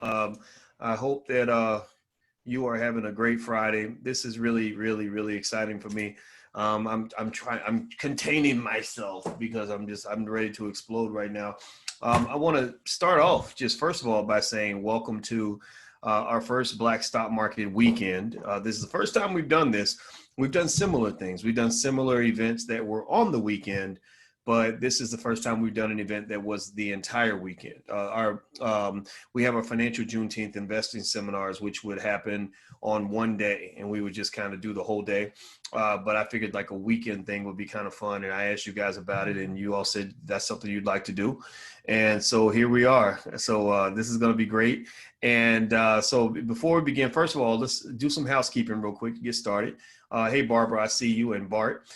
I hope that you are having a great Friday. This is really, really, really exciting for me. I'm containing myself because I'm ready to explode right now. I want to start off just first of all by saying welcome to our first Black Stock Market weekend. This is the first time we've done this. We've done similar things. We've done similar events that were on the weekend, but this is the first time we've done an event that was the entire weekend. We have our financial Juneteenth investing seminars, which would happen on one day, and we would just kind of do the whole day. But I figured like a weekend thing would be kind of fun, and I asked you guys about it, and you all said that's something you'd like to do. And so here we are. So this is going to be great. And so before we begin, first of all, let's do some housekeeping real quick to get started. Hey, Barbara, I see you, and Bart.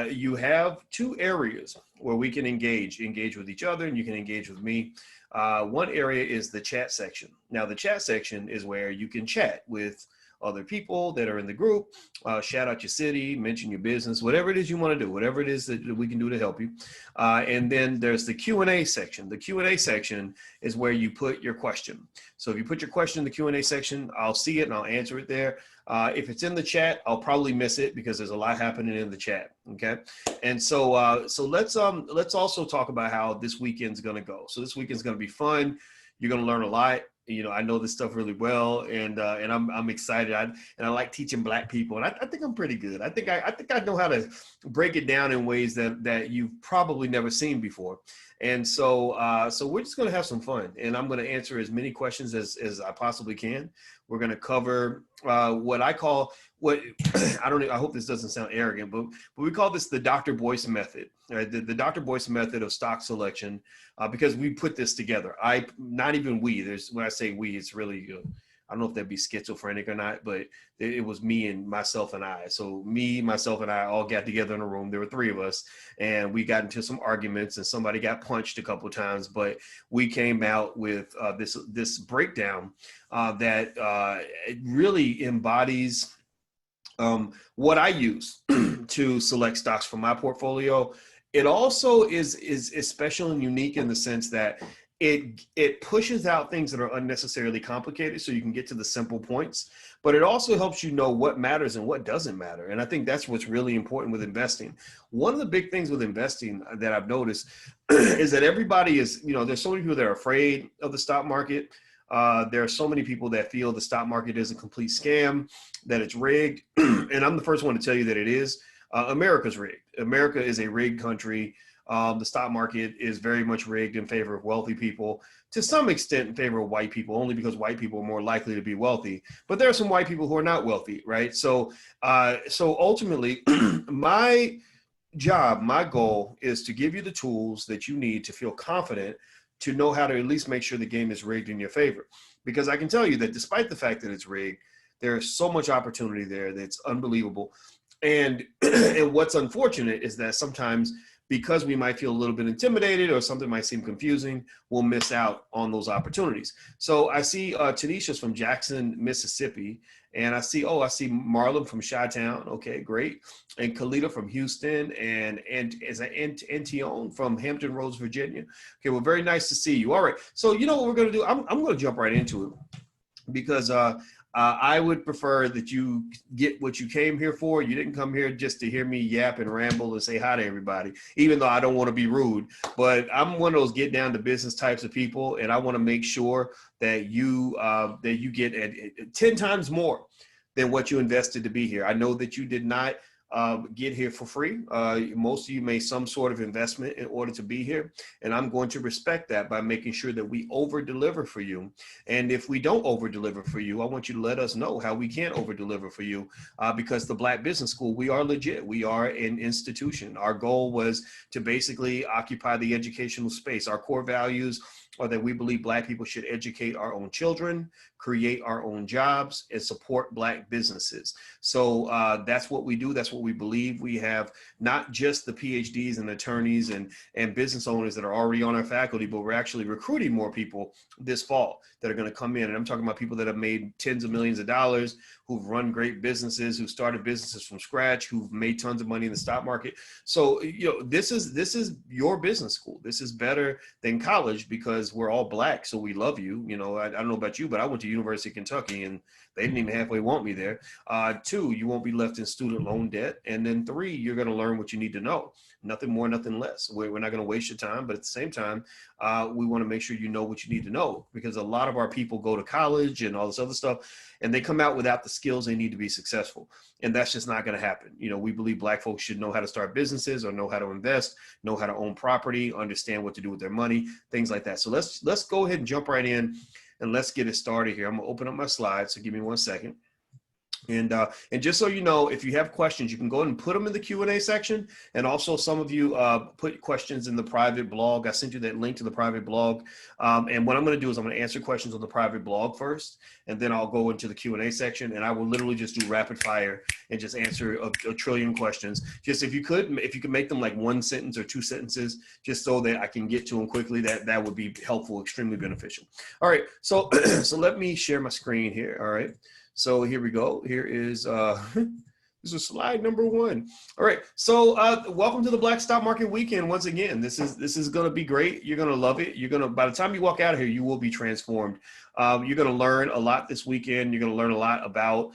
You have two areas where we can engage with each other, and you can engage with me. One area is the chat section. Now, the chat section is where you can chat with other people that are in the group, shout out your city, mention your business, whatever it is you want to do, whatever it is that we can do to help you. And then there's the Q&A section. The Q&A section is where you put your question. So if you put your question in the Q&A section, I'll see it and I'll answer it there. If it's in the chat, I'll probably miss it because there's a lot happening in the chat. Okay. And so, so let's also talk about how this weekend's going to go. So this weekend's going to be fun. You're going to learn a lot. You know, I know this stuff really well, and I'm excited. I like teaching Black people, and I think I'm pretty good. I think I know how to break it down in ways that you've probably never seen before. And so so we're just going to have some fun, and I'm going to answer as many questions as I possibly can. We're going to cover what I call I hope this doesn't sound arrogant, but we call this the Dr. Boyce method, right? The Dr. Boyce method of stock selection, because we put this together. Not even we. When I say we, it's really I don't know if that'd be schizophrenic or not, but it was me and myself and I. So me, myself, and I all got together in a room. There were three of us, and we got into some arguments, and somebody got punched a couple of times. But we came out with this breakdown that it really embodies what I use to select stocks for my portfolio. It also is special and unique in the sense that it pushes out things that are unnecessarily complicated so you can get to the simple points, but it also helps you know what matters and what doesn't matter. And I think that's what's really important with investing. One of the big things with investing that I've noticed is that everybody is, there's so many people that are afraid of the stock market. There are so many people that feel the stock market is a complete scam, that it's rigged. And I'm the first one to tell you that it is. America's rigged. America is a rigged country. The stock market is very much rigged in favor of wealthy people, to some extent in favor of white people, only because white people are more likely to be wealthy. But there are some white people who are not wealthy, right? So ultimately, my goal is to give you the tools that you need to feel confident to know how to at least make sure the game is rigged in your favor. Because I can tell you that despite the fact that it's rigged, there's so much opportunity there that's unbelievable. And what's unfortunate is that sometimes, because we might feel a little bit intimidated or something might seem confusing, we'll miss out on those opportunities. So I see Tanisha's from Jackson, Mississippi, and I see Marlon from Chi-Town. Okay, great. And Kalita from Houston, and is that Antione from Hampton Roads, Virginia. Okay, well, very nice to see you. All right, so you know what we're going to do? I'm going to jump right into it because I would prefer that you get what you came here for. You didn't come here just to hear me yap and ramble and say hi to everybody, even though I don't want to be rude. But I'm one of those get down to business types of people, and I want to make sure that you get 10 times more than what you invested to be here. I know that you did not get here for free. Most of you made some sort of investment in order to be here. And I'm going to respect that by making sure that we over deliver for you. And if we don't over deliver for you, I want you to let us know how we can over deliver for you, because the Black Business School, we are legit. We are an institution. Our goal was to basically occupy the educational space. Our core values are that we believe Black people should educate our own children, create our own jobs, and support Black businesses. So that's what we do. That's what we believe. We have not just the PhDs and attorneys and business owners that are already on our faculty, but we're actually recruiting more people this fall that are going to come in. And I'm talking about people that have made tens of millions of dollars, who've run great businesses, who started businesses from scratch, who've made tons of money in the stock market. So, this is your business school. This is better than college because because we're all black, so we love you. You know, I don't know about you, but I went to University of Kentucky and they didn't even halfway want me there. 2, you won't be left in student loan debt. And then 3, you're going to learn what you need to know. Nothing more, nothing less. We're not going to waste your time, but at the same time, we want to make sure you know what you need to know, because a lot of our people go to college and all this other stuff, and they come out without the skills they need to be successful. And that's just not going to happen. You know, we believe black folks should know how to start businesses, or know how to invest, know how to own property, understand what to do with their money, things like that. So let's go ahead and jump right in and let's get it started here. I'm gonna open up my slides, so give me 1 second. And just so you know, if you have questions, you can go ahead and put them in the Q&A section. And also some of you put questions in the private blog. I sent you that link to the private blog. And what I'm going to do is I'm going to answer questions on the private blog first, and then I'll go into the Q&A section, and I will literally just do rapid fire and just answer a trillion questions. Just if you could make them like 1 sentence or 2 sentences, just so that I can get to them quickly, that would be helpful, extremely beneficial. All right. So, so let me share my screen here. All right. So here we go. Here is this is slide number 1. All right. So welcome to the Black Stock Market Weekend. Once again, this is going to be great. You're going to love it. By the time you walk out of here, you will be transformed. You're going to learn a lot this weekend. You're going to learn a lot about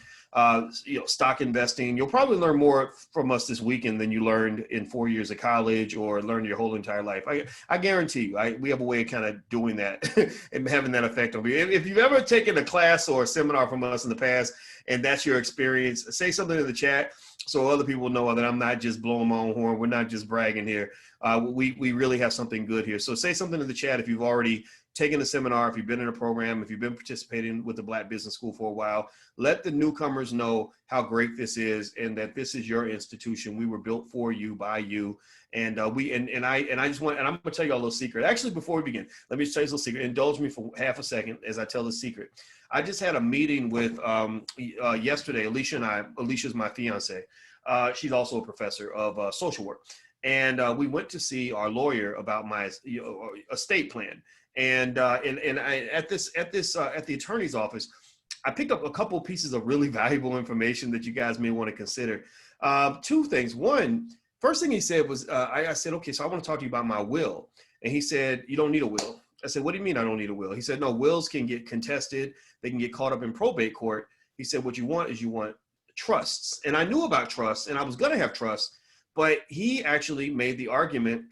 stock investing. You'll probably learn more from us this weekend than you learned in 4 years of college or learned your whole entire life. I guarantee you, we have a way of kind of doing that and having that effect on you. If you've ever taken a class or a seminar from us in the past, and that's your experience, say something in the chat so other people know that I'm not just blowing my own horn. We're not just bragging here. We really have something good here. So say something in the chat if you've already taken a seminar, if you've been in a program, if you've been participating with the Black Business School for a while. Let the newcomers know how great this is, and that this is your institution. We were built for you, by you. And I just want, and I'm gonna tell you a little secret. Actually, before we begin, let me tell you a little secret. Indulge me for half a second as I tell the secret. I just had a meeting with yesterday. Alicia's my fiance. She's also a professor of social work. And we went to see our lawyer about my estate plan. And at the attorney's office, I picked up a couple pieces of really valuable information that you guys may want to consider. 2 things. One, first thing he said was, I said, okay, so I want to talk to you about my will. And he said, you don't need a will. I said, what do you mean I don't need a will? He said, no, wills can get contested. They can get caught up in probate court. He said, what you want trusts. And I knew about trusts, and I was going to have trusts, but he actually made the argument,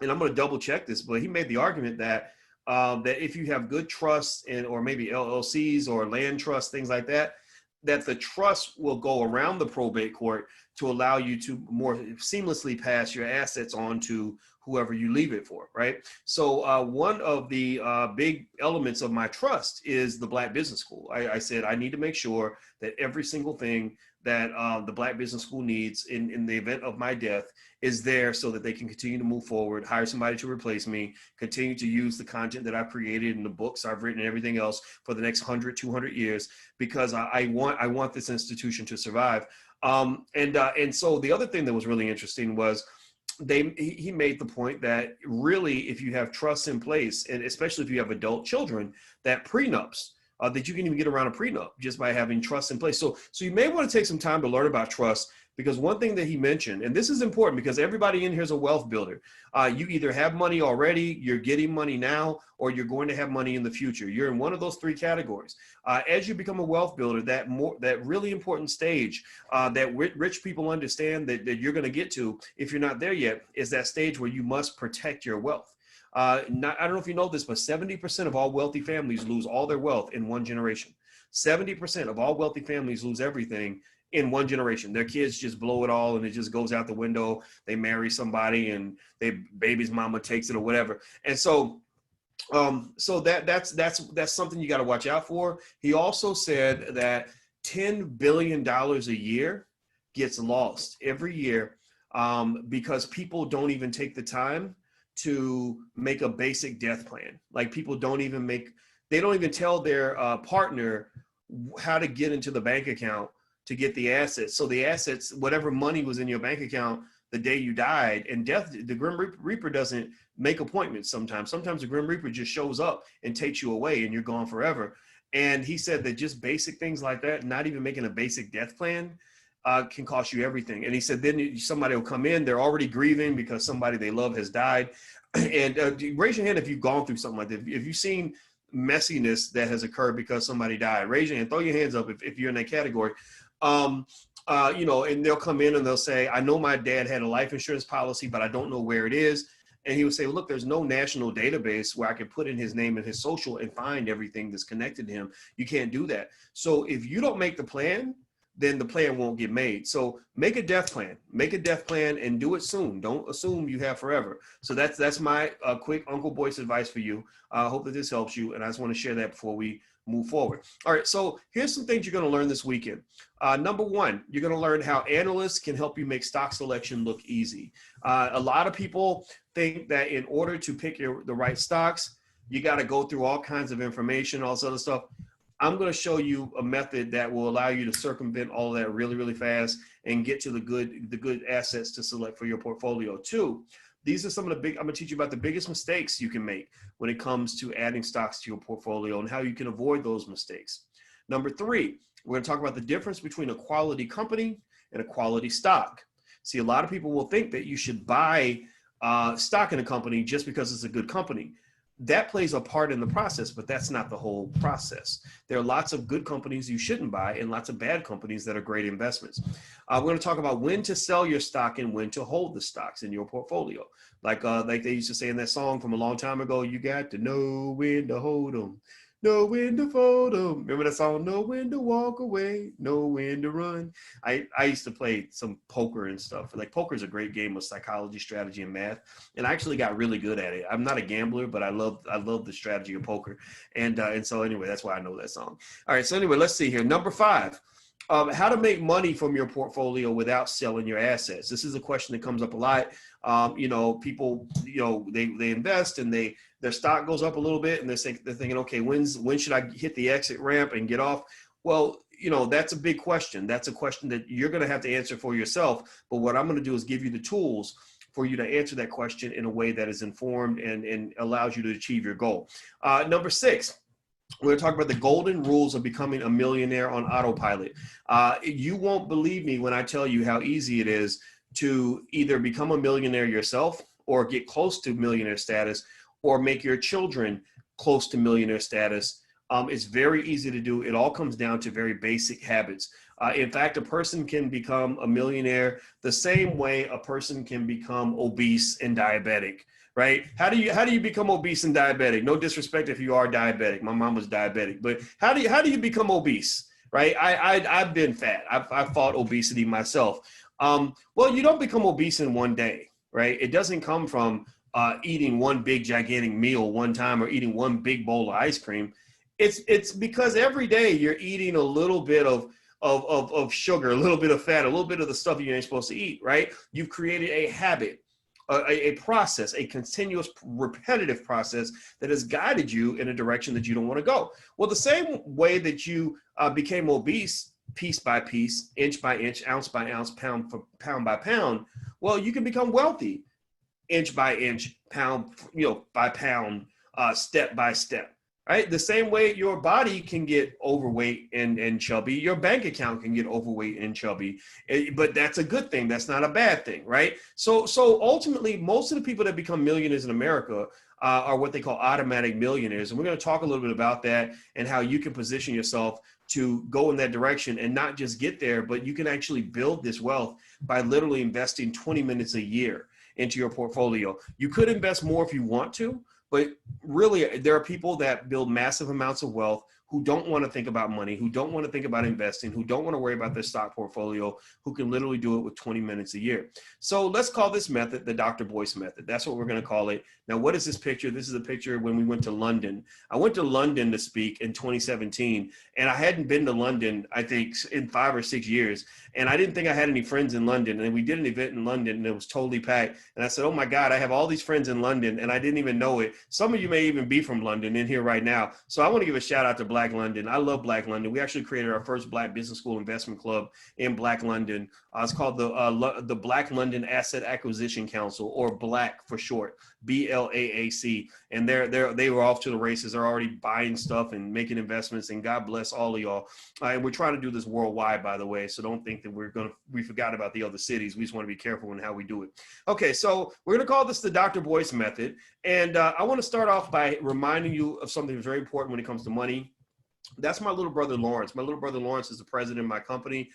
and I'm going to double check this, but he made the argument that if you have good trusts or maybe LLCs or land trusts, things like that, that the trust will go around the probate court to allow you to more seamlessly pass your assets on to whoever you leave it for, right? So one of the big elements of my trust is the Black Business School. I said I need to make sure that every single thing that the Black Business School needs in the event of my death is there, so that they can continue to move forward, hire somebody to replace me, continue to use the content that I've created in the books I've written and everything else for the next 100, 200 years, because I want this institution to survive. And so the other thing that was really interesting was he made the point that really, if you have trusts in place, and especially if you have adult children, that prenups, that you can even get around a prenup just by having trust in place. So you may want to take some time to learn about trust, because one thing that he mentioned, and this is important because everybody in here is a wealth builder. You either have money already, you're getting money now, or you're going to have money in the future. You're in one of those 3 categories. As you become a wealth builder, that really important stage that rich people understand that you're going to get to, if you're not there yet, is that stage where you must protect your wealth. I don't know if you know this, but 70% of all wealthy families lose all their wealth in 1 generation. 70% of all wealthy families lose everything in 1 generation. Their kids just blow it all and it just goes out the window. They marry somebody and baby's mama takes it or whatever. And so that's something you got to watch out for. He also said that $10 billion a year gets lost every year because people don't even take the time to make a basic death plan. Like people don't even tell their partner how to get into the bank account to get the assets. So the assets, whatever money was in your bank account the day you died, and the Grim Reaper doesn't make appointments sometimes. Sometimes the Grim Reaper just shows up and takes you away and you're gone forever. And he said that just basic things like that, not even making a basic death plan, can cost you everything. And he said, then somebody will come in, they're already grieving because somebody they love has died. And raise your hand if you've gone through something like that. If you've seen messiness that has occurred because somebody died, raise your hand, throw your hands up if you're in that category. You know, and they'll come in and they'll say, I know my dad had a life insurance policy, but I don't know where it is. And he would say, well, look, there's no national database where I can put in his name and his social and find everything that's connected to him. You can't do that. So if you don't make the plan, then the plan won't get made. So make a death plan, and do it soon. Don't assume you have forever. So that's my quick Uncle Boyce advice for you. I hope that this helps you. And I just want to share that before we move forward. All right. So here's some things you're going to learn this weekend. Number one, you're going to learn how analysts can help you make stock selection look easy. A lot of people think that in order to pick the right stocks, you got to go through all kinds of information, all this other stuff. I'm going to show you a method that will allow you to circumvent all of that really, really fast and get to the good assets to select for your portfolio. Two, these are some of the I'm going to teach you about the biggest mistakes you can make when it comes to adding stocks to your portfolio and how you can avoid those mistakes. Number three, we're going to talk about the difference between a quality company and a quality stock. See, a lot of people will think that you should buy stock in a company just because it's a good company. That plays a part in the process, but that's not the whole process. There are lots of good companies you shouldn't buy and lots of bad companies that are great investments. We're going to talk about when to sell your stock and when to hold the stocks in your portfolio. Like they used to say in that song from a long time ago, you got to know when to hold them, know when to fold them. Remember that song? Know when to walk away, know when to run. I used to play some poker and stuff. Like poker is a great game of psychology, strategy, and math. And I actually got really good at it. I'm not a gambler, but I love the strategy of poker. And so anyway, that's why I know that song. All right. So anyway, let's see here. Number five, how to make money from your portfolio without selling your assets. This is a question that comes up a lot. You know, people, you know, they invest and their stock goes up a little bit and they're thinking, okay, when should I hit the exit ramp and get off? Well, you know, that's a big question. That's a question that you're going to have to answer for yourself. But what I'm going to do is give you the tools for you to answer that question in a way that is informed and allows you to achieve your goal. Number six, we're going to talk about the golden rules of becoming a millionaire on autopilot. You won't believe me when I tell you how easy it is to either become a millionaire yourself or get close to millionaire status or make your children close to millionaire status. It's very easy to do. It all comes down to very basic habits. In fact, a person can become a millionaire the same way a person can become obese and diabetic, right? How do you become obese and diabetic? No disrespect if you are diabetic. My mom was diabetic, but how do you become obese, right? I've been fat. I've fought obesity myself. Well, you don't become obese in one day, right? It doesn't come from eating one big gigantic meal one time or eating one big bowl of ice cream. It's because every day you're eating a little bit of sugar, a little bit of fat, a little bit of the stuff you ain't supposed to eat, right? You've created a habit, a process, a continuous repetitive process that has guided you in a direction that you don't want to go. Well, the same way that you became obese piece by piece, inch by inch, ounce by ounce, pound by pound, well, you can become wealthy inch by inch, pound, by pound, step by step, right? The same way your body can get overweight and chubby, your bank account can get overweight and chubby, but that's a good thing. That's not a bad thing, right? So ultimately, most of the people that become millionaires in America are what they call automatic millionaires. And we're going to talk a little bit about that and how you can position yourself to go in that direction and not just get there, but you can actually build this wealth by literally investing 20 minutes a year into your portfolio. You could invest more if you want to, but really there are people that build massive amounts of wealth who don't want to think about money, who don't want to think about investing, who don't want to worry about their stock portfolio, who can literally do it with 20 minutes a year. So let's call this method the Dr. Boyce method. That's what we're going to call it. Now, what is this picture? This is a picture when we went to London. I went to London to speak in 2017, and I hadn't been to London, I think, in 5 or 6 years. And I didn't think I had any friends in London. And we did an event in London, and it was totally packed. And I said, oh my God, I have all these friends in London, and I didn't even know it. Some of you may even be from London in here right now. So I want to give a shout out to Black Black London. I love Black London. We actually created our first Black business school investment club in Black London. It's called the Black London Asset Acquisition Council, or BLAC for short, BLAAC. And they were off to the races. They're already buying stuff and making investments. And God bless all of y'all. And we're trying to do this worldwide, by the way. So don't think that we forgot about the other cities. We just want to be careful in how we do it. Okay, so we're going to call this the Dr. Boyce method. And I want to start off by reminding you of something that's very important when it comes to money. That's my little brother, Lawrence. My little brother, Lawrence, is the president of my company.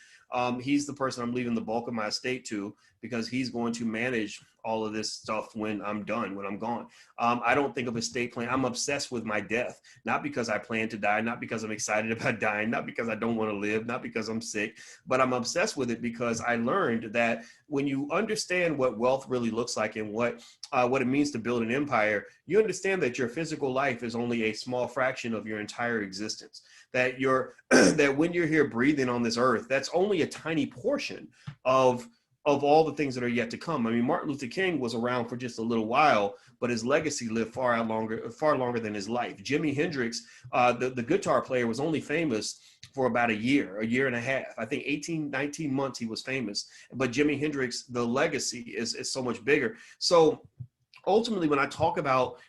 He's the person I'm leaving the bulk of my estate to, because he's going to manage all of this stuff when I'm done, when I'm gone. I don't think of estate plan. I'm obsessed with my death, not because I plan to die, not because I'm excited about dying, not because I don't want to live, not because I'm sick, but I'm obsessed with it because I learned that when you understand what wealth really looks like and what it means to build an empire, you understand that your physical life is only a small fraction of your entire existence. That that when you're here breathing on this earth, that's only a tiny portion of all the things that are yet to come. I mean, Martin Luther King was around for just a little while, but his legacy lived far longer than his life. Jimi Hendrix, the guitar player, was only famous for about a year and a half. I think 18, 19 months he was famous. But Jimi Hendrix, the legacy is so much bigger. So ultimately, when I talk about,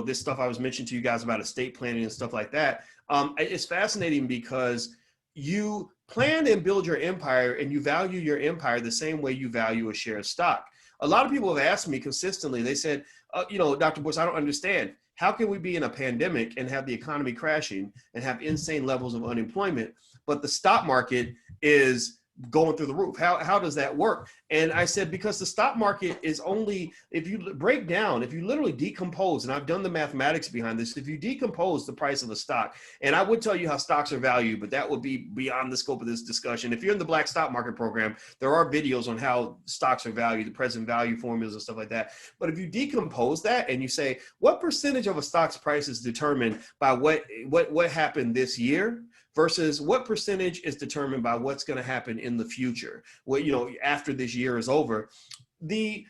this stuff I was mentioning to you guys about estate planning and stuff like that, it's fascinating because you plan and build your empire and you value your empire the same way you value a share of stock. A lot of people have asked me consistently, they said, Dr. Boyce, I don't understand. How can we be in a pandemic and have the economy crashing and have insane levels of unemployment, but the stock market is going through the roof? How does that work? And I said, because the stock market is only, if you break down, if you literally decompose, and I've done the mathematics behind this, if you decompose the price of a stock, and I would tell you how stocks are valued, but that would be beyond the scope of this discussion. If you're in the Black Stock Market program, there are videos on how stocks are valued, the present value formulas and stuff like that. But if you decompose that and you say, what percentage of a stock's price is determined by what happened this year, versus what percentage is determined by what's going to happen in the future, after this year is over, the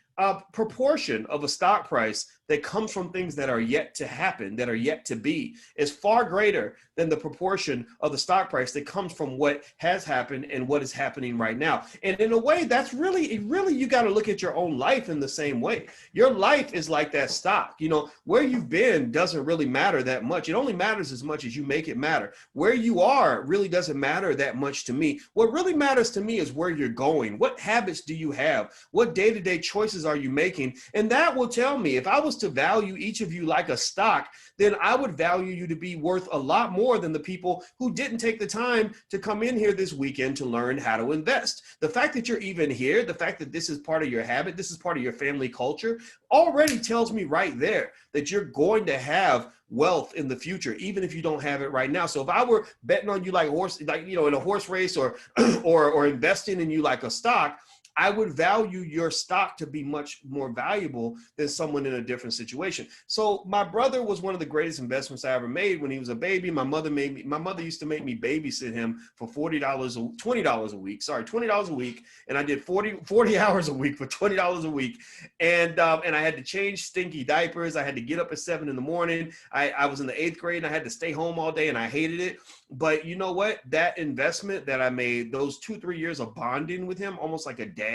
proportion of a stock price that comes from things that are yet to happen, that are yet to be, is far greater than the proportion of the stock price that comes from what has happened and what is happening right now. And in a way, that's really, you got to look at your own life in the same way. Your life is like that stock. Where you've been doesn't really matter that much. It only matters as much as you make it matter. Where you are really doesn't matter that much to me. What really matters to me is where you're going. What habits do you have? What day-to-day choices are you making? And that will tell me, if I was to value each of you like a stock, then I would value you to be worth a lot more than the people who didn't take the time to come in here this weekend to learn how to invest. The fact that you're even here, the fact that this is part of your habit, this is part of your family culture, already tells me right there that you're going to have wealth in the future, even if you don't have it right now. So if I were betting on you in a horse race or investing in you like a stock, I would value your stock to be much more valuable than someone in a different situation. So my brother was one of the greatest investments I ever made when he was a baby. My mother used to make me babysit him for $20 a week. And I did 40 hours a week for $20 a week. And I had to change stinky diapers. I had to get up at 7 in the morning. I was in the 8th grade and I had to stay home all day and I hated it. But you know what? That investment that I made, those 2-3 years of bonding with him, almost like a dad,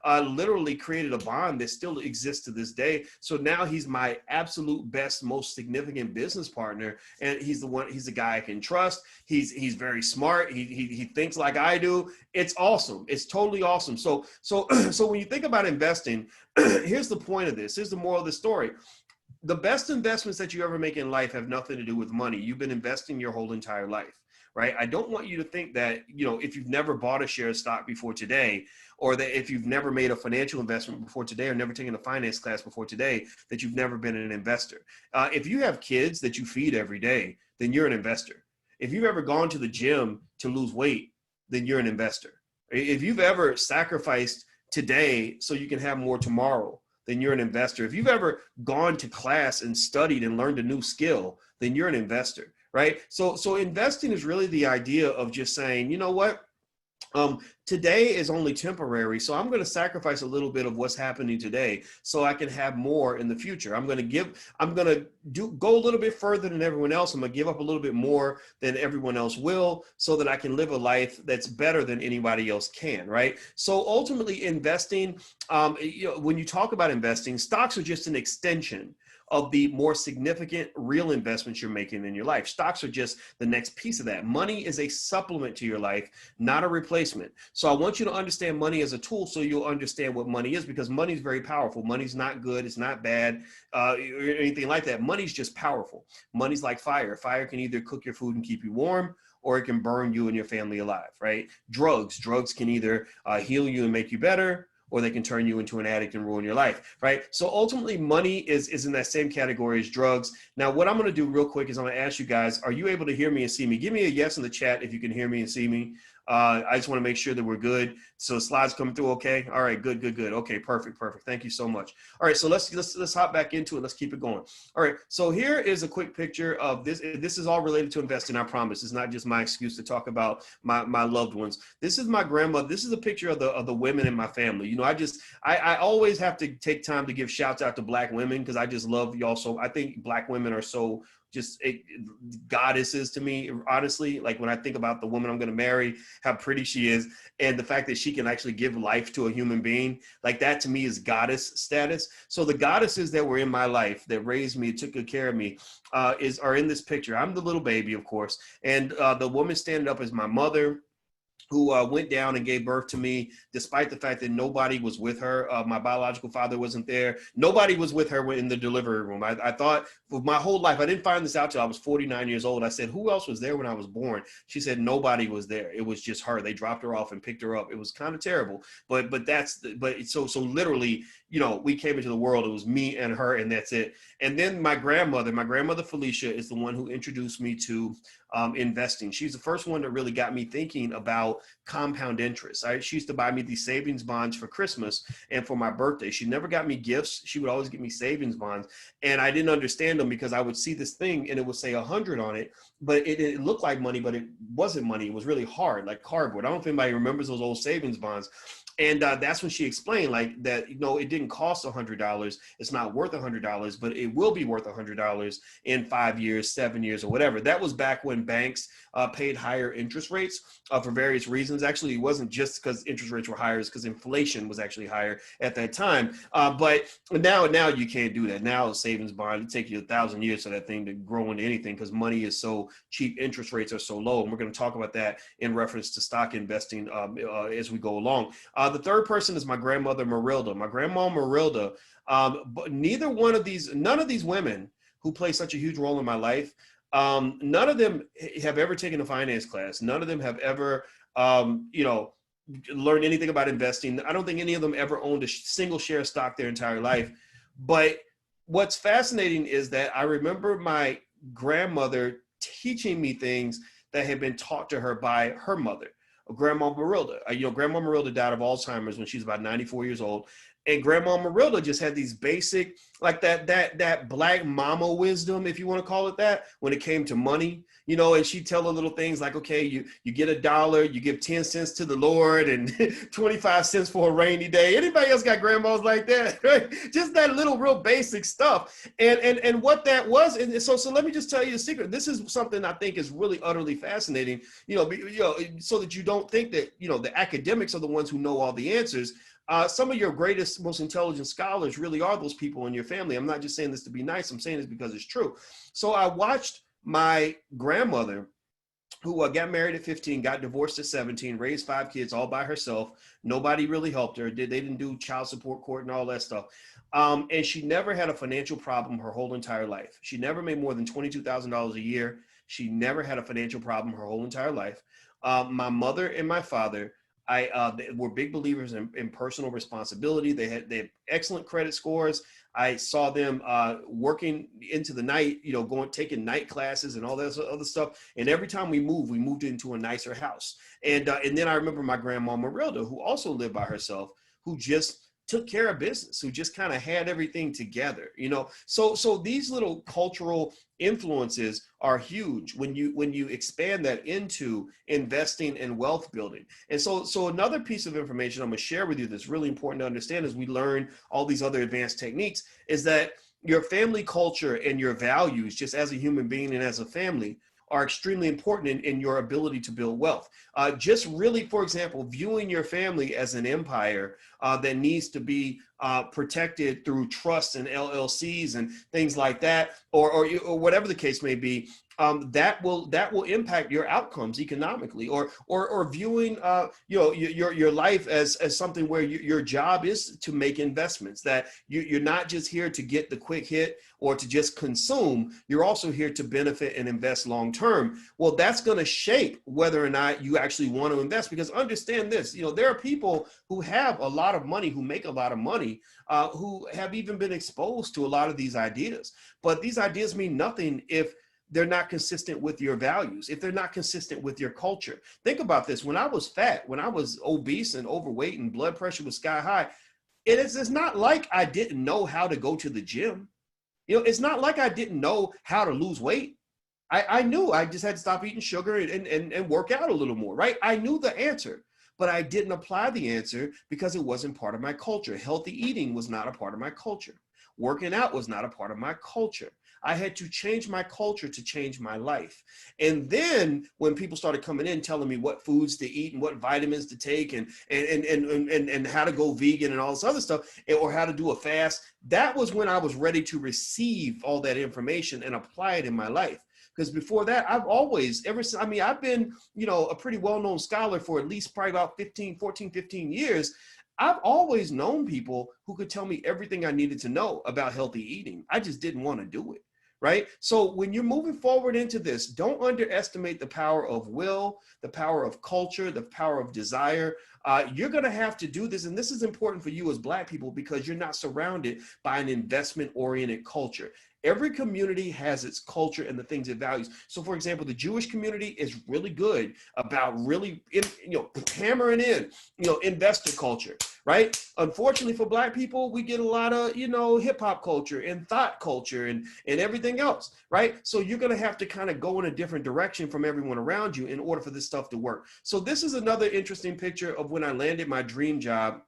literally created a bond that still exists to this day. So now he's my absolute best, most significant business partner. And he's the guy I can trust. He's very smart. He thinks like I do. It's awesome. It's totally awesome. So when you think about investing, here's the point of this. Here's the moral of the story. The best investments that you ever make in life have nothing to do with money. You've been investing your whole entire life, right? I don't want you to think that, if you've never bought a share of stock before today, or that if you've never made a financial investment before today or never taken a finance class before today, that you've never been an investor. If you have kids that you feed every day, then you're an investor. If you've ever gone to the gym to lose weight, then you're an investor. If you've ever sacrificed today so you can have more tomorrow, then you're an investor. If you've ever gone to class and studied and learned a new skill, then you're an investor, right? So investing is really the idea of just saying, you know what? Today is only temporary, so I'm going to sacrifice a little bit of what's happening today so I can have more in the future. I'm going to go a little bit further than everyone else. I'm going to give up a little bit more than everyone else will so that I can live a life that's better than anybody else can, right? So ultimately investing, when you talk about investing, stocks are just an extension of the more significant real investments you're making in your life. Stocks are just the next piece of that. Money is a supplement to your life, not a replacement. So I want you to understand money as a tool so you'll understand what money is, because money is very powerful. Money's not good. It's not bad, or anything like that. Money's just powerful. Money's like fire. Fire can either cook your food and keep you warm, or it can burn you and your family alive, right? Drugs can either heal you and make you better, or they can turn you into an addict and ruin your life, right? So ultimately, money is in that same category as drugs. Now, what I'm gonna do real quick is I'm gonna ask you guys, are you able to hear me and see me? Give me a yes in the chat if you can hear me and see me. I just wanna make sure that we're good. So the slides coming through okay? All right, good. Okay, perfect. Thank you so much. All right, so let's hop back into it. Let's keep it going. All right, so here is a quick picture of this. This is all related to investing, I promise. It's not just my excuse to talk about my loved ones. This is my grandmother. This is a picture of the women in my family. You know, I always have to take time to give shouts out to Black women because I just love y'all. So I think Black women are so just goddesses to me, honestly. Like when I think about the woman I'm going to marry, how pretty she is, and the fact that she can actually give life to a human being, like that to me is goddess status. So the goddesses that were in my life, that raised me, took good care of me, are in this picture. I'm the little baby, of course, and the woman standing up is my mother, who went down and gave birth to me, despite the fact that nobody was with her. My biological father wasn't there. Nobody was with her in the delivery room. I thought for my whole life, I didn't find this out till I was 49 years old. I said, who else was there when I was born? She said, nobody was there. It was just her. They dropped her off and picked her up. It was kind of terrible, but so literally, you know, we came into the world. It was me and her, and that's it. And then my grandmother Felicia, is the one who introduced me to investing. She's the first one that really got me thinking about compound interest. She used to buy me these savings bonds for Christmas and for my birthday. She never got me gifts. She would always get me savings bonds. And I didn't understand them because I would see this thing and it would say 100 on it, but it looked like money, but it wasn't money. It was really hard, like cardboard. I don't know if anybody remembers those old savings bonds. And that's when she explained like that, you know, it didn't cost $100. It's not worth $100, but it will be worth $100 in 5 years, 7 years, or whatever. That was back when banks paid higher interest rates for various reasons. Actually, it wasn't just because interest rates were higher, it's because inflation was actually higher at that time. But now you can't do that. Now a savings bond, it takes you 1,000 years for that thing to grow into anything because money is so cheap, interest rates are so low. And we're going to talk about that in reference to stock investing as we go along. The third person is my grandmother, Marilda. My grandma, Marilda, but none of these women who play such a huge role in my life, none of them have ever taken a finance class. None of them have ever, learned anything about investing. I don't think any of them ever owned a single share of stock their entire life. But what's fascinating is that I remember my grandmother teaching me things that had been taught to her by her mother. Grandma Marilda. Grandma Marilda died of Alzheimer's when she was about 94 years old. And Grandma Marilda just had these basic, like that Black mama wisdom, if you want to call it that, when it came to money, and she'd tell her little things like, okay, you get $1, you give 10 cents to the Lord and 25 cents for a rainy day. Anybody else got grandmas like that? Right? Just that little real basic stuff. And what that was, and so let me just tell you the secret. This is something I think is really utterly fascinating, so that you don't think that, the academics are the ones who know all the answers. Some of your greatest, most intelligent scholars really are those people in your family. I'm not just saying this to be nice. I'm saying this because it's true. So I watched my grandmother, who got married at 15, got divorced at 17, raised 5 kids all by herself. Nobody really helped her. They didn't do child support court and all that stuff. And she never had a financial problem her whole entire life. She never made more than $22,000 a year. She never had a financial problem her whole entire life. My mother and my father, they were big believers in personal responsibility. They had excellent credit scores. I saw them working into the night, taking night classes and all that other stuff. And every time we moved into a nicer house. And then I remember my grandma Marilda, who also lived by herself, who just took care of business, who just kind of had everything together, you know. So these little cultural influences are huge when you expand that into investing and wealth building. And so another piece of information I'm going to share with you that's really important to understand as we learn all these other advanced techniques is that your family culture and your values, just as a human being and as a family, are extremely important in your ability to build wealth. Just really, for example, viewing your family as an empire that needs to be protected through trusts and LLCs and things like that, or whatever the case may be, that will impact your outcomes economically, or viewing your life as something where your job is to make investments, that you're not just here to get the quick hit or to just consume, you're also here to benefit and invest long term. Well, that's going to shape whether or not you actually want to invest, because understand this, there are people who have a lot of money, who make a lot of money, who have even been exposed to a lot of these ideas, but these ideas mean nothing if they're not consistent with your values, if they're not consistent with your culture. Think about this. When I was fat, when I was obese and overweight and blood pressure was sky high, it's not like I didn't know how to go to the gym. It's not like I didn't know how to lose weight. I knew I just had to stop eating sugar and work out a little more, right? I knew the answer, but I didn't apply the answer because it wasn't part of my culture. Healthy eating was not a part of my culture. Working out was not a part of my culture. I had to change my culture to change my life. And then when people started coming in telling me what foods to eat and what vitamins to take and how to go vegan and all this other stuff, or how to do a fast, that was when I was ready to receive all that information and apply it in my life. Because before that, I've been, a pretty well-known scholar for at least probably about 15 years. I've always known people who could tell me everything I needed to know about healthy eating. I just didn't want to do it, right? So when you're moving forward into this, don't underestimate the power of will, the power of culture, the power of desire. You're going to have to do this. And this is important for you as Black people because you're not surrounded by an investment-oriented culture. Every community has its culture and the things it values. So for example, the Jewish community is really good about really, hammering in, investor culture, right? Unfortunately for Black people, we get a lot of, hip hop culture and thought culture and everything else, right? So you're going to have to kind of go in a different direction from everyone around you in order for this stuff to work. So this is another interesting picture of when I landed my dream job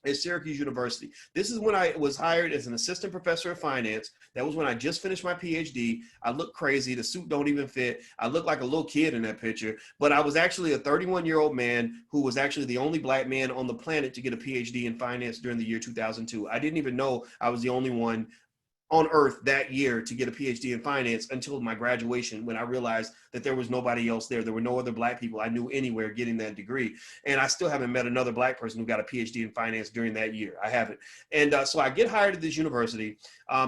at Syracuse University. This is when I was hired as an assistant professor of finance. That was when I just finished my PhD. I look crazy. The suit don't even fit. I look like a little kid in that picture, but I was actually a 31-year-old man who was actually the only Black man on the planet to get a PhD in finance during the year 2002. I didn't even know I was the only one on earth that year to get a PhD in finance until my graduation, when I realized that there was nobody else there. There were no other Black people I knew anywhere getting that degree. And I still haven't met another Black person who got a PhD in finance during that year. I haven't. And so I get hired at this university.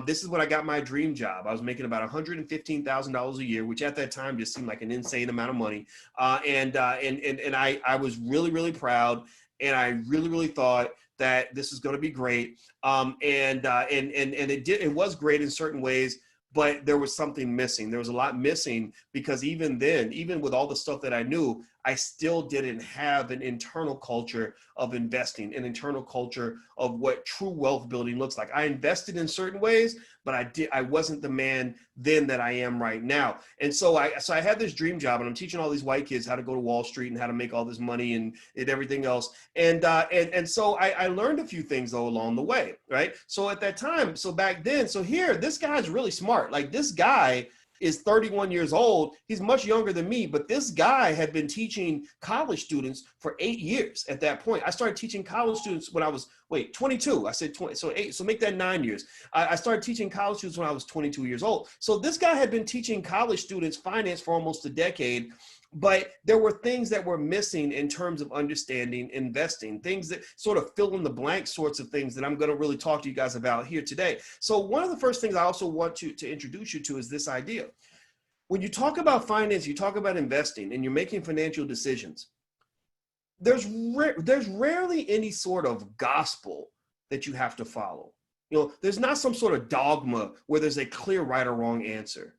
This is when I got my dream job. I was making about $115,000 a year, which at that time just seemed like an insane amount of money. And I was really, really proud. And I really, really thought that this is going to be great. It was great in certain ways, but there was something missing. There was a lot missing because even then, even with all the stuff that I knew, I still didn't have an internal culture of investing, an internal culture of what true wealth building looks like. I invested in certain ways, but I wasn't the man then that I am right now. And so I had this dream job, and I'm teaching all these white kids how to go to Wall Street and how to make all this money and everything else. And so I learned a few things though along the way, right? So at that time, so back then, so here, this guy's really smart. Like this guy is 31 years old. He's much younger than me, but this guy had been teaching college students for 8 years at that point. I started teaching college students when I was, 22. I said 20, so 8, so make that 9 years. I started teaching college students when I was 22 years old. So this guy had been teaching college students finance for almost a decade, but there were things that were missing in terms of understanding investing, things that sort of fill in the blank sorts of things that I'm going to really talk to you guys about here today. So one of the first things I also want to introduce you to is this idea. When you talk about finance, you talk about investing and you're making financial decisions, there's rarely any sort of gospel that you have to follow. There's not some sort of dogma where there's a clear right or wrong answer.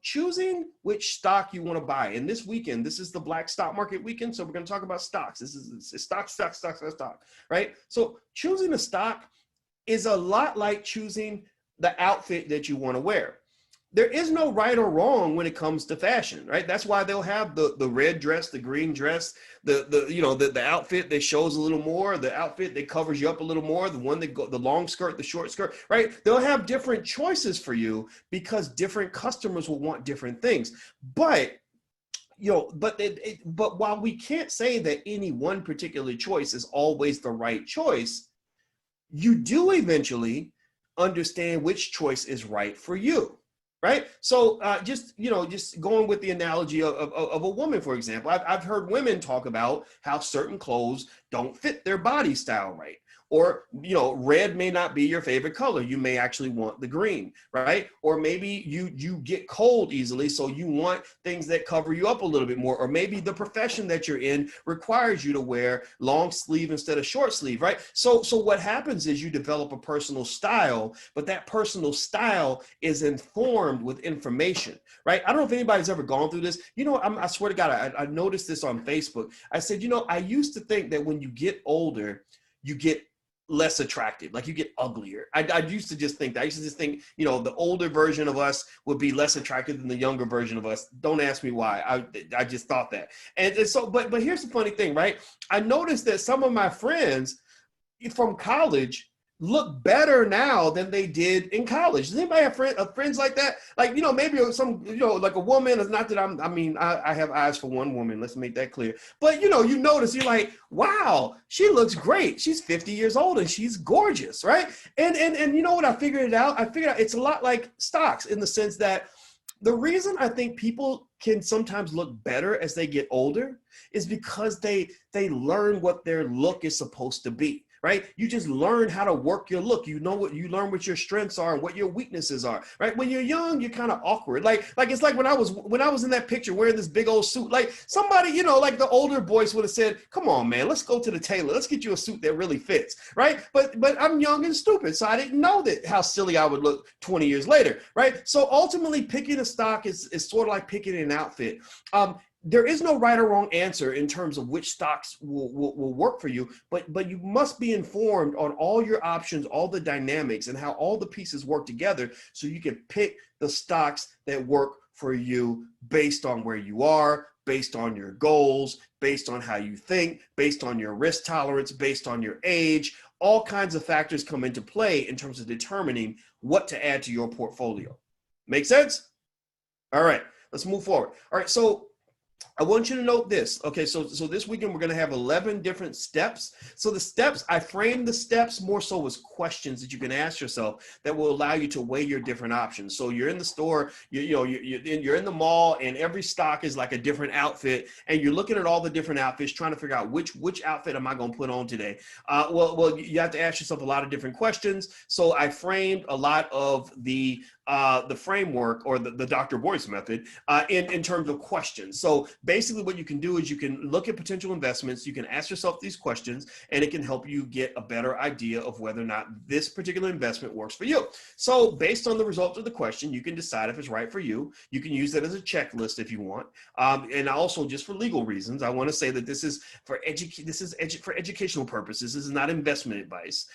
Choosing which stock you want to buy. And this weekend, this is the Black Stock Market weekend. So we're going to talk about stocks. This is stock, right? So choosing a stock is a lot like choosing the outfit that you want to wear. There is no right or wrong when it comes to fashion, right? That's why they'll have the red dress, the green dress, the outfit that shows a little more, the outfit that covers you up a little more, the one that the long skirt, the short skirt, right? They'll have different choices for you because different customers will want different things. But but while we can't say that any one particular choice is always the right choice, you do eventually understand which choice is right for you. Right. So just going with the analogy of a woman, for example, I've heard women talk about how certain clothes don't fit their body style right. Or, red may not be your favorite color. You may actually want the green, right? Or maybe you get cold easily, so you want things that cover you up a little bit more. Or maybe the profession that you're in requires you to wear long sleeve instead of short sleeve, right? So what happens is you develop a personal style, but that personal style is informed with information, right? I don't know if anybody's ever gone through this. I swear to God, I noticed this on Facebook. I said, I used to think that when you get older, you get less attractive, like you get uglier. I used to just think that. I used to just think, the older version of us would be less attractive than the younger version of us. Don't ask me why. I just thought that. And so, but here's the funny thing, right? I noticed that some of my friends from college look better now than they did in college. Does anybody have friends like that? Like, maybe some, like a woman is not that I have eyes for one woman. Let's make that clear. But, you notice, you're like, wow, she looks great. She's 50 years old and she's gorgeous, right? And you know what? I figured out it's a lot like stocks in the sense that the reason I think people can sometimes look better as they get older is because they learn what their look is supposed to be. Right? You just learn how to work your look. You learn what your strengths are and what your weaknesses are. Right? When you're young, you're kind of awkward. Like it's like when I was in that picture wearing this big old suit, like somebody, like the older Boyce would have said, come on, man, let's go to the tailor. Let's get you a suit that really fits. Right? But I'm young and stupid. So I didn't know how silly I would look 20 years later. Right? So ultimately picking a stock is sort of like picking an outfit. There is no right or wrong answer in terms of which stocks will work for you, but you must be informed on all your options, all the dynamics, and how all the pieces work together so you can pick the stocks that work for you based on where you are, based on your goals, based on how you think, based on your risk tolerance, based on your age. All kinds of factors come into play in terms of determining what to add to your portfolio. Make sense? All right, let's move forward. All right, so I want you to note this. Okay, so this weekend we're going to have 11 different steps. So the steps, I frame the steps more so as questions that you can ask yourself that will allow you to weigh your different options. So you're in the store, you're in the mall, and every stock is like a different outfit, and you're looking at all the different outfits, trying to figure out which outfit am I going to put on today. Well, you have to ask yourself a lot of different questions. So I framed a lot of the framework or the Dr. Boyce method in terms of questions. So basically what you can do is you can look at potential investments, you can ask yourself these questions, and it can help you get a better idea of whether or not this particular investment works for you. So based on the results of the question, you can decide if it's right for you. You can use that as a checklist if you want. And also just for legal reasons, I want to say that this is for educational purposes. This is not investment advice.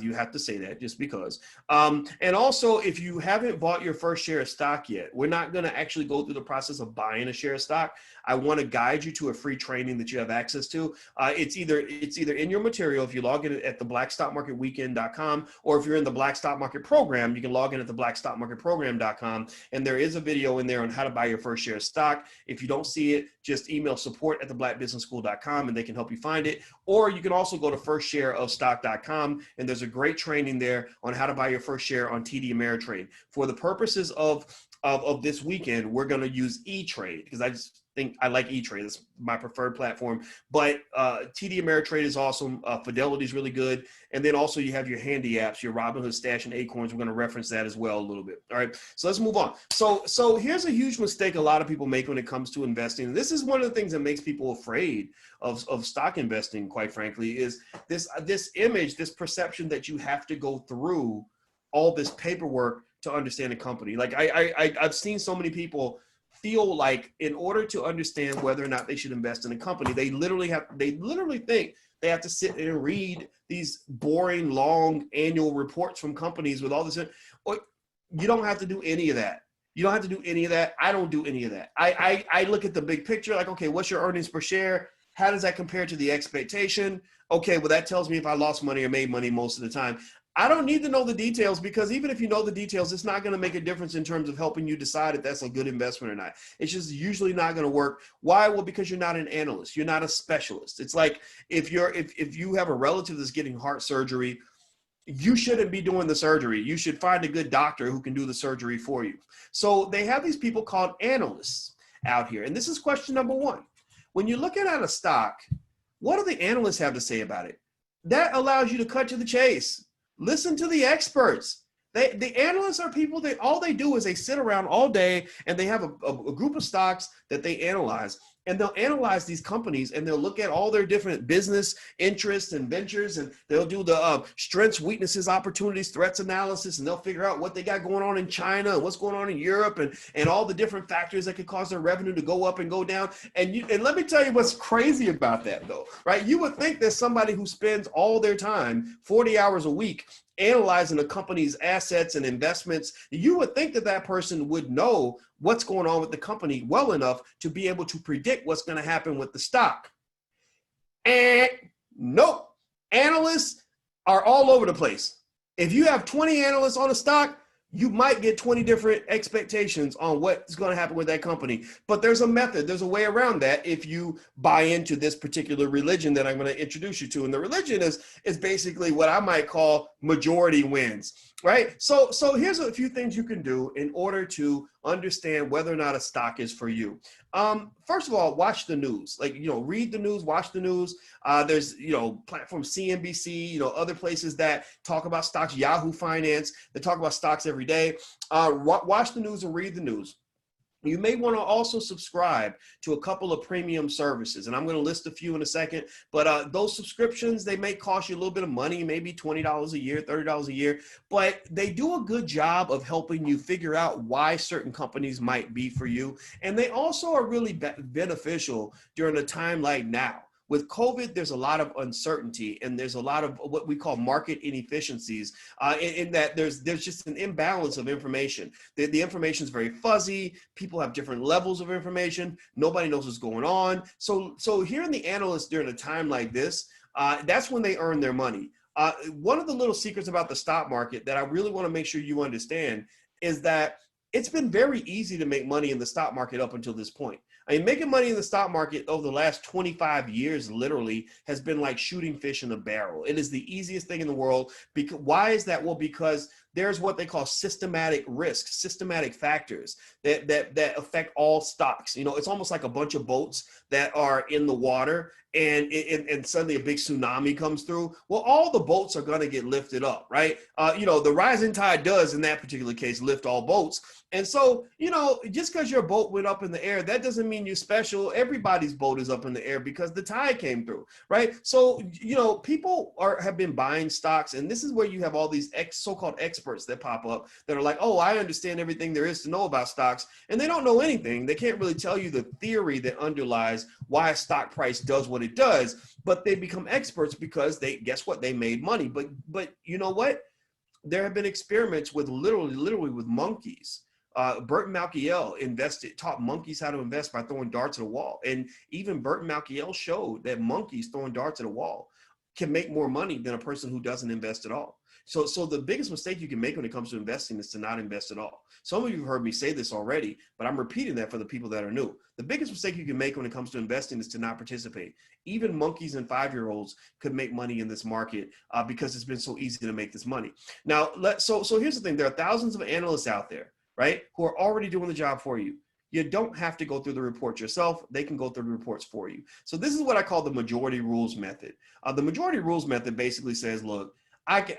You have to say that just because. And also if you haven't bought your first share of stock yet, we're not going to actually go through the process of buying a share of stock. I want to guide you to a free training that you have access to. It's either in your material if you log in at the blackstockmarketweekend.com, or if you're in the Black Stock Market Program, you can log in at the blackstockmarketprogram.com, and there is a video in there on how to buy your first share of stock. If you don't see it, just email support@theblackbusinessschool.com and they can help you find it. Or you can also go to firstshareofstock.com, and there's a great training there on how to buy your first share on TD Ameritrade. For the purposes of this weekend, we're going to use E-Trade because I just think I like E-Trade. It's my preferred platform. But TD Ameritrade is awesome. Fidelity is really good. And then also you have your handy apps, your Robinhood, Stash, and Acorns. We're going to reference that as well a little bit. All right. So let's move on. So here's a huge mistake a lot of people make when it comes to investing. And this is one of the things that makes people afraid of stock investing, quite frankly, is this image, this perception that you have to go through all this paperwork to understand a company. Like I've seen so many people feel like in order to understand whether or not they should invest in a company, they literally think they have to sit and read these boring, long annual reports from companies with all this. Or you don't have to do any of that. You don't have to do any of that. I don't do any of that. I look at the big picture, like, okay, what's your earnings per share? How does that compare to the expectation? Okay, well, that tells me if I lost money or made money most of the time. I don't need to know the details, because even if you know the details, it's not going to make a difference in terms of helping you decide if that's a good investment or not. It's just usually not going to work. Why? Well, because you're not an analyst. You're not a specialist. It's like if you have a relative that's getting heart surgery, you shouldn't be doing the surgery. You should find a good doctor who can do the surgery for you. So they have these people called analysts out here. And this is question number one. When you're looking at a stock, what do the analysts have to say about it? That allows you to cut to the chase. Listen to the experts. The analysts are people that all they do is they sit around all day and they have a group of stocks that they analyze. And they'll analyze these companies and they'll look at all their different business interests and ventures, and they'll do the strengths, weaknesses, opportunities, threats analysis, and they'll figure out what they got going on in China and what's going on in Europe and all the different factors that could cause their revenue to go up and go down. And let me tell you what's crazy about that though, right? You would think that somebody who spends all their time, 40 hours a week, analyzing a company's assets and investments, you would think that that person would know what's going on with the company well enough to be able to predict what's going to happen with the stock. And nope, analysts are all over the place. If you have 20 analysts on a stock, you might get 20 different expectations on what's going to happen with that company. But there's a method, there's a way around that if you buy into this particular religion that I'm going to introduce you to. And the religion is basically what I might call majority wins, right? So here's a few things you can do in order to understand whether or not a stock is for you. First of all, watch the news. Like, read the news, watch the news. There's, platforms, CNBC, other places that talk about stocks, Yahoo Finance, they talk about stocks every day. Watch the news and read the news. You may want to also subscribe to a couple of premium services, and I'm going to list a few in a second, but those subscriptions, they may cost you a little bit of money, maybe $20 a year, $30 a year, but they do a good job of helping you figure out why certain companies might be for you. And they also are really beneficial during a time like now. With COVID, there's a lot of uncertainty, and there's a lot of what we call market inefficiencies in that there's just an imbalance of information. The information is very fuzzy. People have different levels of information. Nobody knows what's going on. So hearing the analysts during a time like this, that's when they earn their money. One of the little secrets about the stock market that I really want to make sure you understand is that it's been very easy to make money in the stock market up until this point. I mean, making money in the stock market over the last 25 years literally has been like shooting fish in a barrel. It is the easiest thing in the world. Why is that? Well, because there's what they call systematic risks, systematic factors that affect all stocks. It's almost like a bunch of boats that are in the water, and suddenly a big tsunami comes through. Well, all the boats are going to get lifted up, right? The rising tide does, in that particular case, lift all boats. And so, just because your boat went up in the air, that doesn't mean you're special. Everybody's boat is up in the air because the tide came through, right? So, people have been buying stocks, and this is where you have all these so-called experts that pop up that are like, oh, I understand everything there is to know about stocks, and they don't know anything. They can't really tell you the theory that underlies why a stock price does what it does, but they become experts because guess what? They made money. But you know what? There have been experiments with literally with monkeys. Burton Malkiel taught monkeys how to invest by throwing darts at a wall. And even Burton Malkiel showed that monkeys throwing darts at a wall can make more money than a person who doesn't invest at all. So the biggest mistake you can make when it comes to investing is to not invest at all. Some of you have heard me say this already, but I'm repeating that for the people that are new. The biggest mistake you can make when it comes to investing is to not participate. Even monkeys and 5-year-olds could make money in this market because it's been so easy to make this money. Now, so here's the thing. There are thousands of analysts out there, right, who are already doing the job for you. You don't have to go through the reports yourself. They can go through the reports for you. So this is what I call the majority rules method. The majority rules method basically says, look,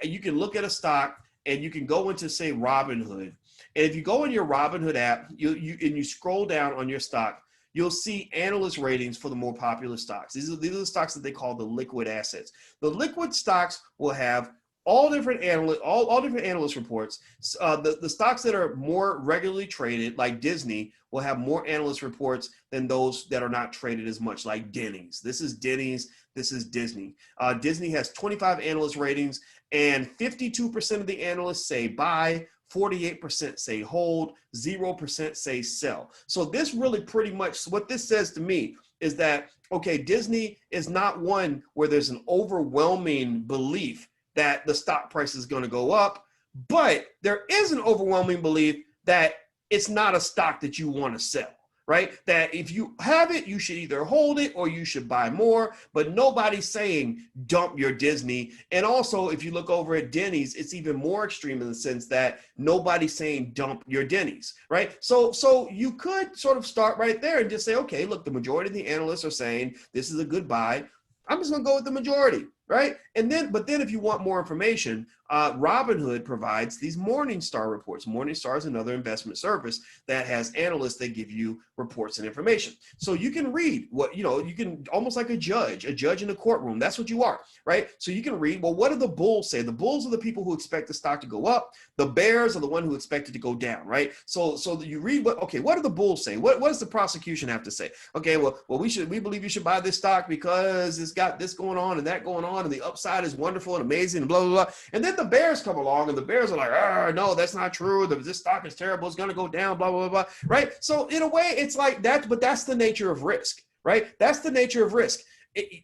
you can look at a stock and you can go into, say, Robinhood. And if you go in your Robinhood app, you scroll down on your stock, you'll see analyst ratings for the more popular stocks. These are the stocks that they call the liquid assets. The liquid stocks will have all different analyst reports. The stocks that are more regularly traded, like Disney, will have more analyst reports than those that are not traded as much, like Denny's. This is Denny's. This is Disney. Disney has 25 analyst ratings, and 52% of the analysts say buy, 48% say hold, 0% say sell. So this really pretty much, what this says to me is that, okay, Disney is not one where there's an overwhelming belief that the stock price is going to go up, but there is an overwhelming belief that it's not a stock that you want to sell, right? That if you have it, you should either hold it or you should buy more, but nobody's saying dump your Disney. And also, if you look over at Denny's, it's even more extreme in the sense that nobody's saying dump your Denny's, right? So you could sort of start right there and just say, okay, look, the majority of the analysts are saying this is a good buy. I'm just going to go with the majority, right? But then if you want more information, Robinhood provides these Morningstar reports. Morningstar is another investment service that has analysts that give you reports and information. So you can read what, you can almost like a judge in a courtroom. That's what you are, right? So you can read, well, what do the bulls say? The bulls are the people who expect the stock to go up. The bears are the one who expect it to go down, right? So you read what do the bulls say? What does the prosecution have to say? Okay, well, we believe you should buy this stock because it's got this going on and that going on, and the upside is wonderful and amazing and blah, blah, blah. And then the bears come along and the bears are like, no, that's not true. This stock is terrible. It's going to go down, blah, blah, blah, right? So in a way, it's like that, but that's the nature of risk, right? That's the nature of risk.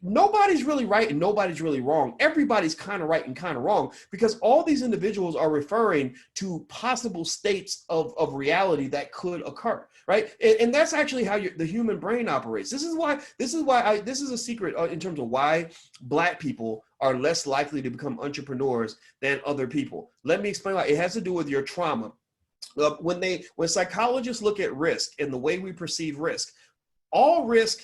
Nobody's really right and nobody's really wrong. Everybody's kind of right and kind of wrong because all these individuals are referring to possible states of reality that could occur, right? And that's actually how the human brain operates. This is a secret in terms of why Black people are less likely to become entrepreneurs than other people. Let me explain why. It has to do with your trauma. When psychologists look at risk and the way we perceive risk, all risk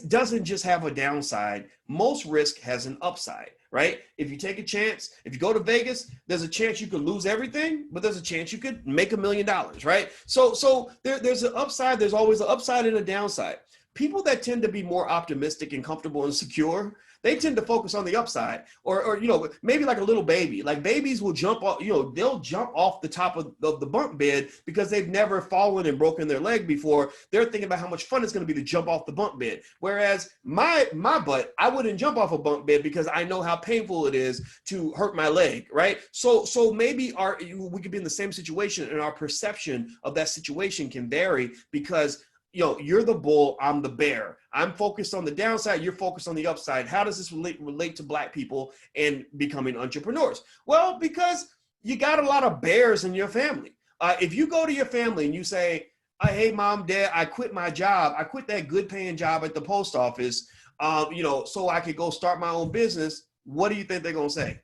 doesn't just have a downside. Most risk has an upside, right? If you take a chance, if you go to Vegas, there's a chance you could lose everything, but there's a chance you could make $1 million, right? So there's an upside. There's always an upside and a downside. People that tend to be more optimistic and comfortable and secure, they tend to focus on the upside, or maybe like a little baby. Like babies will jump off, they'll jump off the top of the bunk bed because they've never fallen and broken their leg before. They're thinking about how much fun it's going to be to jump off the bunk bed. Whereas my butt, I wouldn't jump off a bunk bed because I know how painful it is to hurt my leg, right? So maybe we could be in the same situation, and our perception of that situation can vary because you're the bull, I'm the bear. I'm focused on the downside, you're focused on the upside. How does this relate to Black people and becoming entrepreneurs? Well, because you got a lot of bears in your family. If you go to your family and you say, hey, Mom, Dad, I quit my job. I quit that good paying job at the post office, so I could go start my own business. What do you think they're going to say?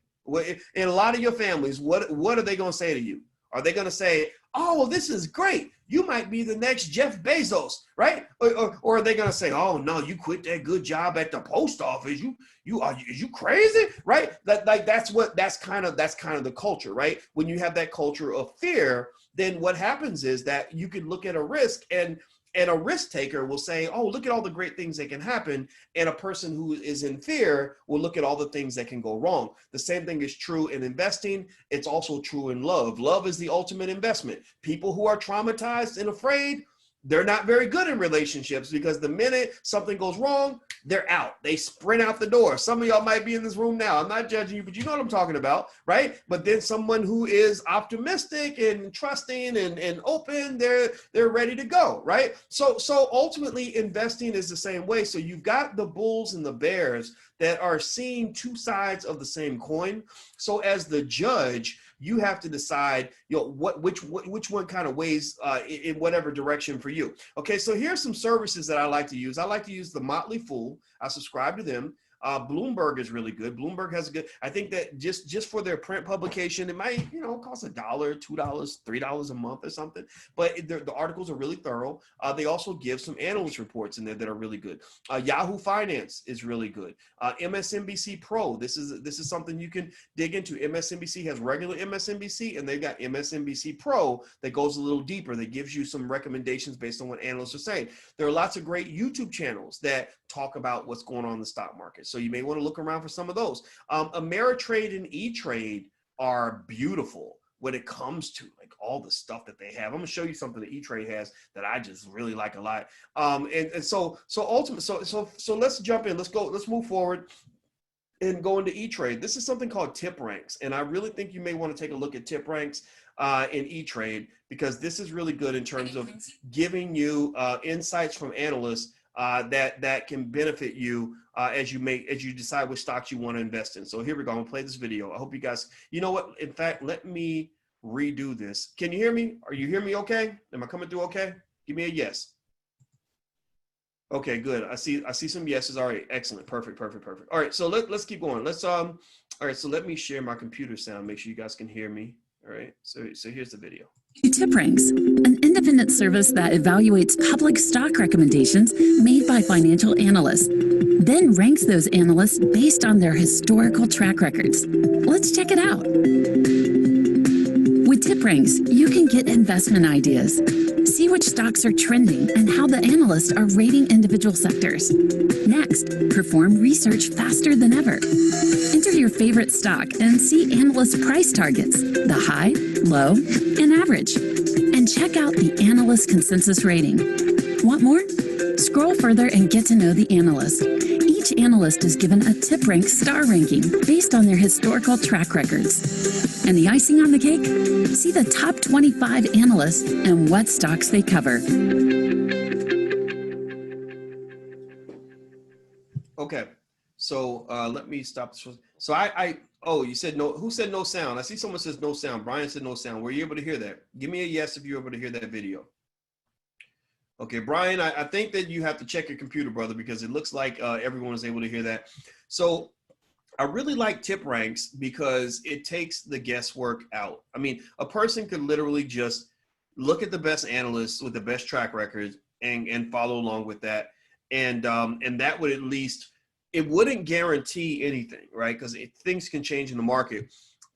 In a lot of your families, what are they going to say to you? Are they going to say, oh, well, this is great. You might be the next Jeff Bezos, right? Or are they going to say, oh, no, you quit that good job at the post office. Are you crazy, right? That's kind of the culture, right? When you have that culture of fear, then what happens is that you can look at a risk and a risk taker will say, oh, look at all the great things that can happen. And a person who is in fear will look at all the things that can go wrong. The same thing is true in investing. It's also true in love. Love is the ultimate investment. People who are traumatized and afraid, they're not very good in relationships because the minute something goes wrong, they're out. They sprint out the door. Some of y'all might be in this room now. I'm not judging you, but you know what I'm talking about, right? But then someone who is optimistic and trusting and open, they're ready to go, right? So ultimately, investing is the same way. So you've got the bulls and the bears that are seeing two sides of the same coin. So as the judge, you have to decide, which one kind of weighs in whatever direction for you. Okay, so here's some services that I like to use. I like to use the Motley Fool. I subscribe to them. Bloomberg is really good. Bloomberg has a good, I think that just for their print publication, it might, cost $1, $2, $3 a month or something, but the articles are really thorough. They also give some analyst reports in there that are really good. Yahoo Finance is really good. MSNBC Pro, this is something you can dig into. MSNBC has regular MSNBC, and they've got MSNBC Pro that goes a little deeper, that gives you some recommendations based on what analysts are saying. There are lots of great YouTube channels that talk about what's going on in the stock market. So you may want to look around for some of those. Ameritrade and E-Trade are beautiful when it comes to like all the stuff that they have. I'm gonna show you something that E-Trade has that I just really like a lot. So let's jump in. Let's move forward and go into E-Trade. This is something called tip ranks. And I really think you may want to take a look at tip ranks in E-Trade, because this is really good in terms of giving you insights from analysts that can benefit you as you decide which stocks you want to invest in. So here we go. I'm gonna play this video. I hope you guys, you know what? In fact, let me redo this. Can you hear me? Are you hearing me okay? Am I coming through okay? Give me a yes. Okay, good. I see some yeses. All right, excellent. Perfect. All right, so let's keep going. All right, so let me share my computer sound. Make sure you guys can hear me. All right, so here's the video. Tip Ranks, an independent service that evaluates public stock recommendations made by financial analysts, then ranks those analysts based on their historical track records. Let's check it out. With Tip Ranks, you can get investment ideas, see which stocks are trending and how the analysts are rating individual sectors. Next, perform research faster than ever. Enter your favorite stock and see analyst price targets, the high, low, and average. And check out the analyst consensus rating. Want more? Scroll further and get to know the analyst. Each analyst is given a Tip Rank star ranking based on their historical track records. And the icing on the cake? See the top 25 analysts and what stocks they cover. Okay, so let me stop this. So oh, you said no. Who said no sound? I see someone says no sound. Brian said no sound. Were you able to hear that? Give me a yes if you're able to hear that video. Okay, Brian, I think that you have to check your computer, brother, because it looks like everyone is able to hear that. So I really like tip ranks because it takes the guesswork out. I mean, a person could literally just look at the best analysts with the best track records and follow along with that. And that would at least, it wouldn't guarantee anything, right? Because things can change in the market,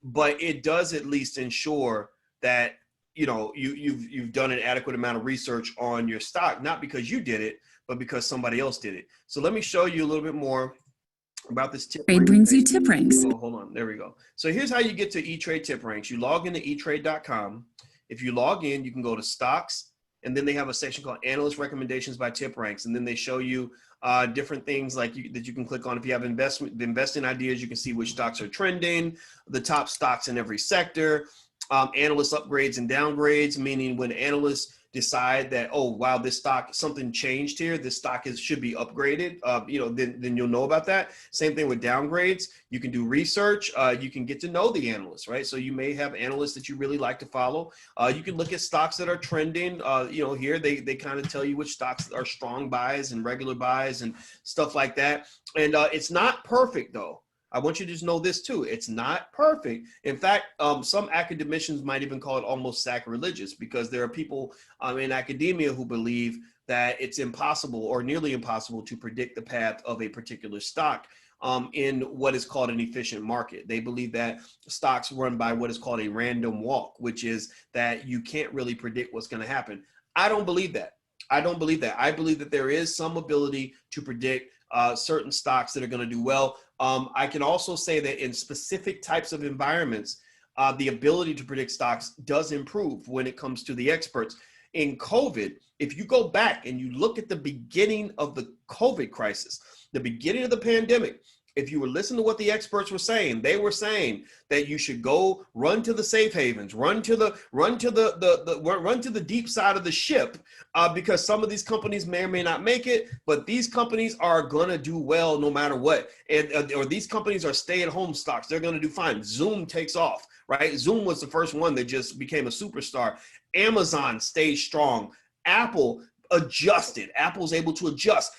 but it does at least ensure that, you know, you've done an adequate amount of research on your stock, not because you did it, but because somebody else did it. So let me show you a little bit more about this tip rank. Brings you tip ranks. Oh, hold on, there we go. So here's how you get to E-Trade tip ranks. You log into etrade.com. If you log in, you can go to stocks, and then they have a section called analyst recommendations by tip ranks. And then they show you different things like that you can click on. If you have investing ideas, you can see which stocks are trending, the top stocks in every sector, analyst upgrades and downgrades, meaning when analysts decide that, oh, wow, this stock, something changed here, this stock should be upgraded, you know, then you'll know about that. Same thing with downgrades. You can do research. You can get to know the analysts, right? So you may have analysts that you really like to follow. You can look at stocks that are trending. You know, here they kind of tell you which stocks are strong buys and regular buys and stuff like that. And it's not perfect, though. I want you to just know this too. It's not perfect. In fact, some academicians might even call it almost sacrilegious, because there are people in academia who believe that it's impossible or nearly impossible to predict the path of a particular stock in what is called an efficient market. They believe that stocks run by what is called a random walk, which is that you can't really predict what's going to happen. I don't believe that. I believe that there is some ability to predict certain stocks that are going to do well. I can also say that in specific types of environments, the ability to predict stocks does improve when it comes to the experts. In COVID, if you go back and you look at the beginning of the COVID crisis, the beginning of the pandemic, if you were listening to what the experts were saying, they were saying that you should go run to the safe havens, run to the deep side of the ship, because some of these companies may or may not make it, but these companies are gonna do well no matter what. And or these companies are stay-at-home stocks. They're gonna do fine. Zoom takes off, right? Zoom was the first one that just became a superstar. Amazon stays strong. Apple adjusted. Apple's able to adjust.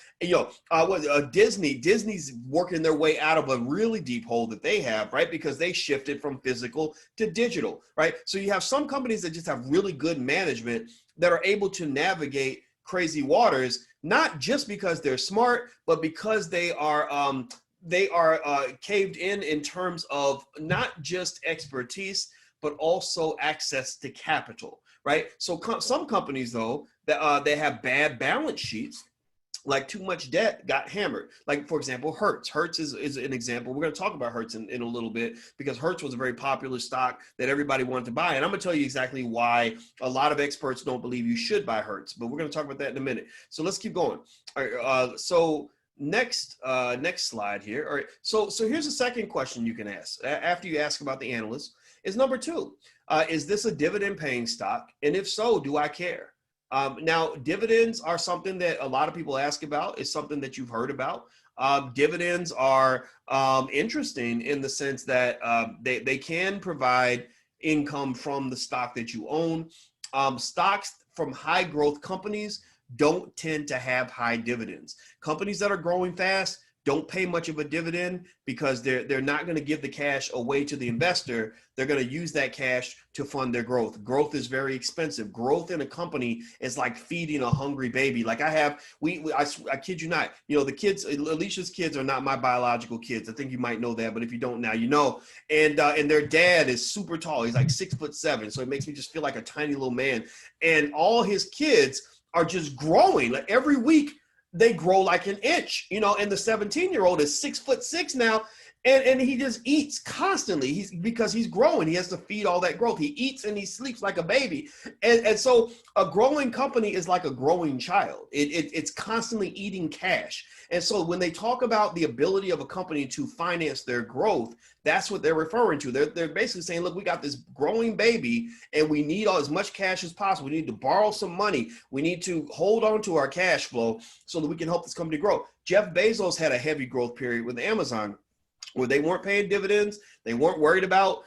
Disney's working their way out of a really deep hole that they have, right? Because they shifted from physical to digital, right? So you have some companies that just have really good management that are able to navigate crazy waters, not just because they're smart, but because they are caved in terms of not just expertise, but also access to capital, right? So some companies, though, that they have bad balance sheets, like too much debt got hammered. Like, for example, Hertz. Hertz is an example. We're going to talk about Hertz in a little bit, because Hertz was a very popular stock that everybody wanted to buy. And I'm going to tell you exactly why a lot of experts don't believe you should buy Hertz, but we're going to talk about that in a minute. So let's keep going. All right, so next slide here. All right, so here's a second question you can ask after you ask about the analyst is number 2. Is this a dividend paying stock? And if so, do I care? Now, dividends are something that a lot of people ask about. It's something that you've heard about. Dividends are interesting in the sense that they can provide income from the stock that you own. Stocks from high growth companies don't tend to have high dividends. Companies that are growing fast don't pay much of a dividend because they're not going to give the cash away to the investor. They're going to use that cash to fund their growth. Growth is very expensive. Growth in a company is like feeding a hungry baby. Like I kid you not, you know, the kids, Alicia's kids are not my biological kids. I think you might know that, but if you don't now, you know. And their dad is super tall. He's like 6'7". So it makes me just feel like a tiny little man. And all his kids are just growing. Like every week, they grow like an inch, you know, and the 17-year-old is 6'6" now, and he just eats constantly. Because he's growing, he has to feed all that growth. He eats and he sleeps like a baby. And so a growing company is like a growing child. It's constantly eating cash. And so when they talk about the ability of a company to finance their growth, that's what they're referring to. They're basically saying, look, we got this growing baby and we need as much cash as possible. We need to borrow some money. We need to hold on to our cash flow so that we can help this company grow. Jeff Bezos had a heavy growth period with Amazon where they weren't paying dividends. They weren't worried about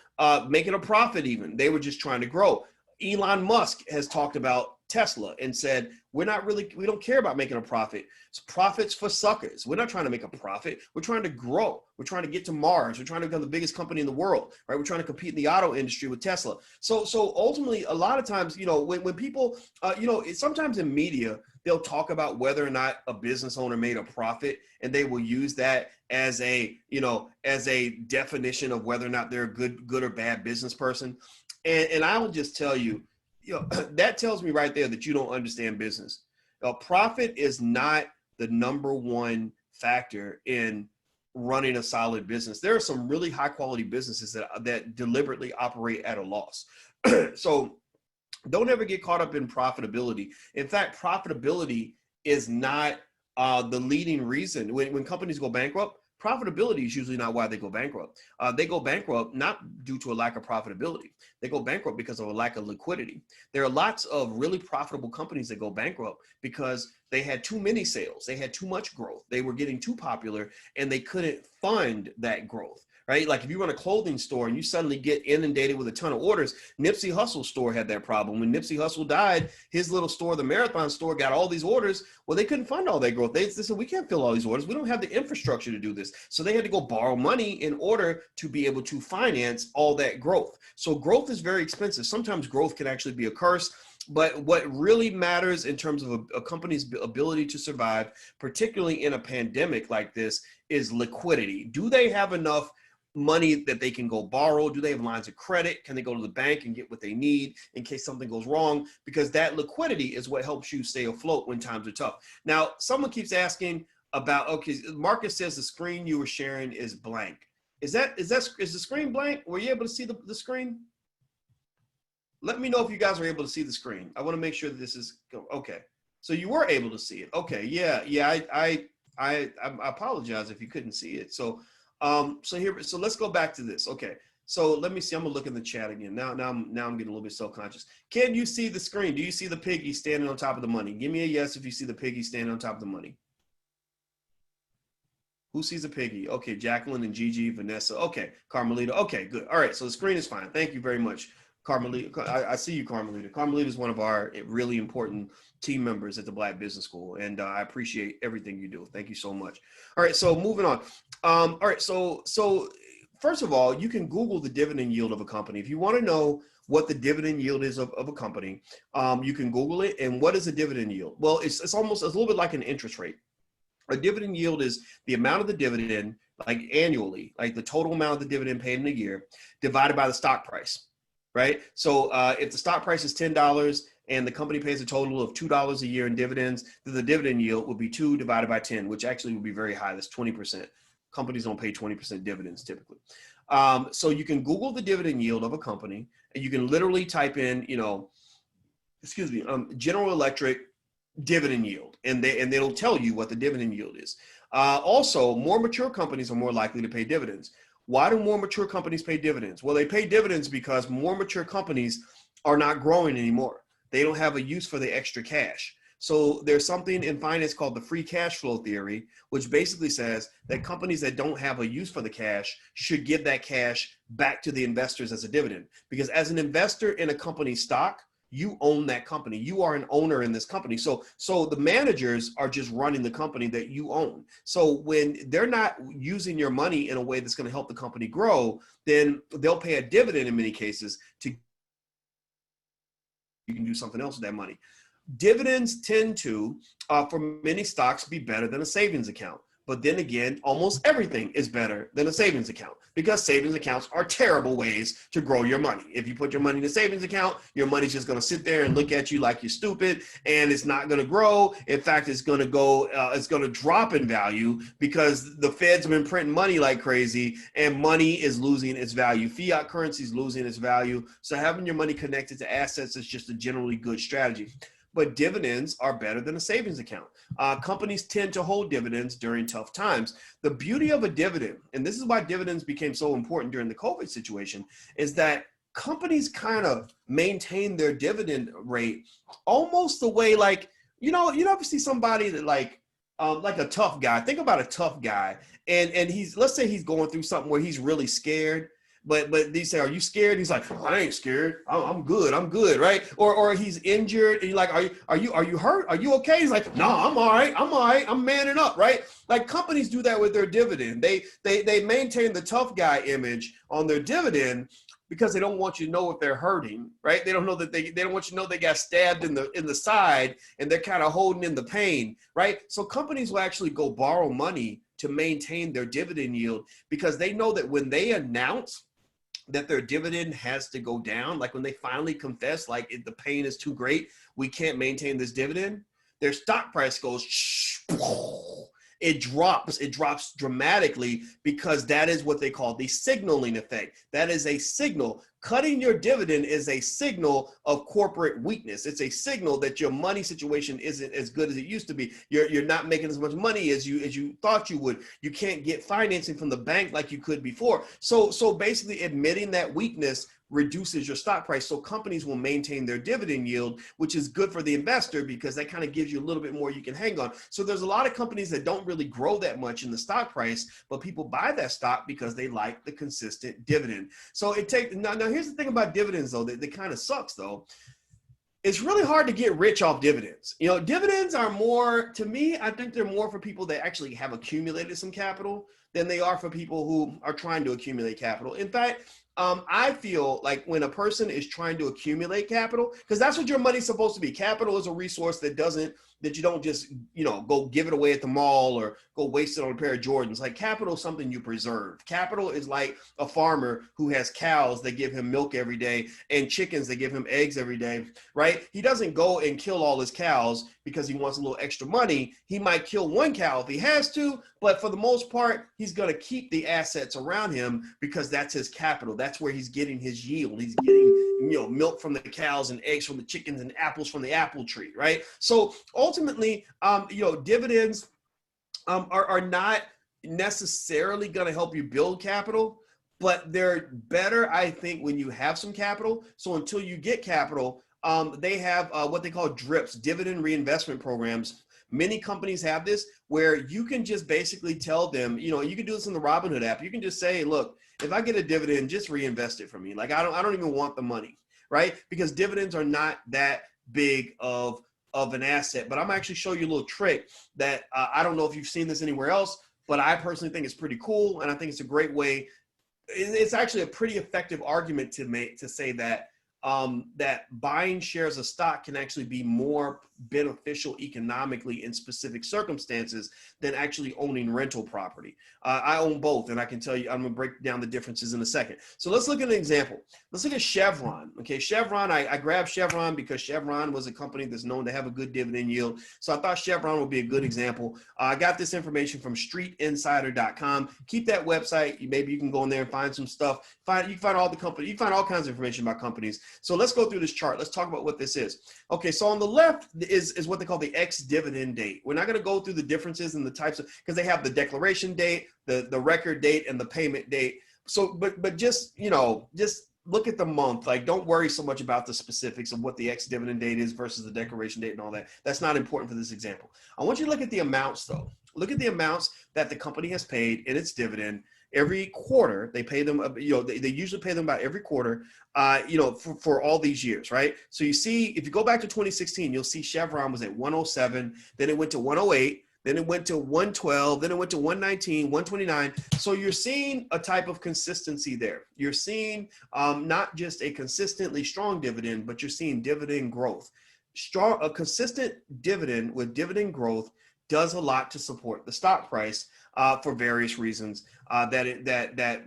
making a profit even. They were just trying to grow. Elon Musk has talked about Tesla and said, we don't care about making a profit. It's profits for suckers. We're not trying to make a profit. We're trying to grow. We're trying to get to Mars. We're trying to become the biggest company in the world, right? We're trying to compete in the auto industry with Tesla. So ultimately, a lot of times, you know, when people, you know, sometimes in media, they'll talk about whether or not a business owner made a profit, and they will use that as a, you know, as a definition of whether or not they're a good or bad business person. And I will just tell you, you know, that tells me right there that you don't understand business. Profit is not the number one factor in running a solid business. There are some really high quality businesses that deliberately operate at a loss. So don't ever get caught up in profitability. In fact, profitability is not the leading reason. When companies go bankrupt, profitability is usually not why they go bankrupt. They go bankrupt not due to a lack of profitability. They go bankrupt because of a lack of liquidity. There are lots of really profitable companies that go bankrupt because they had too many sales. They had too much growth. They were getting too popular and they couldn't fund that growth. Right? Like if you run a clothing store and you suddenly get inundated with a ton of orders, Nipsey Hussle's store had that problem. When Nipsey Hussle died, his little store, the Marathon store, got all these orders. Well, they couldn't fund all that growth. They said, we can't fill all these orders. We don't have the infrastructure to do this. So they had to go borrow money in order to be able to finance all that growth. So growth is very expensive. Sometimes growth can actually be a curse. But what really matters in terms of a company's ability to survive, particularly in a pandemic like this, is liquidity. Do they have enough money that they can go borrow? Do they have lines of credit? Can they go to the bank and get what they need in case something goes wrong? Because that liquidity is what helps you stay afloat when times are tough. Now, someone keeps asking about, okay, Marcus says the screen you were sharing is blank. Is the screen blank? Were you able to see the screen? Let me know if you guys are able to see the screen. I want to make sure that this is okay. So you were able to see it. Okay, yeah. I apologize if you couldn't see it. So let's go back to this. Okay, so let me see. I'm gonna look in the chat again. Now I'm getting a little bit self-conscious. Can you see the screen? Do you see the piggy standing on top of the money? Give me a yes if you see the piggy standing on top of the money. Who sees a piggy? Okay, Jacqueline and Gigi, Vanessa. Okay, Carmelita. Okay, good. All right, so the screen is fine. Thank you very much, Carmelita. I see you, Carmelita. Carmelita is one of our really important team members at the Black Business School, and I appreciate everything you do. Thank you so much. All right, so moving on. All right, so first of all, you can Google the dividend yield of a company. If you want to know what the dividend yield is of a company, you can Google it. And what is a dividend yield? Well, it's a little bit like an interest rate. A dividend yield is the amount of the dividend, like annually, like the total amount of the dividend paid in a year, divided by the stock price, right? So if the stock price is $10 and the company pays a total of $2 a year in dividends, then the dividend yield would be 2 divided by 10, which actually would be very high. That's 20%. Companies don't pay 20% dividends typically. So you can Google the dividend yield of a company, and you can literally type in, General Electric dividend yield, and it'll tell you what the dividend yield is. Also, more mature companies are more likely to pay dividends. Why do more mature companies pay dividends? Well, they pay dividends because more mature companies are not growing anymore. They don't have a use for the extra cash. So there's something in finance called the free cash flow theory, which basically says that companies that don't have a use for the cash should give that cash back to the investors as a dividend. Because as an investor in a company's stock, you own that company. You are an owner in this company. So the managers are just running the company that you own. So when they're not using your money in a way that's going to help the company grow, then they'll pay a dividend in many cases to you can do something else with that money. Dividends tend to, for many stocks, be better than a savings account. But then again, almost everything is better than a savings account because savings accounts are terrible ways to grow your money. If you put your money in a savings account, your money's just going to sit there and look at you like you're stupid, and it's not going to grow. In fact, it's going to drop in value because the Fed's been printing money like crazy, and money is losing its value. Fiat currency is losing its value. So having your money connected to assets is just a generally good strategy. But dividends are better than a savings account. Companies tend to hold dividends during tough times. The beauty of a dividend, and this is why dividends became so important during the COVID situation, is that companies kind of maintain their dividend rate almost the way you ever see somebody that like a tough guy. Think about a tough guy, and let's say he's going through something where he's really scared. But they say, are you scared? He's like, I ain't scared. I'm good, right? Or he's injured, and you're like, are you hurt? Are you okay? He's like, no, I'm all right. I'm manning up, right? Like companies do that with their dividend. They maintain the tough guy image on their dividend because they don't want you to know if they're hurting, right? They don't know that they don't want you to know they got stabbed in the side and they're kind of holding in the pain, right? So companies will actually go borrow money to maintain their dividend yield because they know that when they announce that their dividend has to go down, like when they finally confess, like the pain is too great, we can't maintain this dividend, their stock price goes, it drops dramatically because that is what they call the signaling effect. That is a signal. Cutting your dividend is a signal of corporate weakness. It's a signal that your money situation isn't as good as it used to be. You're not making as much money as you thought you would. You can't get financing from the bank like you could before. So basically admitting that weakness reduces your stock price. So companies will maintain their dividend yield, which is good for the investor because that kind of gives you a little bit more you can hang on. So there's a lot of companies that don't really grow that much in the stock price, but people buy that stock because they like the consistent dividend. So now here's the thing about dividends though, that kind of sucks though. It's really hard to get rich off dividends. Dividends are more, to me, I think they're more for people that actually have accumulated some capital than they are for people who are trying to accumulate capital. In fact, I feel like when a person is trying to accumulate capital, because that's what your money's supposed to be. Capital is a resource that you don't just, go give it away at the mall or go waste it on a pair of Jordans. Like capital is something you preserve. Capital is like a farmer who has cows that give him milk every day and chickens that give him eggs every day, right? He doesn't go and kill all his cows because he wants a little extra money. He might kill one cow if he has to, but for the most part, he's going to keep the assets around him because that's his capital. That's where he's getting his yield. He's getting, milk from the cows and eggs from the chickens and apples from the apple tree, right? So ultimately, dividends are not necessarily going to help you build capital, but they're better, I think, when you have some capital. So until you get capital, they have what they call DRIPs, dividend reinvestment programs. Many companies have this where you can just basically tell them, you can do this in the Robinhood app. You can just say, look, if I get a dividend, just reinvest it for me. Like I don't even want the money, right? Because dividends are not that big of an asset. But I'm actually show you a little trick that I don't know if you've seen this anywhere else, but I personally think it's pretty cool. And I think it's a great way. It's actually a pretty effective argument to say that that buying shares of stock can actually be more beneficial economically in specific circumstances than actually owning rental property. I own both, and I can tell you, I'm gonna break down the differences in a second. So let's look at an example. Let's look at Chevron. Okay, Chevron, I grabbed Chevron because Chevron was a company that's known to have a good dividend yield. So I thought Chevron would be a good example. I got this information from streetinsider.com. Keep that website. Maybe you can go in there and find some stuff. You can find all the company, you can find all kinds of information about companies. So let's go through this chart. Let's talk about what this is. Okay, so on the left is what they call the ex-dividend date. We're not going to go through the differences and the types of, because they have the declaration date, the record date, and the payment date. So, but just, you know, just look at the month. Like, don't worry so much about the specifics of what the ex-dividend date is versus the declaration date and all that. That's not important for this example. I want you to look at the amounts, though. Look at the amounts that the company has paid in its dividend. Every quarter, they pay them, you know, they usually pay them about every quarter, you know, for all these years, right? So you see, if you go back to 2016, you'll see Chevron was at 107, then it went to 108, then it went to 112, then it went to 119, 129. So you're seeing a type of consistency there. You're seeing not just a consistently strong dividend, but you're seeing dividend growth. A consistent dividend with dividend growth does a lot to support the stock price for various reasons that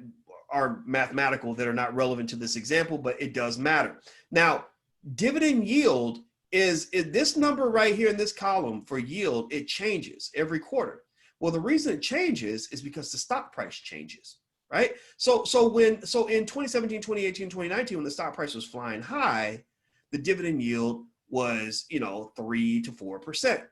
are mathematical, that are not relevant to this example, but it does matter. Now, dividend yield is this number right here in this column for yield. It changes every quarter. Well, the reason it changes is because the stock price changes, right? So in 2017, 2018, 2019, when the stock price was flying high, the dividend yield was, you know, 3 to 4%.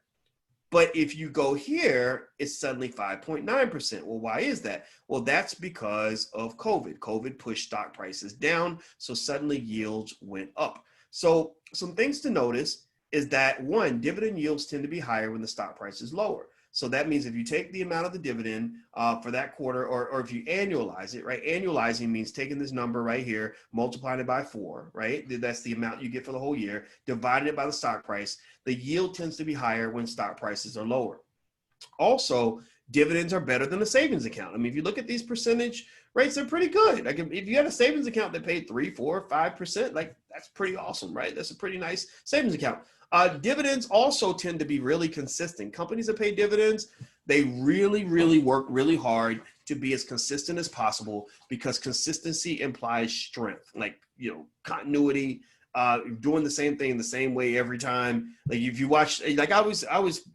But if you go here, it's suddenly 5.9%. Well, why is that? Well, that's because of COVID. COVID pushed stock prices down, so suddenly yields went up. So some things to notice is that, one, dividend yields tend to be higher when the stock price is lower. So that means if you take the amount of the dividend for that quarter, or if you annualize it, right? Annualizing means taking this number right here, multiplying it by 4, right? That's the amount you get for the whole year, dividing it by the stock price. The yield tends to be higher when stock prices are lower. Also, dividends are better than a savings account. I mean, if you look at these percentage rates, they're pretty good. Like if you had a savings account that paid 3, 4, 5%, like that's pretty awesome, right? That's a pretty nice savings account. Dividends also tend to be really consistent. Companies that pay dividends, they really, really work really hard to be as consistent as possible, because consistency implies strength, like, you know, continuity, doing the same thing the same way every time. Like if you watch, like I always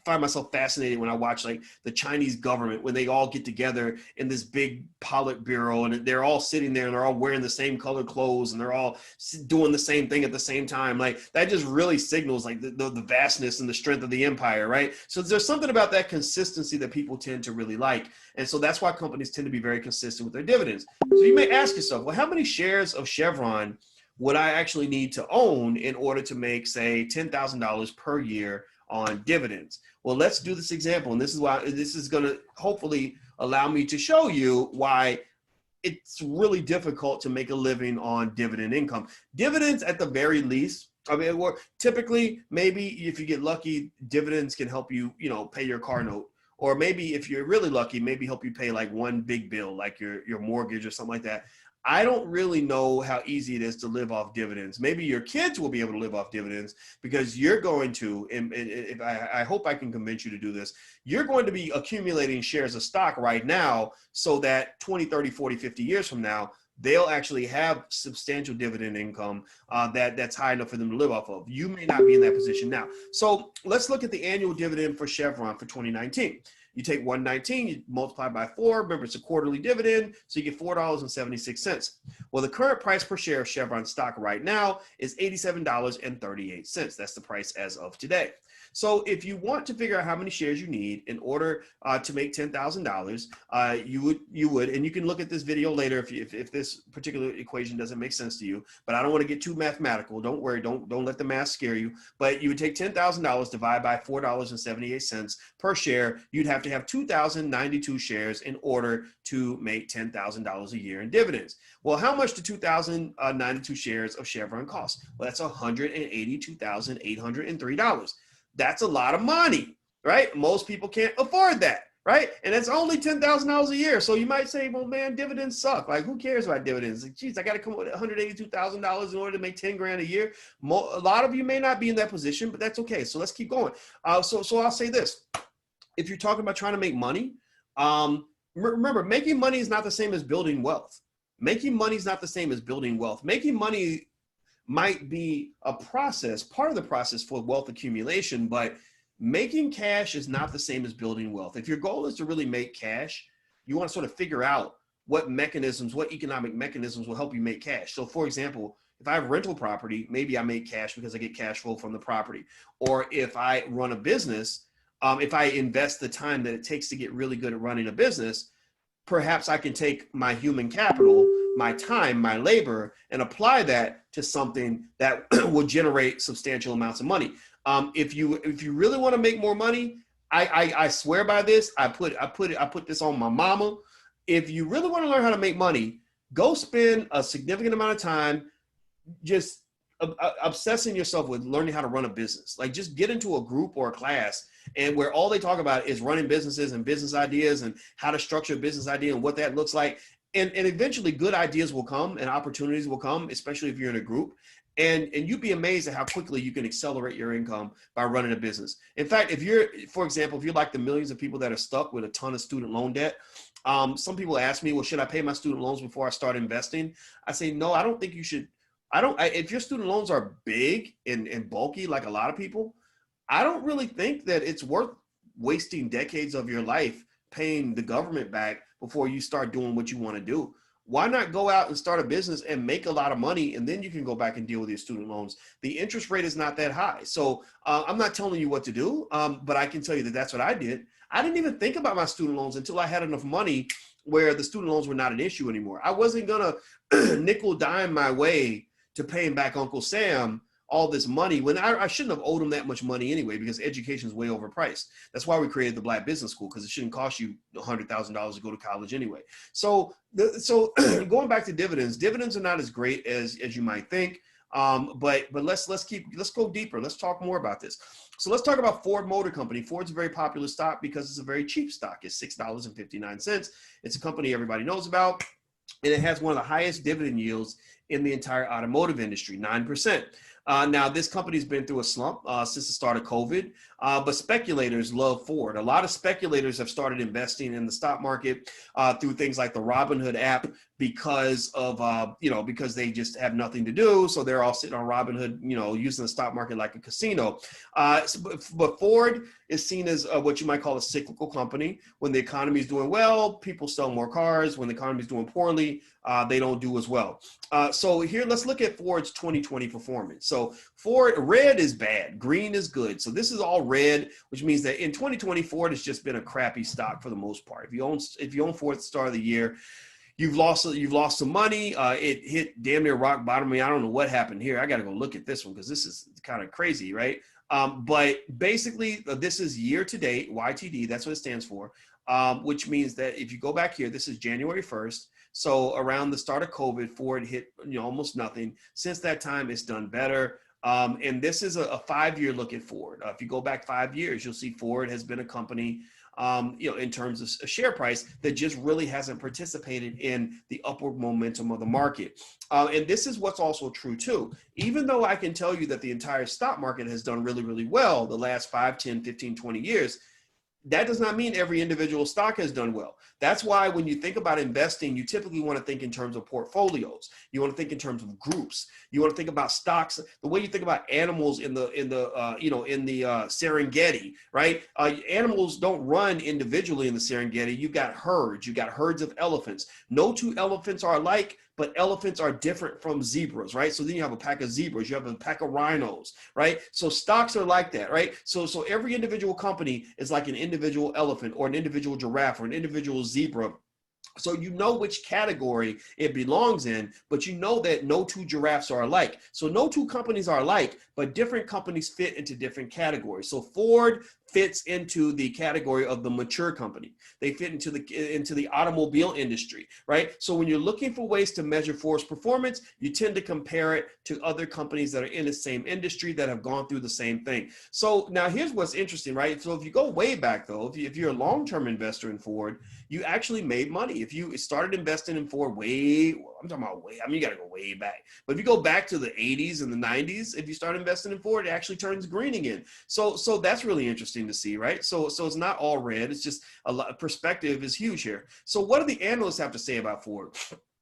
find myself fascinated when I watch like the Chinese government, when they all get together in this big Politburo and they're all sitting there and they're all wearing the same colored clothes and they're all doing the same thing at the same time. Like that just really signals like the vastness and the strength of the empire, right? So there's something about that consistency that people tend to really like. And so that's why companies tend to be very consistent with their dividends. So you may ask yourself, well, how many shares of Chevron would I actually need to own in order to make, say, $10,000 per year on dividends? Well, let's do this example. And this is why this is going to hopefully allow me to show you why it's really difficult to make a living on dividend income. Dividends, at the very least, I mean, typically, maybe if you get lucky, dividends can help you, you know, pay your car note. Or maybe if you're really lucky, maybe help you pay like one big bill, like your mortgage or something like that. I don't really know how easy it is to live off dividends. Maybe your kids will be able to live off dividends, because you're going to, and if I hope I can convince you to do this, you're going to be accumulating shares of stock right now so that 20, 30, 40, 50 years from now, they'll actually have substantial dividend income that's high enough for them to live off of. You may not be in that position now. So let's look at the annual dividend for Chevron for 2019. You take 119, you multiply by 4. Remember, it's a quarterly dividend, so you get $4.76. Well, the current price per share of Chevron stock right now is $87.38. That's the price as of today. So if you want to figure out how many shares you need in order to make $10,000, you would, and you can look at this video later if this particular equation doesn't make sense to you, but I don't want to get too mathematical. Don't worry, don't let the math scare you. But you would take $10,000 divided by $4.78 per share. You'd have to have 2,092 shares in order to make $10,000 a year in dividends. Well, how much do 2,092 shares of Chevron cost? Well, that's $182,803. That's a lot of money, right? Most people can't afford that. right? And it's only $10,000 a year. So you might say, well, man, dividends suck. Like, who cares about dividends? Like, geez, I got to come up with $182,000 in order to make 10 grand a year. A lot of you may not be in that position, but that's okay. So let's keep going. So I'll say this. If you're talking about trying to make money, remember, making money is not the same as building wealth. Making money is not the same as building wealth. Making money might be a process, part of the process for wealth accumulation, but making cash is not the same as building wealth. If your goal is to really make cash, you want to sort of figure out what mechanisms, what economic mechanisms will help you make cash. So for example, if I have rental property, maybe I make cash because I get cash flow from the property. Or if I run a business, if I invest the time that it takes to get really good at running a business, perhaps I can take my human capital, my time, my labor, and apply that to something that will generate substantial amounts of money. If you really want to make more money, I swear by this. I put this on my mama. If you really want to learn how to make money, go spend a significant amount of time just obsessing yourself with learning how to run a business. Like, just get into a group or a class and where all they talk about is running businesses and business ideas and how to structure a business idea and what that looks like. And eventually good ideas will come and opportunities will come, especially if you're in a group. And you'd be amazed at how quickly you can accelerate your income by running a business. In fact, if you're, for example, if you're like the millions of people that are stuck with a ton of student loan debt, some people ask me, well, should I pay my student loans before I start investing? I say, no, I don't think you should. If your student loans are big and bulky, like a lot of people, I don't really think that it's worth wasting decades of your life paying the government back before you start doing what you want to do. Why not go out and start a business and make a lot of money, and then you can go back and deal with your student loans? The interest rate is not that high. So I'm not telling you what to do, but I can tell you that that's what I did. I didn't even think about my student loans until I had enough money where the student loans were not an issue anymore. I wasn't going to nickel dime my way to paying back Uncle Sam all this money when I shouldn't have owed him that much money anyway, because education is way overpriced. That's why we created the Black Business School, because it shouldn't cost you $100,000 to go to college anyway. So going back to dividends are not as great as you might think. But let's go deeper. Let's talk more about this. So let's talk about Ford Motor Company. Ford's a very popular stock because it's a very cheap stock. It's $6.59. It's a company everybody knows about, and it has one of the highest dividend yields in the entire automotive industry, 9%. Now, this company's been through a slump since the start of COVID, but speculators love Ford. A lot of speculators have started investing in the stock market through things like the Robinhood app because of, because they just have nothing to do. So they're all sitting on Robinhood, using the stock market like a casino. But Ford is seen as what you might call a cyclical company. When the economy is doing well, people sell more cars. When the economy is doing poorly, they don't do as well. So here, let's look at Ford's 2020 performance. So Ford, red is bad, green is good. So this is all red, which means that in 2020, Ford has just been a crappy stock for the most part. If you own Ford at the start of the year, you've lost some money. It hit damn near rock bottom. I mean, I don't know what happened here. I got to go look at this one because this is kind of crazy, right? But basically, this is year to date, YTD. That's what it stands for, which means that if you go back here, this is January 1st. So around the start of COVID, Ford hit almost nothing. Since that time, it's done better. And this is a 5-year look at Ford. If you go back 5 years, you'll see Ford has been a company, in terms of a share price that just really hasn't participated in the upward momentum of the market. And this is what's also true too. Even though I can tell you that the entire stock market has done really, really well the last 5, 10, 15, 20 years, that does not mean every individual stock has done well. That's why when you think about investing, you typically want to think in terms of portfolios. You want to think in terms of groups. You want to think about stocks the way you think about animals in the Serengeti, right? Animals don't run individually in the Serengeti. You got herds. You got herds of elephants. No two elephants are alike, but elephants are different from zebras, right? So then you have a pack of zebras, you have a pack of rhinos, right? So stocks are like that, right? So every individual company is like an individual elephant or an individual giraffe or an individual zebra So you know which category it belongs in, but you know that no two giraffes are alike. So no two companies are alike, but different companies fit into different categories. So Ford fits into the category of the mature company. They fit into the automobile industry, right? So when you're looking for ways to measure Ford's performance, you tend to compare it to other companies that are in the same industry that have gone through the same thing. So now here's what's interesting, right? So if you go way back though, if you're a long-term investor in Ford, you actually made money. If you started investing in Ford I'm talking about way, I mean, you got to go way back. But if you go back to the 80s and the 90s, if you start investing in Ford, it actually turns green again. So that's really interesting to see, right? So it's not all red. It's just a lot. Perspective is huge here. So what do the analysts have to say about Ford?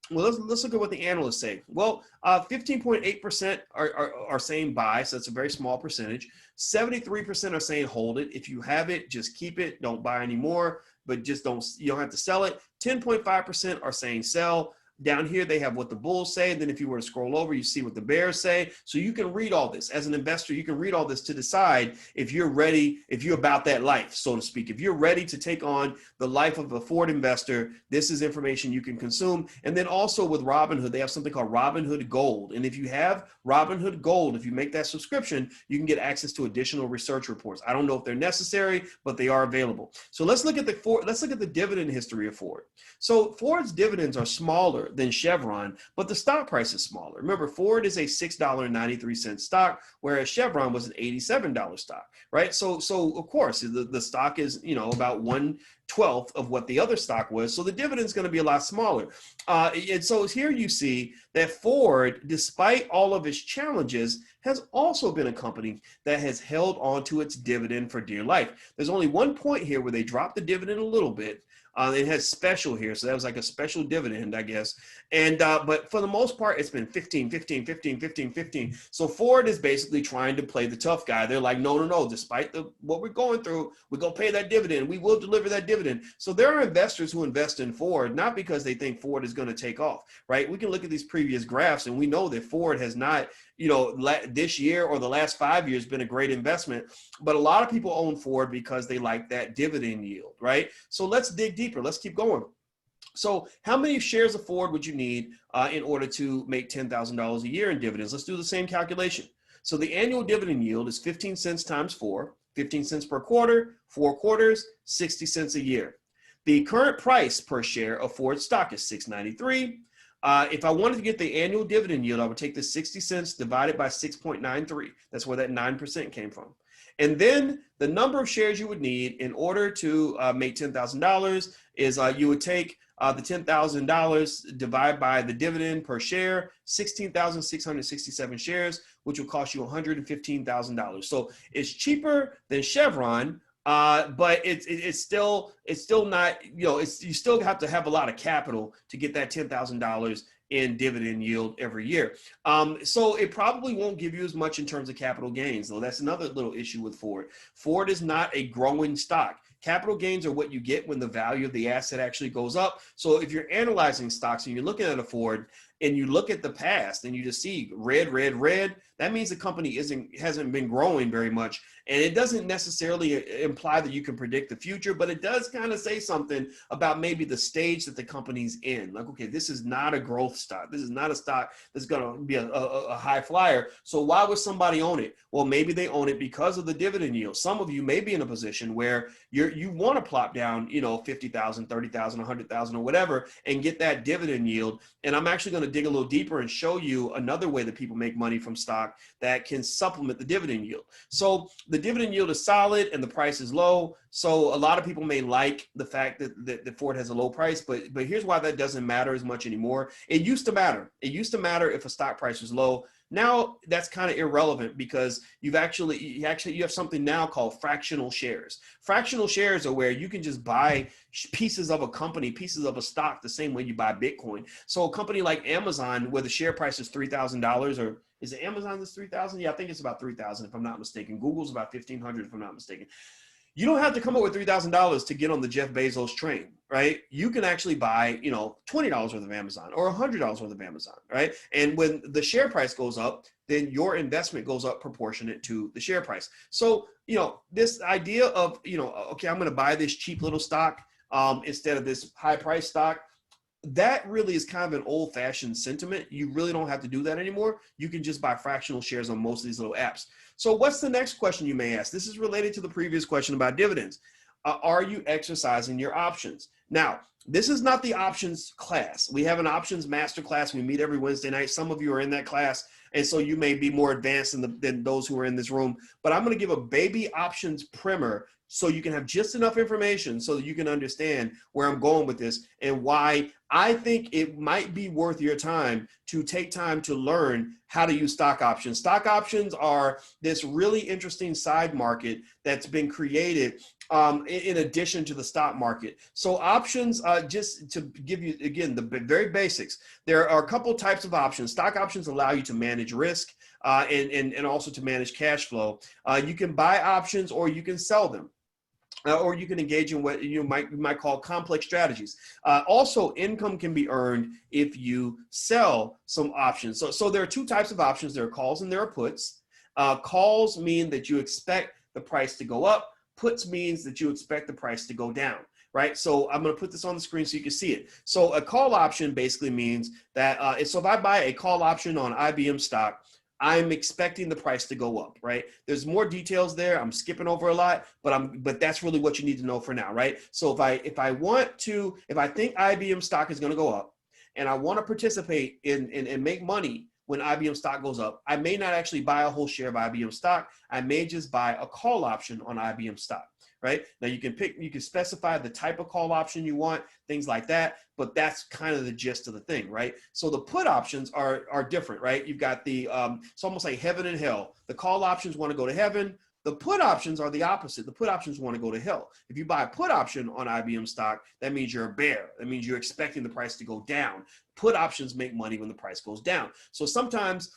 Well, let's look at what the analysts say. Well, 15.8% are saying buy, so that's a very small percentage. 73% are saying hold it. If you have it, just keep it. Don't buy anymore, but you don't have to sell it. 10.5% are saying sell. Down here, they have what the bulls say. And then if you were to scroll over, you see what the bears say. So you can read all this. As an investor, you can read all this to decide if you're ready, if you're about that life, so to speak. If you're ready to take on the life of a Ford investor, this is information you can consume. And then also with Robinhood, they have something called Robinhood Gold. And if you have Robinhood Gold, if you make that subscription, you can get access to additional research reports. I don't know if they're necessary, but they are available. So let's look at the dividend history of Ford. So Ford's dividends are smaller than Chevron, but the stock price is smaller. Remember, Ford is a $6.93 stock, whereas Chevron was an $87 stock, right? So of course, the stock is, about 1/12 of what the other stock was. So the dividend is going to be a lot smaller. And so here you see that Ford, despite all of its challenges, has also been a company that has held on to its dividend for dear life. There's only one point here where they dropped the dividend a little bit. It has special here, so that was like a special dividend, I guess. And but for the most part, it's been 15, 15, 15, 15, 15. So Ford is basically trying to play the tough guy. They're like, no. Despite what we're going through, we're gonna pay that dividend. We will deliver that dividend. So there are investors who invest in Ford not because they think Ford is going to take off, right? We can look at these previous graphs, and we know that Ford has not, this year or the last 5 years been a great investment. But a lot of people own Ford because they like that dividend yield, right? So let's dig deeper. Let's keep going. So how many shares of Ford would you need in order to make $10,000 a year in dividends? Let's do the same calculation. So the annual dividend yield is 15 cents times 4, 15 cents per quarter, 4 quarters, 60 cents a year. The current price per share of Ford stock is $6.93. If I wanted to get the annual dividend yield, I would take the 60 cents divided by 6.93. That's where that 9% came from. And then the number of shares you would need in order to make $10,000 is you would take the $10,000 divided by the dividend per share, 16,667 shares, which will cost you $115,000. So it's cheaper than Chevron, but it's still not, you still have to have a lot of capital to get that $10,000 in dividend yield every year. So it probably won't give you as much in terms of capital gains, though. That's another little issue with Ford. Ford is not a growing stock. Capital gains are what you get when the value of the asset actually goes up. So if you're analyzing stocks and you're looking at a Ford and you look at the past and you just see red, that means the company hasn't been growing very much. And it doesn't necessarily imply that you can predict the future, but it does kind of say something about maybe the stage that the company's in. Like, okay, this is not a growth stock. This is not a stock that's going to be a high flyer. So why would somebody own it? Well, maybe they own it because of the dividend yield. Some of you may be in a position where you want to plop down, 50,000, 30,000, 100,000 or whatever, and get that dividend yield. And I'm actually going to dig a little deeper and show you another way that people make money from stock that can supplement the dividend yield. So the dividend yield is solid and the price is low. So a lot of people may like the fact that Ford has a low price, but here's why that doesn't matter as much anymore. It used to matter. It used to matter if a stock price was low. Now that's kind of irrelevant because you have something now called fractional shares. Fractional shares are where you can just buy pieces of a company, pieces of a stock, the same way you buy Bitcoin. So a company like Amazon, where the share price is $3,000, or is it Amazon that's 3,000? Yeah, I think it's about 3,000 if I'm not mistaken. Google's about 1,500 if I'm not mistaken. You don't have to come up with $3,000 to get on the Jeff Bezos train, right? You can actually buy, $20 worth of Amazon or $100 worth of Amazon, right? And when the share price goes up, then your investment goes up proportionate to the share price. So, this idea of, okay, I'm going to buy this cheap little stock instead of this high price stock, that really is kind of an old-fashioned sentiment. You really don't have to do that anymore. You can just buy fractional shares on most of these little apps. So what's the next question you may ask? This is related to the previous question about dividends. Are you exercising your options? Now, this is not the options class. We have an options master class. We meet every Wednesday night. Some of you are in that class, and so you may be more advanced than those who are in this room. But I'm going to give a baby options primer so you can have just enough information so that you can understand where I'm going with this and why I think it might be worth your time to take time to learn how to use stock options. Stock options are this really interesting side market that's been created in addition to the stock market. So options, just to give you, again, the very basics, there are a couple types of options. Stock options allow you to manage risk and also to manage cash flow. You can buy options or you can sell them. Or you can engage in what you might call complex strategies. Also, income can be earned if you sell some options. So there are two types of options. There are calls and there are puts. Calls mean that you expect the price to go up. Puts means that you expect the price to go down, right? So I'm going to put this on the screen so you can see it. So a call option basically means that so if I buy a call option on IBM stock, I'm expecting the price to go up, right? There's more details there. I'm skipping over a lot, but that's really what you need to know for now, right? So if I think IBM stock is going to go up and I want to participate and make money when IBM stock goes up, I may not actually buy a whole share of IBM stock. I may just buy a call option on IBM stock, right? Now you can specify the type of call option you want, things like that, but that's kind of the gist of the thing, right? So the put options are different, right? You've got it's almost like heaven and hell. The call options want to go to heaven. The put options are the opposite. The put options want to go to hell. If you buy a put option on IBM stock, that means you're a bear. That means you're expecting the price to go down. Put options make money when the price goes down. So sometimes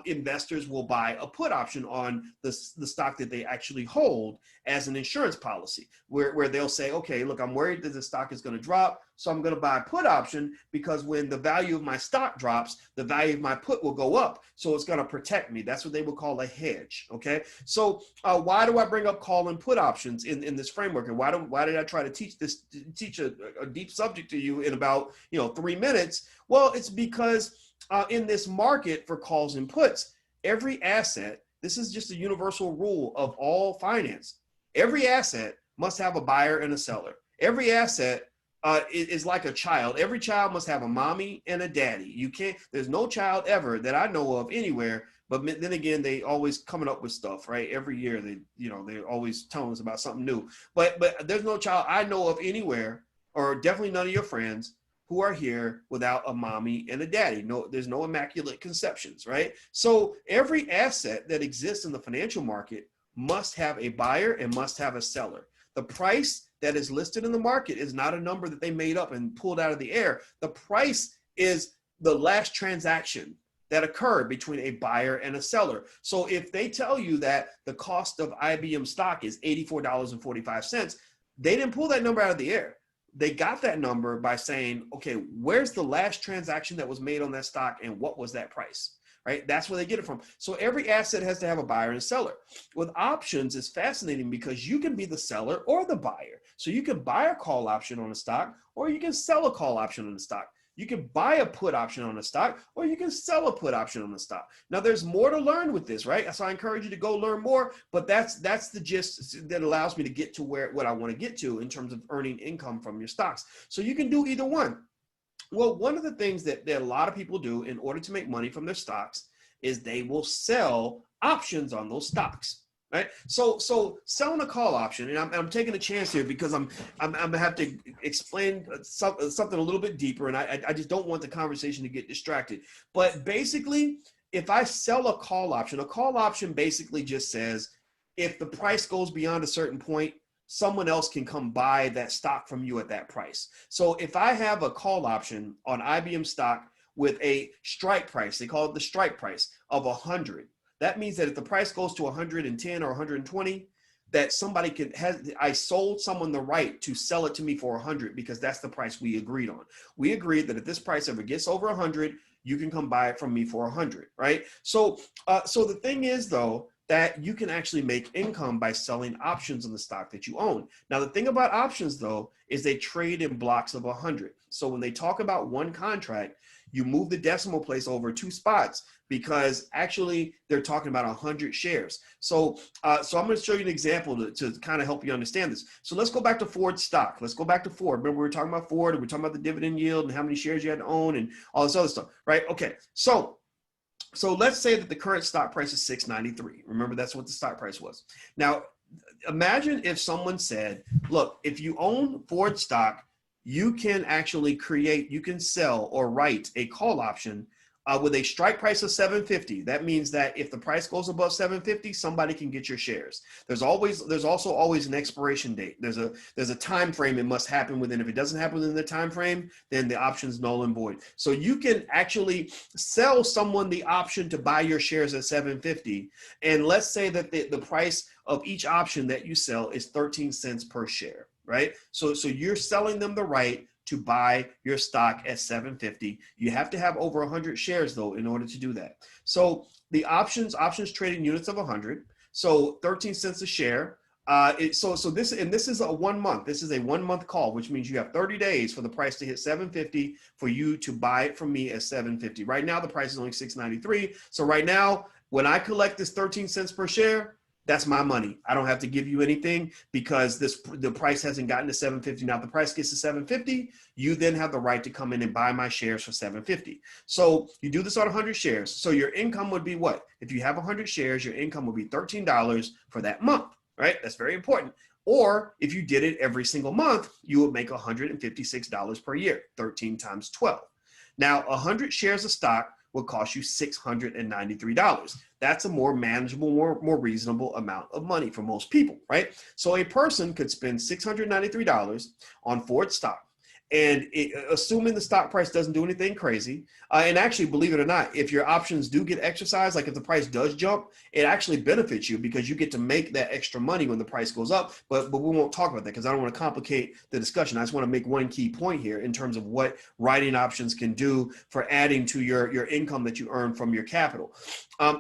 investors will buy a put option on the stock that they actually hold as an insurance policy, where they'll say, okay, look, I'm worried that the stock is going to drop, so I'm going to buy a put option because when the value of my stock drops, the value of my put will go up, so it's going to protect me. That's what they would call a hedge, okay? So why do I bring up call and put options in this framework, and why did I try to teach a deep subject to you in about 3 minutes? Well, it's because in this market for calls and puts, every asset, this is just a universal rule of all finance, every asset must have a buyer and a seller. Every asset is like a child. Every child must have a mommy and a daddy. There's no child ever that I know of anywhere, but then again, they always coming up with stuff, right? Every year they're always telling us about something new. But there's no child I know of anywhere, or definitely none of your friends, who are here without a mommy and a daddy. No, there's no immaculate conceptions, right? So every asset that exists in the financial market must have a buyer and must have a seller. The price that is listed in the market is not a number that they made up and pulled out of the air. The price is the last transaction that occurred between a buyer and a seller. So if they tell you that the cost of IBM stock is $84.45, they didn't pull that number out of the air. They got that number by saying, okay, where's the last transaction that was made on that stock and what was that price, right? That's where they get it from. So every asset has to have a buyer and a seller. With options, it's fascinating because you can be the seller or the buyer. So you can buy a call option on a stock, or you can sell a call option on the stock. You can buy a put option on a stock, or you can sell a put option on a stock. Now there's more to learn with this, right? So I encourage you to go learn more, but that's the gist that allows me to get to what I want to get to in terms of earning income from your stocks. So you can do either one. Well, one of the things that a lot of people do in order to make money from their stocks is they will sell options on those stocks. Right. So selling a call option, and I'm taking a chance here because I'm gonna have to explain something a little bit deeper, and I just don't want the conversation to get distracted. But basically, if I sell a call option basically just says if the price goes beyond a certain point, someone else can come buy that stock from you at that price. So if I have a call option on IBM stock with a strike price, they call it the strike price of 100. That means that if the price goes to 110 or 120, that somebody I sold someone the right to sell it to me for 100 because that's the price we agreed on. We agreed that if this price ever gets over 100, you can come buy it from me for 100, right? So the thing is though, that you can actually make income by selling options on the stock that you own. Now, the thing about options, though, is they trade in blocks of 100. So when they talk about one contract, you move the decimal place over 2 spots because actually they're talking about 100 shares. So I'm going to show you an example to kind of help you understand this. So let's go back to Ford stock. Let's go back to Ford. Remember, we were talking about Ford, and we're talking about the dividend yield and how many shares you had to own and all this other stuff, right? Okay, so let's say that the current stock price is $6.93. Remember, that's what the stock price was. Now, imagine if someone said, look, if you own Ford stock, you can actually you can sell or write a call option with a strike price of $7.50. That means that if the price goes above $7.50, somebody can get your shares. There's also always an expiration date. There's a time frame it must happen within. If it doesn't happen within the time frame, then the option's null and void. So you can actually sell someone the option to buy your shares at $7.50. And let's say that the price of each option that you sell is 13 cents per share, right? So you're selling them the right to buy your stock at $7.50. You have to have over 100 shares, though, in order to do that. So the options trading units of 100. So 13 cents a share. This is a 1 month. This is a 1 month call, which means you have 30 days for the price to hit $7.50 for you to buy it from me at $7.50. Right now, the price is only $6.93. So right now, when I collect this 13 cents per share, that's my money. I don't have to give you anything because the price hasn't gotten to $7.50. Now, if the price gets to $7.50, you then have the right to come in and buy my shares for $7.50. So you do this on 100 shares. So your income would be what? If you have 100 shares, your income would be $13 for that month, right? That's very important. Or if you did it every single month, you would make $156 per year, 13 times 12. Now, 100 shares of stock would cost you $693. That's a more manageable, more reasonable amount of money for most people, right? So a person could spend $693 on Ford stock. And assuming the stock price doesn't do anything crazy, and actually, believe it or not, if your options do get exercised, like if the price does jump, it actually benefits you because you get to make that extra money when the price goes up. But we won't talk about that because I don't want to complicate the discussion. I just want to make one key point here in terms of what writing options can do for adding to your income that you earn from your capital.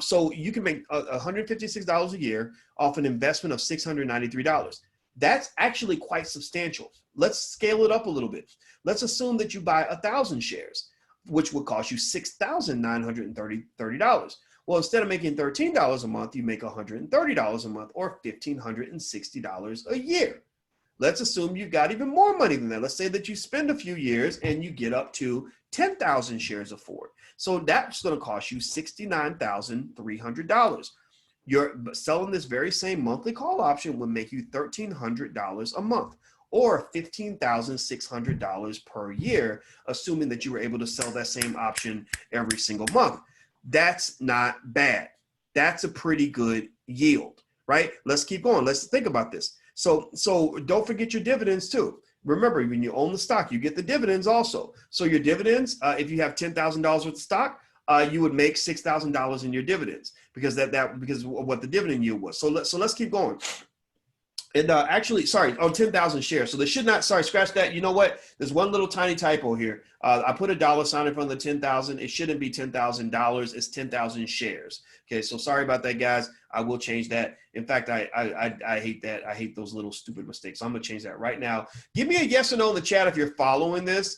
So you can make $156 a year off an investment of $693. That's actually quite substantial. Let's scale it up a little bit. Let's assume that you buy 1,000 shares, which would cost you $6,930. Well, instead of making $13 a month, you make $130 a month or $1,560 a year. Let's assume you've got even more money than that. Let's say that you spend a few years and you get up to 10,000 shares of Ford. So that's going to cost you $69,300. You're selling this very same monthly call option will make you $1,300 a month or $15,600 per year, assuming that you were able to sell that same option every single month. That's not bad. That's a pretty good yield, right? Let's keep going. Let's think about this. So don't forget your dividends too. Remember, when you own the stock, you get the dividends also. So your dividends, if you have $10,000 worth of stock, you would make $6,000 in your dividends because because of what the dividend yield was. So let's keep going. And actually, sorry, on 10,000 shares. So they should not, sorry, scratch that. You know what? There's one little tiny typo here. I put a dollar sign in front of the 10,000. It shouldn't be $10,000. It's 10,000 shares. Okay, so sorry about that, guys. I will change that. In fact, I hate that. I hate those little stupid mistakes. So I'm going to change that right now. Give me a yes or no in the chat if you're following this.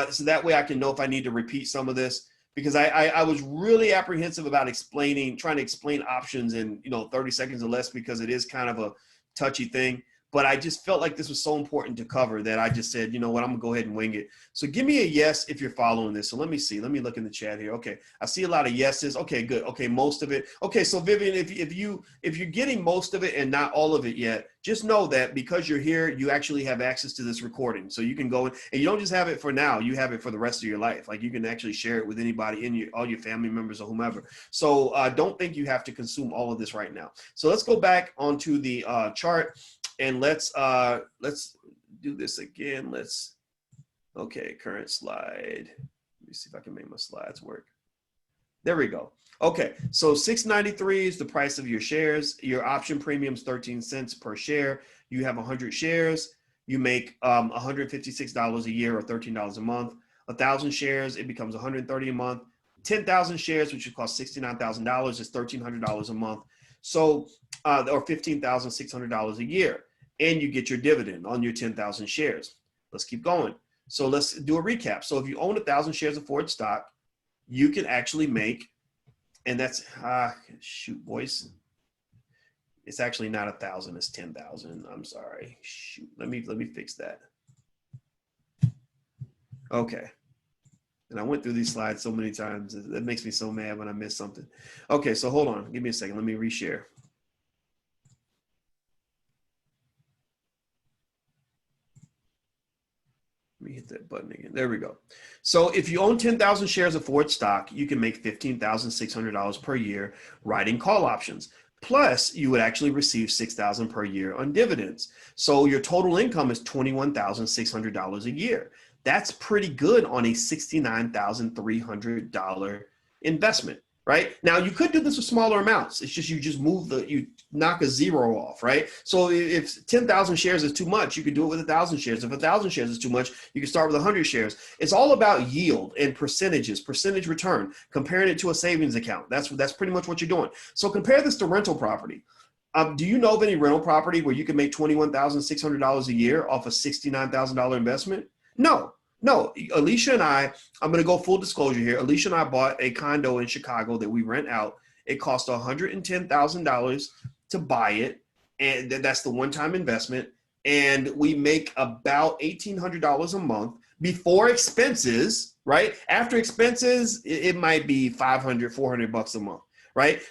So that way I can know if I need to repeat some of this. Because I was really apprehensive about trying to explain options in 30 seconds or less because it is kind of a touchy thing. But I just felt like this was so important to cover that I just said, you know what, I'm gonna go ahead and wing it. So give me a yes if you're following this. So let me see. Let me look in the chat here. Okay, I see a lot of yeses. Okay, good. Okay, most of it. Okay, so Vivian, if you're getting most of it and not all of it yet, just know that because you're here, you actually have access to this recording. So you can go in, and you don't just have it for now, you have it for the rest of your life. Like you can actually share it with anybody all your family members or whomever. So don't think you have to consume all of this right now. So let's go back onto the chart and let's do this again. Okay, current slide. Let me see if I can make my slides work. There we go. Okay, so $6.93 is the price of your shares. Your option premium is 13 cents per share. You have 100 shares. You make $156 a year or $13 a month. 1,000 shares, it becomes $130 a month. 10,000 shares, which would cost $69,000, is $1,300 a month. So, or $15,600 a year, and you get your dividend on your 10,000 shares. Let's keep going. So let's do a recap. So if you own 1,000 shares of Ford stock, you can actually make, and that's, shoot, Boyce. It's actually not 1,000, it's 10,000. I'm sorry. Shoot, let me fix that. Okay. And I went through these slides so many times. It makes me so mad when I miss something. Okay, so hold on. Give me a second. Let me reshare. Let me hit that button again. There we go. So if you own 10,000 shares of Ford stock, you can make $15,600 per year writing call options. Plus, you would actually receive $6,000 per year on dividends. So your total income is $21,600 a year. That's pretty good on a $69,300 investment, right? Now you could do this with smaller amounts. It's just, you knock a zero off, right? So if 10,000 shares is too much, you could do it with 1,000 shares. If 1,000 shares is too much, you can start with 100 shares. It's all about yield and percentages, percentage return, comparing it to a savings account. That's pretty much what you're doing. So compare this to rental property. Do you know of any rental property where you can make $21,600 a year off a $69,000 investment? No, Alicia and I'm going to go full disclosure here. Alicia and I bought a condo in Chicago that we rent out. It cost $110,000 to buy it. And that's the one-time investment. And we make about $1,800 a month before expenses, right? After expenses, it might be $500, $400 a month. Right.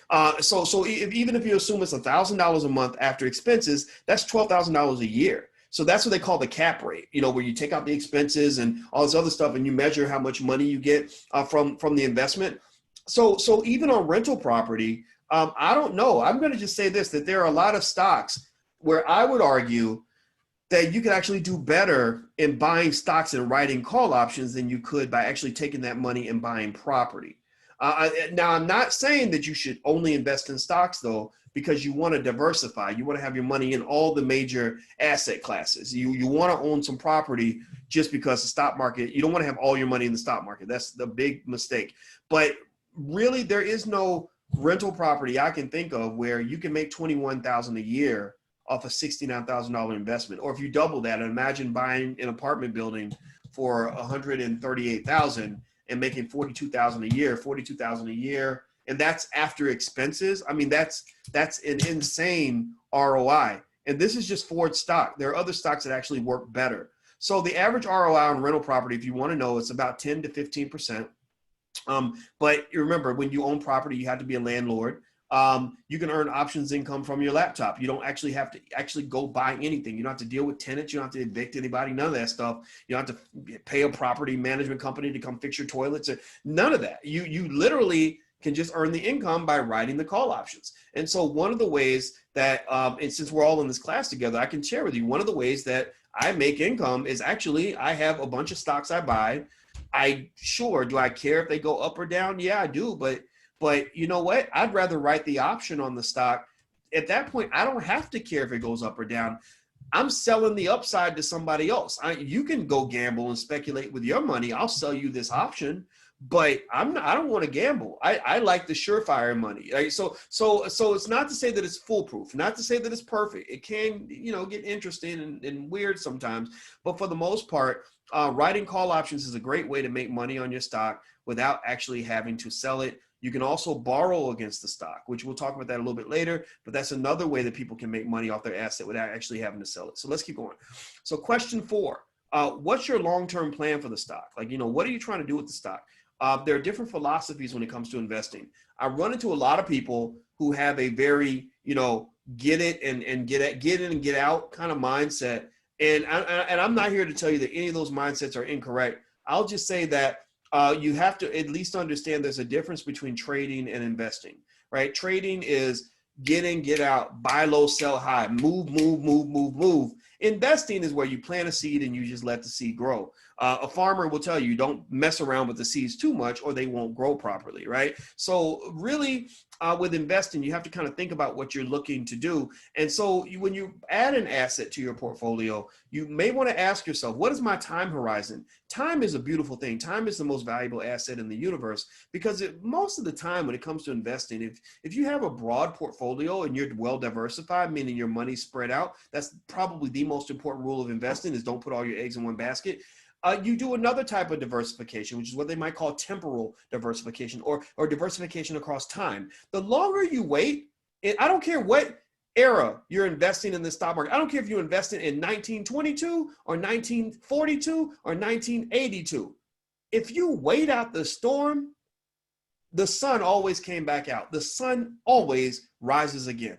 So even if you assume it's $1,000 a month after expenses, that's $12,000 a year. So that's what they call the cap rate, where you take out the expenses and all this other stuff and you measure how much money you get from the investment. So even on rental property, I don't know. I'm going to just say this, that there are a lot of stocks where I would argue that you could actually do better in buying stocks and writing call options than you could by actually taking that money and buying property. Now, I'm not saying that you should only invest in stocks, though, because you want to diversify. You want to have your money in all the major asset classes. You want to own some property just because the stock market, you don't want to have all your money in the stock market. That's the big mistake. But really, there is no rental property I can think of where you can make $21,000 a year off a $69,000 investment. Or if you double that, imagine buying an apartment building for $138,000 and making $42,000 a year, and that's after expenses. I mean, that's an insane ROI. And this is just Ford stock. There are other stocks that actually work better. So the average ROI on rental property, if you want to know, it's about 10 to 15%. But you remember, when you own property, you have to be a landlord. You can earn options income from your laptop. You don't actually have to go buy anything. You don't have to deal with tenants. You don't have to evict anybody, none of that stuff. You don't have to pay a property management company to come fix your toilets. None of that. You literally can just earn the income by writing the call options. And so one of the ways that, and since we're all in this class together, I can share with you, one of the ways that I make income is actually, I have a bunch of stocks I buy. Do I care if they go up or down? Yeah, I do. But you know what? I'd rather write the option on the stock. At that point, I don't have to care if it goes up or down. I'm selling the upside to somebody else. You can go gamble and speculate with your money. I'll sell you this option, but I don't want to gamble. I like the surefire money. Right? So it's not to say that it's foolproof, not to say that it's perfect. It can, get interesting and weird sometimes, but for the most part, writing call options is a great way to make money on your stock without actually having to sell it. You can also borrow against the stock, which we'll talk about that a little bit later, but that's another way that people can make money off their asset without actually having to sell it. So let's keep going. So question 4, what's your long-term plan for the stock? What are you trying to do with the stock? There are different philosophies when it comes to investing. I run into a lot of people who have a very, get it and get in and get out kind of mindset. And I'm not here to tell you that any of those mindsets are incorrect. I'll just say that you have to at least understand there's a difference between trading and investing, right? Trading is get in, get out, buy low, sell high, move. Investing is where you plant a seed and you just let the seed grow. A farmer will tell you, don't mess around with the seeds too much or they won't grow properly, right? So really, with investing, you have to kind of think about what you're looking to do. And so when you add an asset to your portfolio, you may want to ask yourself, what is my time horizon? Time is a beautiful thing. Time is the most valuable asset in the universe, because most of the time when it comes to investing, if you have a broad portfolio and you're well diversified, meaning your money's spread out, that's probably the most important rule of investing, is don't put all your eggs in one basket. You do another type of diversification, which is what they might call temporal diversification, or diversification across time. The longer you wait, and I don't care what era you're investing in the stock market. I don't care if you're investing in 1922 or 1942 or 1982. If you wait out the storm, the sun always came back out. The sun always rises again.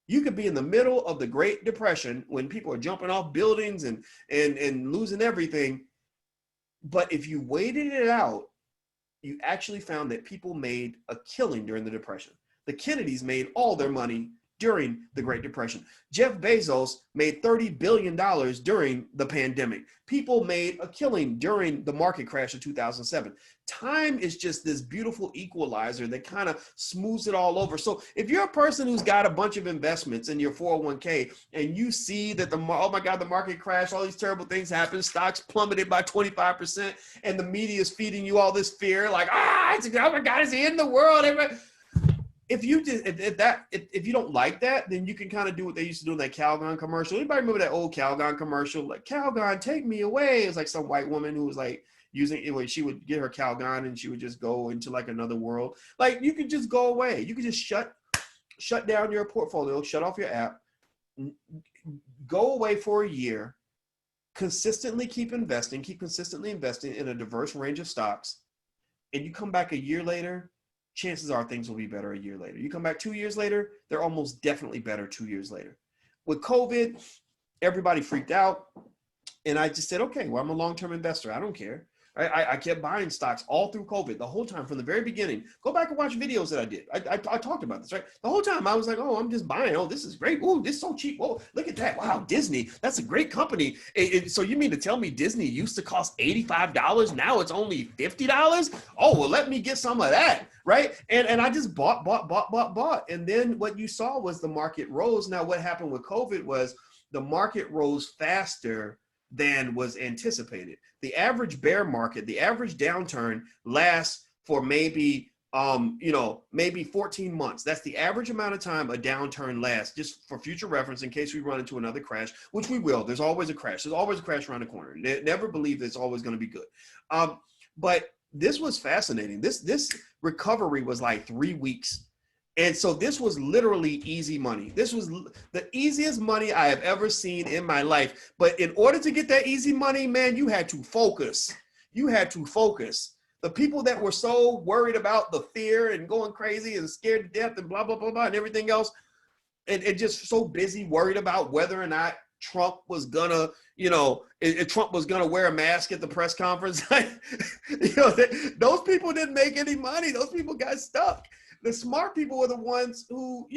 You could be in the middle of the Great Depression when people are jumping off buildings and losing everything. But if you waited it out, you actually found that people made a killing during the Depression. The Kennedys made all their money during the Great Depression. Jeff Bezos made $30 billion during the pandemic. People made a killing during the market crash of 2007. Time is just this beautiful equalizer that kind of smooths it all over. So if you're a person who's got a bunch of investments in your 401k and you see that oh my God, the market crashed, all these terrible things happen, stocks plummeted by 25%, and the media is feeding you all this fear, like, oh my God, it's the end of the world. If you don't like that, then you can kind of do what they used to do in that Calgon commercial. Anybody remember that old Calgon commercial? Like, Calgon, take me away. It was like some white woman who was like using it. She would get her Calgon and she would just go into like another world. Like, you could just go away. You could just shut down your portfolio, shut off your app, go away for a year, consistently keep consistently investing in a diverse range of stocks, and you come back a year later, chances are things will be better a year later. You come back 2 years later, they're almost definitely better 2 years later. With COVID, everybody freaked out. And I just said, okay, well, I'm a long-term investor. I don't care. I kept buying stocks all through COVID, the whole time from the very beginning. Go back and watch videos that I did. I talked about this, right? The whole time I was like, oh, I'm just buying. Oh, this is great. Oh, this is so cheap. Oh, look at that. Wow, Disney, that's a great company. So you mean to tell me Disney used to cost $85? Now it's only $50? Oh, well, let me get some of that, right? And I just bought. And then what you saw was the market rose. Now, what happened with COVID was the market rose faster than was anticipated. The average bear market, the average downturn lasts for maybe 14 months. That's the average amount of time a downturn lasts, just for future reference in case we run into another crash, which we will. There's always a crash. There's always a crash around the corner. Never believe it's always going to be good. But this was fascinating. This recovery was like 3 weeks. And so this was literally easy money. This was the easiest money I have ever seen in my life. But in order to get that easy money, man, you had to focus. You had to focus. The people that were so worried about the fear and going crazy and scared to death and blah, blah, blah, blah, and everything else, and just so busy worried about whether or not Trump was gonna, Trump was gonna wear a mask at the press conference. Those people didn't make any money. Those people got stuck. The smart people were the ones who,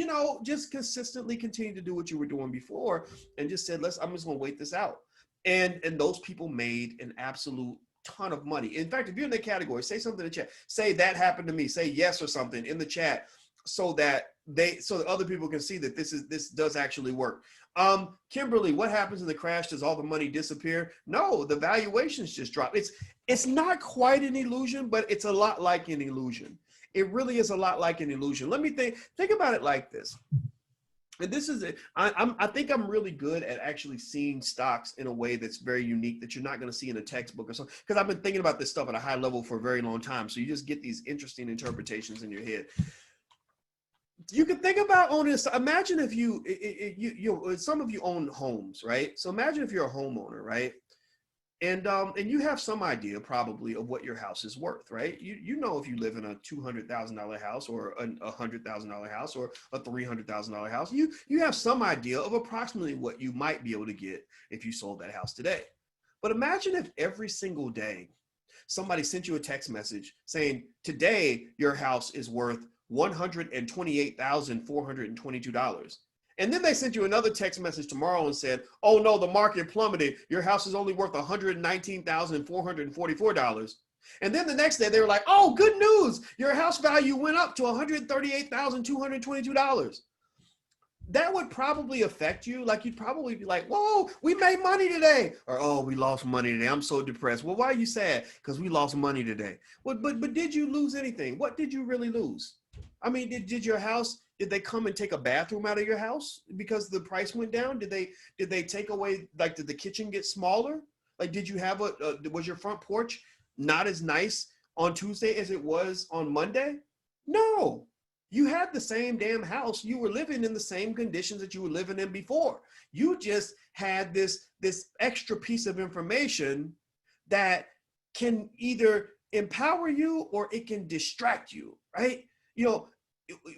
just consistently continued to do what you were doing before and just said, I'm just going to wait this out. And those people made an absolute ton of money. In fact, if you're in that category, say something in the chat. Say that happened to me. Say yes or something in the chat so that other people can see that this does actually work. Kimberly, what happens in the crash? Does all the money disappear? No, the valuations just drop. It's not quite an illusion, but it's a lot like an illusion. It really is a lot like an illusion. Let me think about it like this. And this is it. I think I'm really good at actually seeing stocks in a way that's very unique that you're not going to see in a textbook or something. Because I've been thinking about this stuff at a high level for a very long time. So you just get these interesting interpretations in your head. You can think about owning. Imagine if some of you own homes, right? So imagine if you're a homeowner, right? And you have some idea probably of what your house is worth, right? You know if you live in a $200,000 house or a $100,000 house or a $300,000 house, you have some idea of approximately what you might be able to get if you sold that house today. But imagine if every single day somebody sent you a text message saying, today your house is worth $128,422. And then they sent you another text message tomorrow and said, oh no, the market plummeted. Your house is only worth $119,444. And then the next day they were like, oh, good news. Your house value went up to $138,222. That would probably affect you. Like, you'd probably be like, whoa, we made money today. Or, oh, we lost money today. I'm so depressed. Well, why are you sad? Because we lost money today. But did you lose anything? What did you really lose? I mean, did your house, did they come and take a bathroom out of your house because the price went down? Did they take away, like, did the kitchen get smaller? Like, did you have was your front porch not as nice on Tuesday as it was on Monday? No. You had the same damn house. You were living in the same conditions that you were living in before. You just had this extra piece of information that can either empower you or it can distract you, right? You know,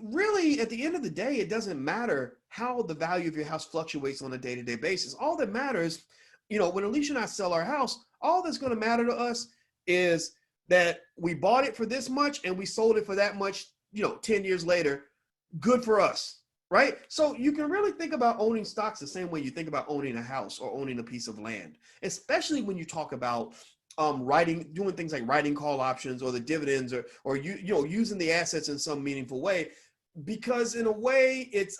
really, at the end of the day, it doesn't matter how the value of your house fluctuates on a day-to-day basis. All that matters, you know, when Alicia and I sell our house, all that's going to matter to us is that we bought it for this much and we sold it for that much, you know, 10 years later. Good for us, right? So you can really think about owning stocks the same way you think about owning a house or owning a piece of land, especially when you talk about doing things like writing call options or the dividends, or using the assets in some meaningful way. Because in a way, it's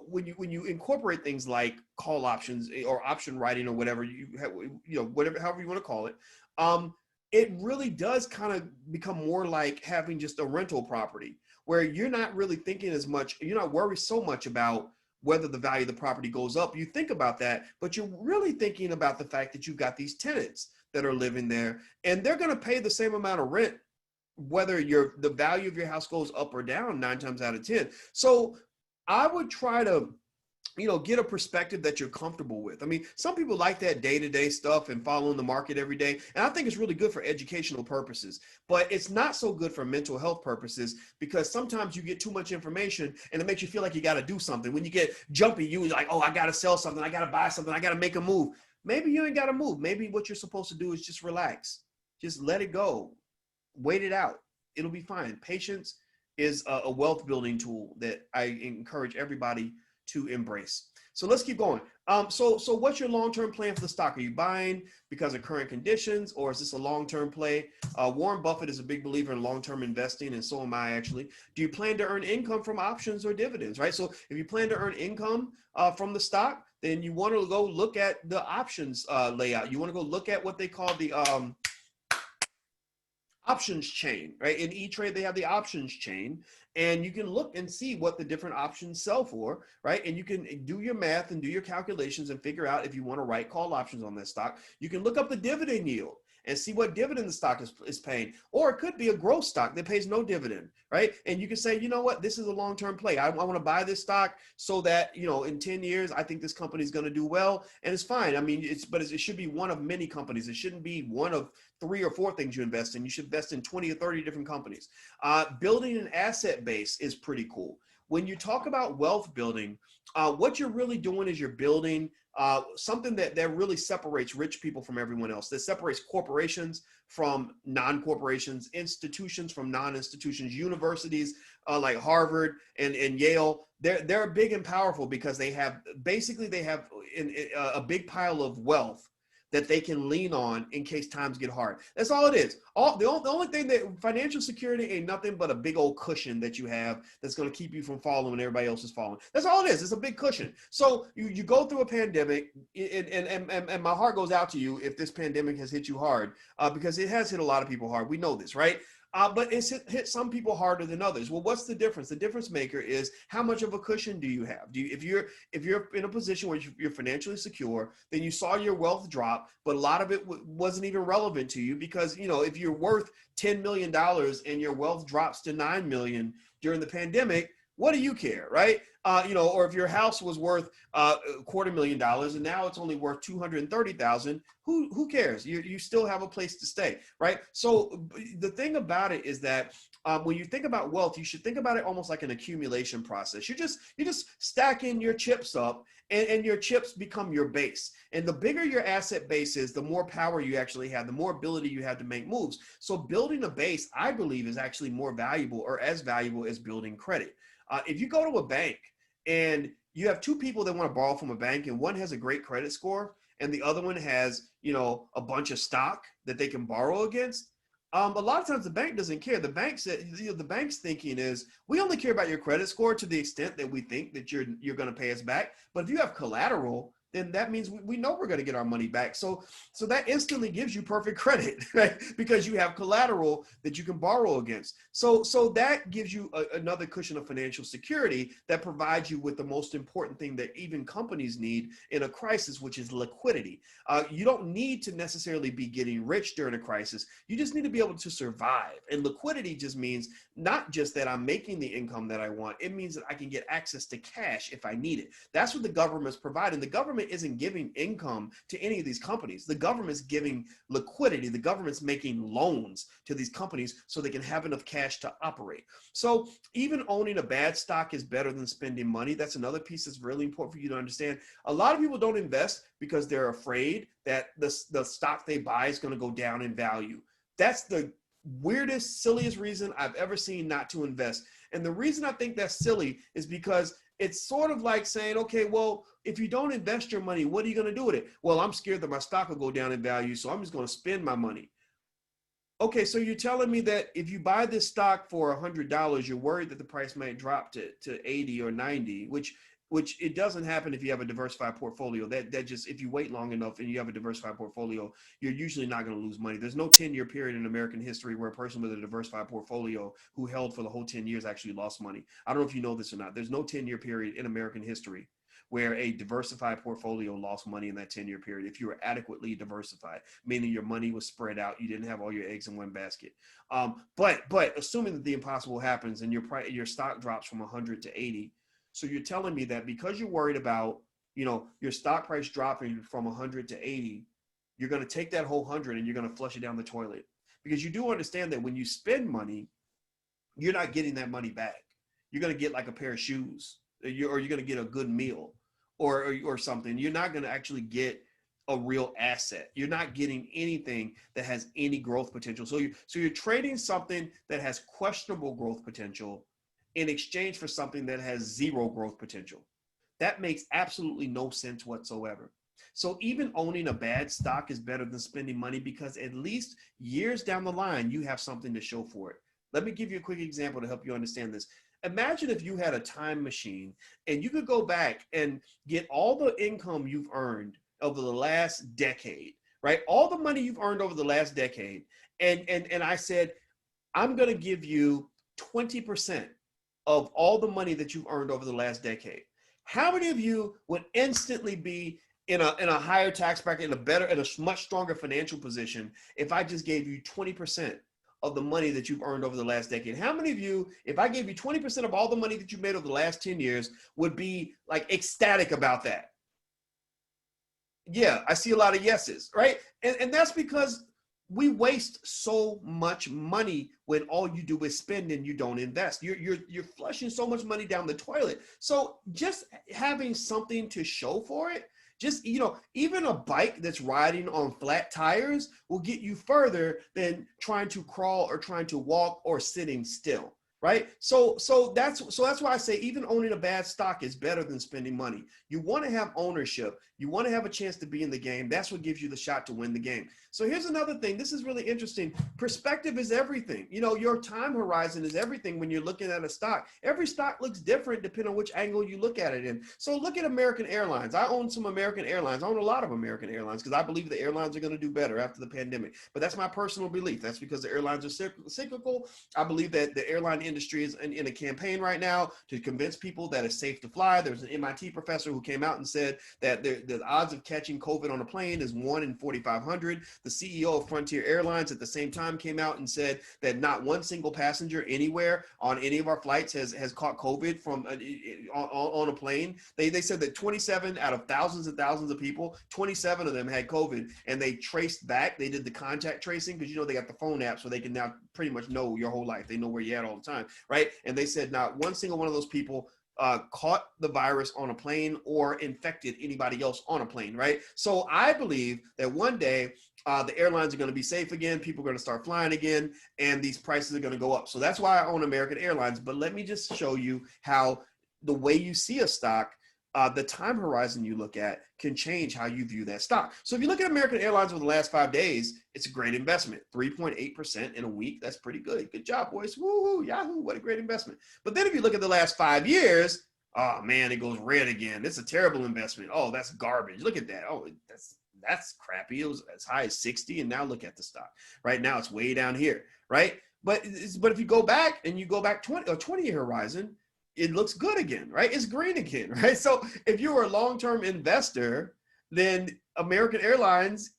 when you incorporate things like call options or option writing or whatever however you want to call it, it really does kind of become more like having just a rental property where you're not really thinking as much, you're not worried so much about whether the value of the property goes up. You think about that, but you're really thinking about the fact that you've got these tenants that are living there and they're going to pay the same amount of rent whether the value of your house goes up or down 9 times out of 10. So I would try to, get a perspective that you're comfortable with. I mean, some people like that day-to-day stuff and following the market every day. And I think it's really good for educational purposes, but it's not so good for mental health purposes because sometimes you get too much information and it makes you feel like you got to do something. When you get jumpy, you're like, oh, I got to sell something. I got to buy something. I got to make a move. Maybe you ain't got to move. Maybe what you're supposed to do is just relax. Just let it go. Wait it out. It'll be fine. Patience is a wealth building tool that I encourage everybody to embrace. So let's keep going. So what's your long-term plan for the stock? Are you buying because of current conditions, or is this a long-term play? Warren Buffett is a big believer in long-term investing, and so am I actually. Do you plan to earn income from options or dividends, right? So if you plan to earn income from the stock, then you want to go look at the options layout. You want to go look at what they call the options chain, right? In E-Trade, they have the options chain, and you can look and see what the different options sell for, right? And you can do your math and do your calculations and figure out if you want to write call options on that stock. You can look up the dividend yield and see what dividend the stock is paying. Or it could be a growth stock that pays no dividend, right? And you can say, you know what, this is a long-term play. I want to buy this stock so that, in 10 years, I think this company is going to do well. And it's fine. I mean, it should be one of many companies. It shouldn't be one of 3 or 4 things you invest in. You should invest in 20 or 30 different companies. Building an asset base is pretty cool. When you talk about wealth building, what you're really doing is you're building something that really separates rich people from everyone else, that separates corporations from non-corporations, institutions from non-institutions, universities like Harvard and Yale. They're big and powerful because they have a big pile of wealth that they can lean on in case times get hard. That's all it is. The only thing that financial security ain't nothing but a big old cushion that you have that's going to keep you from falling when everybody else is falling. That's all it is. It's a big cushion. So you go through a pandemic, and my heart goes out to you if this pandemic has hit you hard, because it has hit a lot of people hard. We know this, right? But it's hit some people harder than others. Well, what's the difference? The difference maker is how much of a cushion do you have? If you're in a position where you're financially secure, then you saw your wealth drop, but a lot of it wasn't even relevant to you because, if you're worth $10 million and your wealth drops to $9 million during the pandemic, what do you care, right? Or if your house was worth $250,000 and now it's only worth $230,000, who cares? You still have a place to stay, right? So the thing about it is that when you think about wealth, you should think about it almost like an accumulation process. You just stacking your chips up, and your chips become your base. And the bigger your asset base is, the more power you actually have, the more ability you have to make moves. So building a base, I believe, is actually more valuable or as valuable as building credit. If you go to a bank and you have two people that want to borrow from a bank, and one has a great credit score and the other one has, a bunch of stock that they can borrow against. A lot of times the bank doesn't care. The bank said, the bank's thinking is, we only care about your credit score to the extent that we think that you're going to pay us back. But if you have collateral, then that means we know we're going to get our money back. So that instantly gives you perfect credit, right? Because you have collateral that you can borrow against. So that gives you another cushion of financial security that provides you with the most important thing that even companies need in a crisis, which is liquidity. You don't need to necessarily be getting rich during a crisis. You just need to be able to survive. And liquidity just means not just that I'm making the income that I want. It means that I can get access to cash if I need it. That's what the government's providing. The government isn't giving income to any of these companies. The government's giving liquidity. The government's making loans to these companies so they can have enough cash to operate. So even owning a bad stock is better than spending money. That's another piece that's really important for you to understand. A lot of people don't invest because they're afraid that the stock they buy is going to go down in value. That's the weirdest, silliest reason I've ever seen not to invest. And the reason I think that's silly is because it's sort of like saying, okay, well, if you don't invest your money, what are you going to do with it? Well, I'm scared that my stock will go down in value, so I'm just going to spend my money. Okay, so you're telling me that if you buy this stock for $100, you're worried that the price might drop to 80 or 90, which it doesn't happen if you have a diversified portfolio. That just, if you wait long enough and you have a diversified portfolio, you're usually not going to lose money. There's no 10-year period in American history where a person with a diversified portfolio who held for the whole 10 years actually lost money. I don't know if you know this or not. There's no 10-year period in American history where a diversified portfolio lost money in that 10-year period if you were adequately diversified, meaning your money was spread out. You didn't have all your eggs in one basket. But assuming that the impossible happens and your stock drops from 100 to 80, so you're telling me that because you're worried about, your stock price dropping from 100 to 80, you're going to take that whole 100 and you're going to flush it down the toilet. Because you do understand that when you spend money, you're not getting that money back. You're going to get like a pair of shoes, or you're going to get a good meal or something. You're not going to actually get a real asset. You're not getting anything that has any growth potential. So you're trading something that has questionable growth potential in exchange for something that has zero growth potential. That makes absolutely no sense whatsoever. So even owning a bad stock is better than spending money because at least years down the line, you have something to show for it. Let me give you a quick example to help you understand this. Imagine if you had a time machine and you could go back and get all the income you've earned over the last decade, right? All the money you've earned over the last decade. And I said, I'm going to give you 20% of all the money that you've earned over the last decade. How many of you would instantly be in a higher tax bracket, in a much stronger financial position if I just gave you 20% of the money that you've earned over the last decade? How many of you, if I gave you 20% of all the money that you've made over the last 10 years, would be like ecstatic about that? Yeah, I see a lot of yeses, right? And that's because we waste so much money when all you do is spend and you don't invest. You're flushing so much money down the toilet. So just having something to show for it, just, even a bike that's riding on flat tires will get you further than trying to crawl or trying to walk or sitting still. Right? So that's why I say even owning a bad stock is better than spending money. You want to have ownership. You want to have a chance to be in the game. That's what gives you the shot to win the game. So here's another thing. This is really interesting. Perspective is everything. Your time horizon is everything when you're looking at a stock. Every stock looks different depending on which angle you look at it in. So look at American Airlines. I own some American Airlines. I own a lot of American Airlines because I believe the airlines are going to do better after the pandemic. But that's my personal belief. That's because the airlines are cyclical. I believe that the airline industry is in a campaign right now to convince people that it's safe to fly. There's an MIT professor who came out and said that the odds of catching COVID on a plane is 1 in 4,500. The CEO of Frontier Airlines at the same time came out and said that not one single passenger anywhere on any of our flights has caught COVID from on a plane. They said that 27 out of thousands and thousands of people, 27 of them had COVID, and they traced back. They did the contact tracing because they got the phone app, so they can now pretty much know your whole life. They know where you're at all the time, right? And they said not one single one of those people caught the virus on a plane or infected anybody else on a plane, right? So I believe that one day the airlines are going to be safe again, people are going to start flying again, and these prices are going to go up. So that's why I own American Airlines. But let me just show you how the way you see a stock the time horizon you look at can change how you view that stock. So if you look at American Airlines over the last 5 days, it's a great investment. 3.8% in a week. That's pretty good. Good job, boys. Woo-hoo, yahoo, what a great investment. But then if you look at the last 5 years, oh man, it goes red again. It's a terrible investment. Oh, that's garbage. Look at that. Oh, that's crappy. It was as high as 60, and now look at the stock. Right now it's way down here, right? But if you go back and you go back 20-year horizon, it looks good again, right? It's green again, right? So if you were a long-term investor, then American Airlines,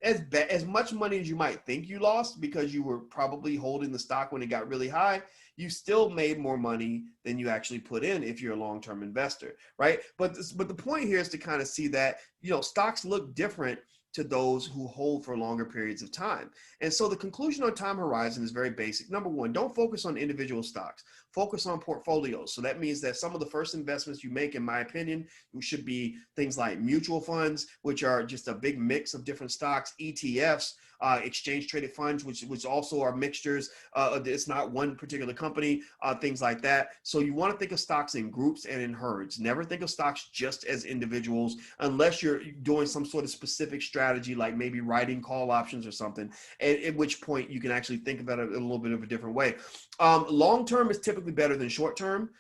as much money as you might think you lost because you were probably holding the stock when it got really high, you still made more money than you actually put in if you're a long-term investor, right? But the point here is to kind of see that, stocks look different to those who hold for longer periods of time. And so the conclusion on time horizon is very basic. Number one, don't focus on individual stocks. Focus on portfolios. So that means that some of the first investments you make, in my opinion, should be things like mutual funds, which are just a big mix of different stocks, ETFs, exchange traded funds, which also are mixtures. It's not one particular company, things like that. So you want to think of stocks in groups and in herds. Never think of stocks just as individuals, unless you're doing some sort of specific strategy, like maybe writing call options or something, at which point you can actually think about it a little bit of a different way. Long-term is typically better than short-term.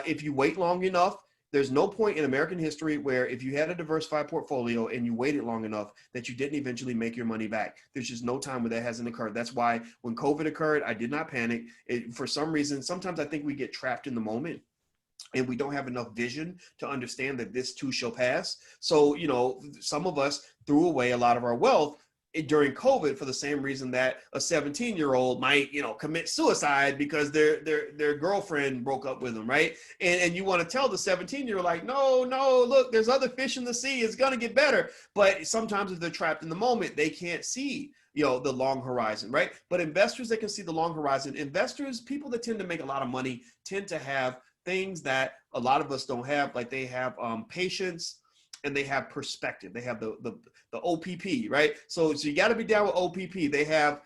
If you wait long enough, there's no point in American history where if you had a diversified portfolio and you waited long enough that you didn't eventually make your money back. There's just no time where that hasn't occurred. That's why when COVID occurred, I did not panic. For some reason, sometimes I think we get trapped in the moment and we don't have enough vision to understand that this too shall pass. So, some of us threw away a lot of our wealth during COVID for the same reason that a 17-year-old might, commit suicide because their girlfriend broke up with them, right? And you want to tell the 17-year-old, like, no, look, there's other fish in the sea. It's going to get better. But sometimes if they're trapped in the moment, they can't see, the long horizon, right? But investors that can see the long horizon, people that tend to make a lot of money tend to have things that a lot of us don't have, like they have patience, and they have perspective. They have the OPP, right? So you got to be down with OPP. They have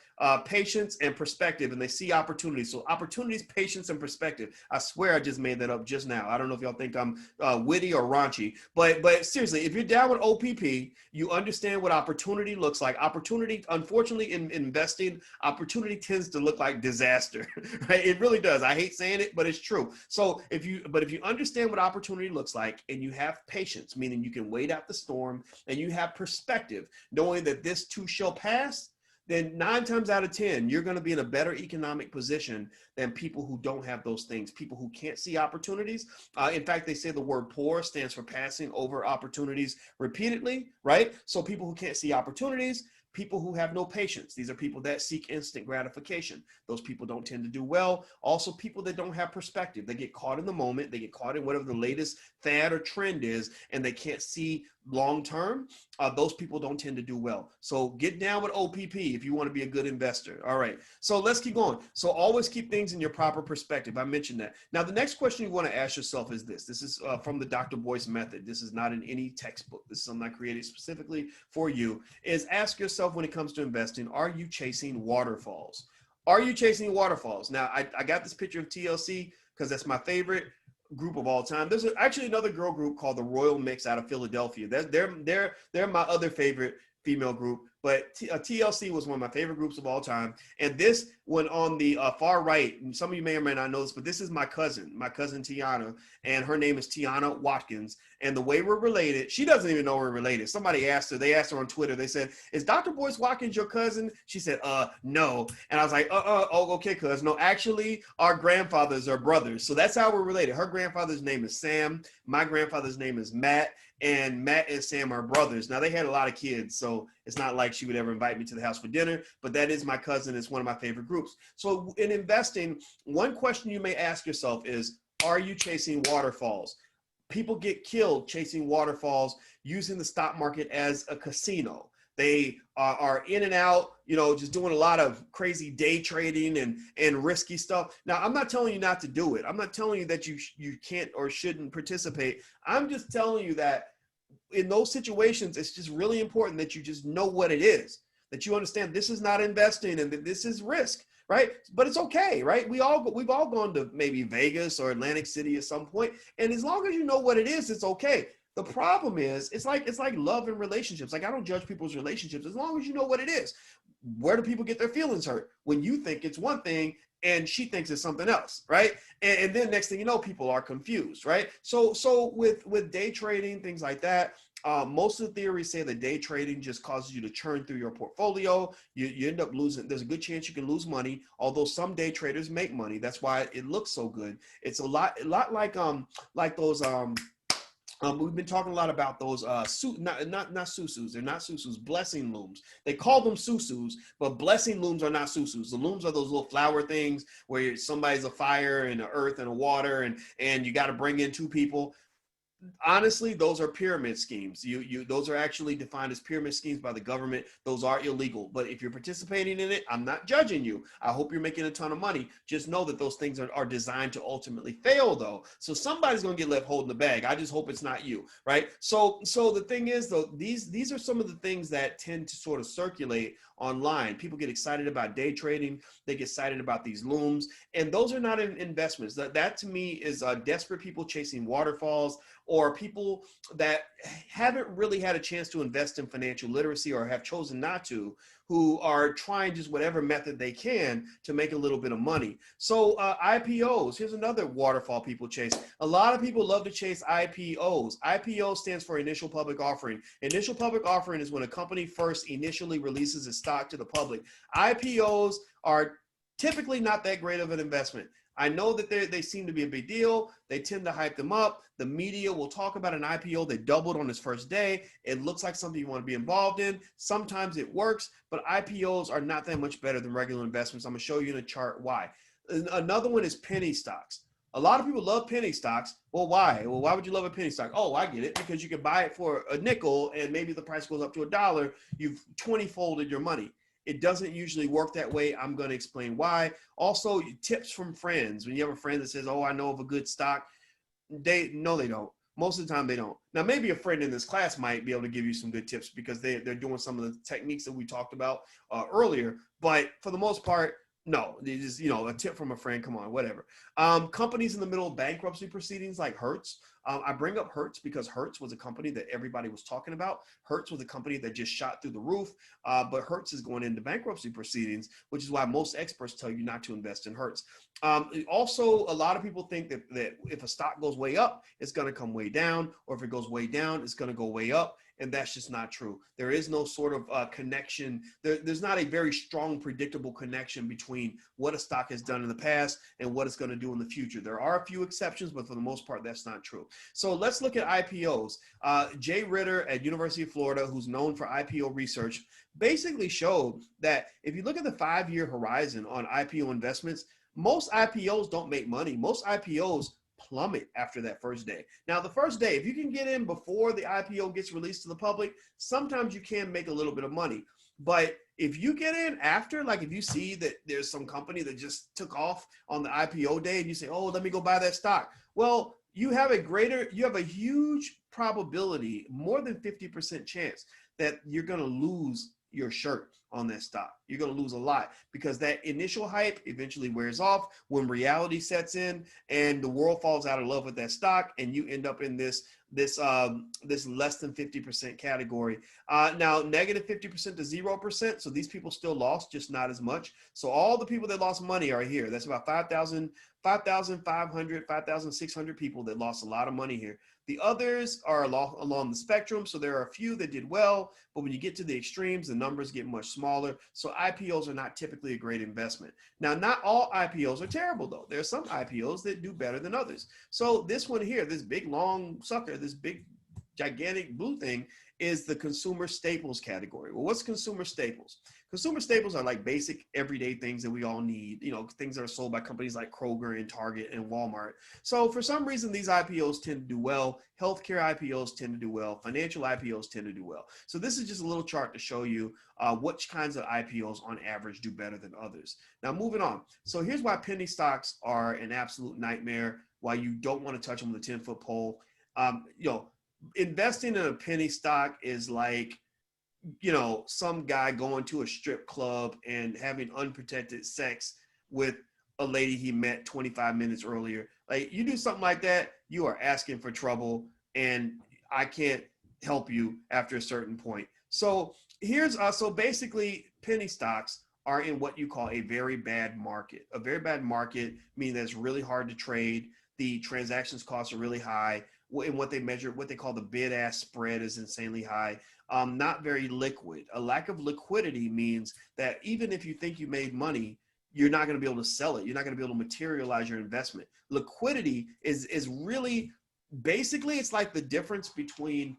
patience and perspective, and they see opportunities. So opportunities, patience, and perspective. I swear I just made that up just now. I don't know if y'all think I'm witty or raunchy, but seriously, if you're down with OPP, you understand what opportunity looks like. Opportunity, unfortunately, in investing, opportunity tends to look like disaster, right? It really does. I hate saying it, but it's true. So if you understand what opportunity looks like, and you have patience, meaning you can wait out the storm, and you have perspective, knowing that this too shall pass, then 9 times out of 10, you're going to be in a better economic position than people who don't have those things, people who can't see opportunities. In fact, they say the word poor stands for passing over opportunities repeatedly, right? So people who can't see opportunities, people who have no patience. These are people that seek instant gratification. Those people don't tend to do well. Also, people that don't have perspective. They get caught in the moment. They get caught in whatever the latest fad or trend is, and they can't see long-term. Those people don't tend to do well. So get down with OPP if you want to be a good investor. All right. So let's keep going. So always keep things in your proper perspective. I mentioned that. Now, the next question you want to ask yourself is this. This is from the Dr. Boyce method. This is not in any textbook. This is something I created specifically for you, is ask yourself when it comes to investing, are you chasing waterfalls? Are you chasing waterfalls? Now, I got this picture of TLC because that's my favorite group of all time. There's actually another girl group called the Royal Mix out of Philadelphia. They're my other favorite female group, but TLC was one of my favorite groups of all time. And this one on the far right, and some of you may or may not know this, but this is my cousin Tiana, and her name is Tiana Watkins. And the way we're related, she doesn't even know we're related. Somebody asked her, they asked her on Twitter, they said, is Dr. Boyce Watkins your cousin? She said, no. And I was like, oh, okay, cuz. No, actually, our grandfathers are brothers. So that's how we're related. Her grandfather's name is Sam. My grandfather's name is Matt. And Matt and Sam are brothers. Now, they had a lot of kids, so it's not like she would ever invite me to the house for dinner, but that is my cousin. It's one of my favorite groups. So in investing, one question you may ask yourself is, are you chasing waterfalls? People get killed chasing waterfalls, using the stock market as a casino. They are in and out, just doing a lot of crazy day trading and risky stuff. Now, I'm not telling you not to do it. I'm not telling you that you can't or shouldn't participate. I'm just telling you that in those situations, it's just really important that you just know what it is. that you understand this is not investing and that this is risk, right? But it's okay, right? We've all gone to maybe Vegas or Atlantic City at some point, and as long as you know what it is, it's okay. The problem is, it's like love and relationships. Like, I don't judge people's relationships as long as you know what it is. Where do people get their feelings hurt? When you think it's one thing and she thinks it's something else, right? And then next thing you know, people are confused, right? So with day trading, things like that, most of the theories say that day trading just causes you to churn through your portfolio. You end up losing. There's a good chance you can lose money, although some day traders make money. That's why it looks so good. It's a lot like those we've been talking a lot about those not susus. They're not susus. Blessing looms. They call them susus, but blessing looms are not susus. The looms are those little flower things where somebody's a fire and an earth and a water, and you got to bring in two people. Honestly, those are pyramid schemes. Those are actually defined as pyramid schemes by the government. Those are illegal. But if you're participating in it, I'm not judging you. I hope you're making a ton of money. Just know that those things are designed to ultimately fail, though. So somebody's going to get left holding the bag. I just hope it's not you, right? So the thing is, though, these are some of the things that tend to sort of circulate online. People get excited about day trading. They get excited about these looms, and those are not investments. That to me is desperate people chasing waterfalls, or people that haven't really had a chance to invest in financial literacy or have chosen not to, who are trying just whatever method they can to make a little bit of money. So IPOs, here's another waterfall people chase. A lot of people love to chase IPOs. IPO stands for initial public offering. Initial public offering is when a company first initially releases its stock to the public. IPOs are typically not that great of an investment. I know that they seem to be a big deal. They tend to hype them up. The media will talk about an IPO that doubled on its first day. It looks like something you want to be involved in. Sometimes it works, but IPOs are not that much better than regular investments. I'm going to show you in a chart why. Another one is penny stocks. A lot of people love penny stocks. Well, why? Well, why would you love a penny stock? Oh, I get it. Because you can buy it for a nickel and maybe the price goes up to $1. You've 20-folded your money. It doesn't usually work that way. I'm going to explain why. Also, tips from friends. When you have a friend that says, oh, I know of a good stock, they don't. Most of the time they don't. Now, maybe a friend in this class might be able to give you some good tips because they're doing some of the techniques that we talked about earlier. But for the most part, no, they just, a tip from a friend, come on, whatever. Companies in the middle of bankruptcy proceedings like Hertz. I bring up Hertz because Hertz was a company that everybody was talking about. Hertz was a company that just shot through the roof, but Hertz is going into bankruptcy proceedings, which is why most experts tell you not to invest in Hertz. Also, a lot of people think that if a stock goes way up, it's going to come way down, or if it goes way down, it's going to go way up. And that's just not true. There is no sort of connection. There's not a very strong, predictable connection between what a stock has done in the past and what it's going to do in the future. There are a few exceptions, but for the most part, that's not true. So let's look at IPOs. Jay Ritter at University of Florida, who's known for IPO research, basically showed that if you look at the 5-year horizon on IPO investments, most IPOs don't make money. Most IPOs plummet after that first day. Now, the first day, if you can get in before the IPO gets released to the public, sometimes you can make a little bit of money. But if you get in after, like if you see that there's some company that just took off on the IPO day and you say, oh, let me go buy that stock. Well, you have a huge probability, more than 50% chance that you're going to lose your shirt on that stock. You're going to lose a lot because that initial hype eventually wears off when reality sets in and the world falls out of love with that stock and you end up in this less than 50% category. Now, negative 50% to 0%. So these people still lost, just not as much. So all the people that lost money are here. That's about 5,500, 5,600 people that lost a lot of money here. The others are along the spectrum. So there are a few that did well, but when you get to the extremes, the numbers get much smaller. So IPOs are not typically a great investment. Now, not all IPOs are terrible, though. There are some IPOs that do better than others. So this one here, this big, long sucker, this big, gigantic blue thing is the consumer staples category. Well, what's consumer staples? Consumer staples are like basic everyday things that we all need, things that are sold by companies like Kroger and Target and Walmart. So for some reason, these IPOs tend to do well. Healthcare IPOs tend to do well. Financial IPOs tend to do well. So this is just a little chart to show you which kinds of IPOs on average do better than others. Now, moving on. So here's why penny stocks are an absolute nightmare, why you don't want to touch them with a 10-foot pole. Investing in a penny stock is like you know, some guy going to a strip club and having unprotected sex with a lady he met 25 minutes earlier. Like, you do something like that, you are asking for trouble, and I can't help you after a certain point. So here's so basically penny stocks are in what you call a very bad market. A very bad market meaning that it's really hard to trade. The transactions costs are really high. And what they measure, what they call the bid-ask spread, is insanely high. Not very liquid. A lack of liquidity means that even if you think you made money, you're not going to be able to sell it. You're not going to be able to materialize your investment. Liquidity is really, basically, it's like the difference between,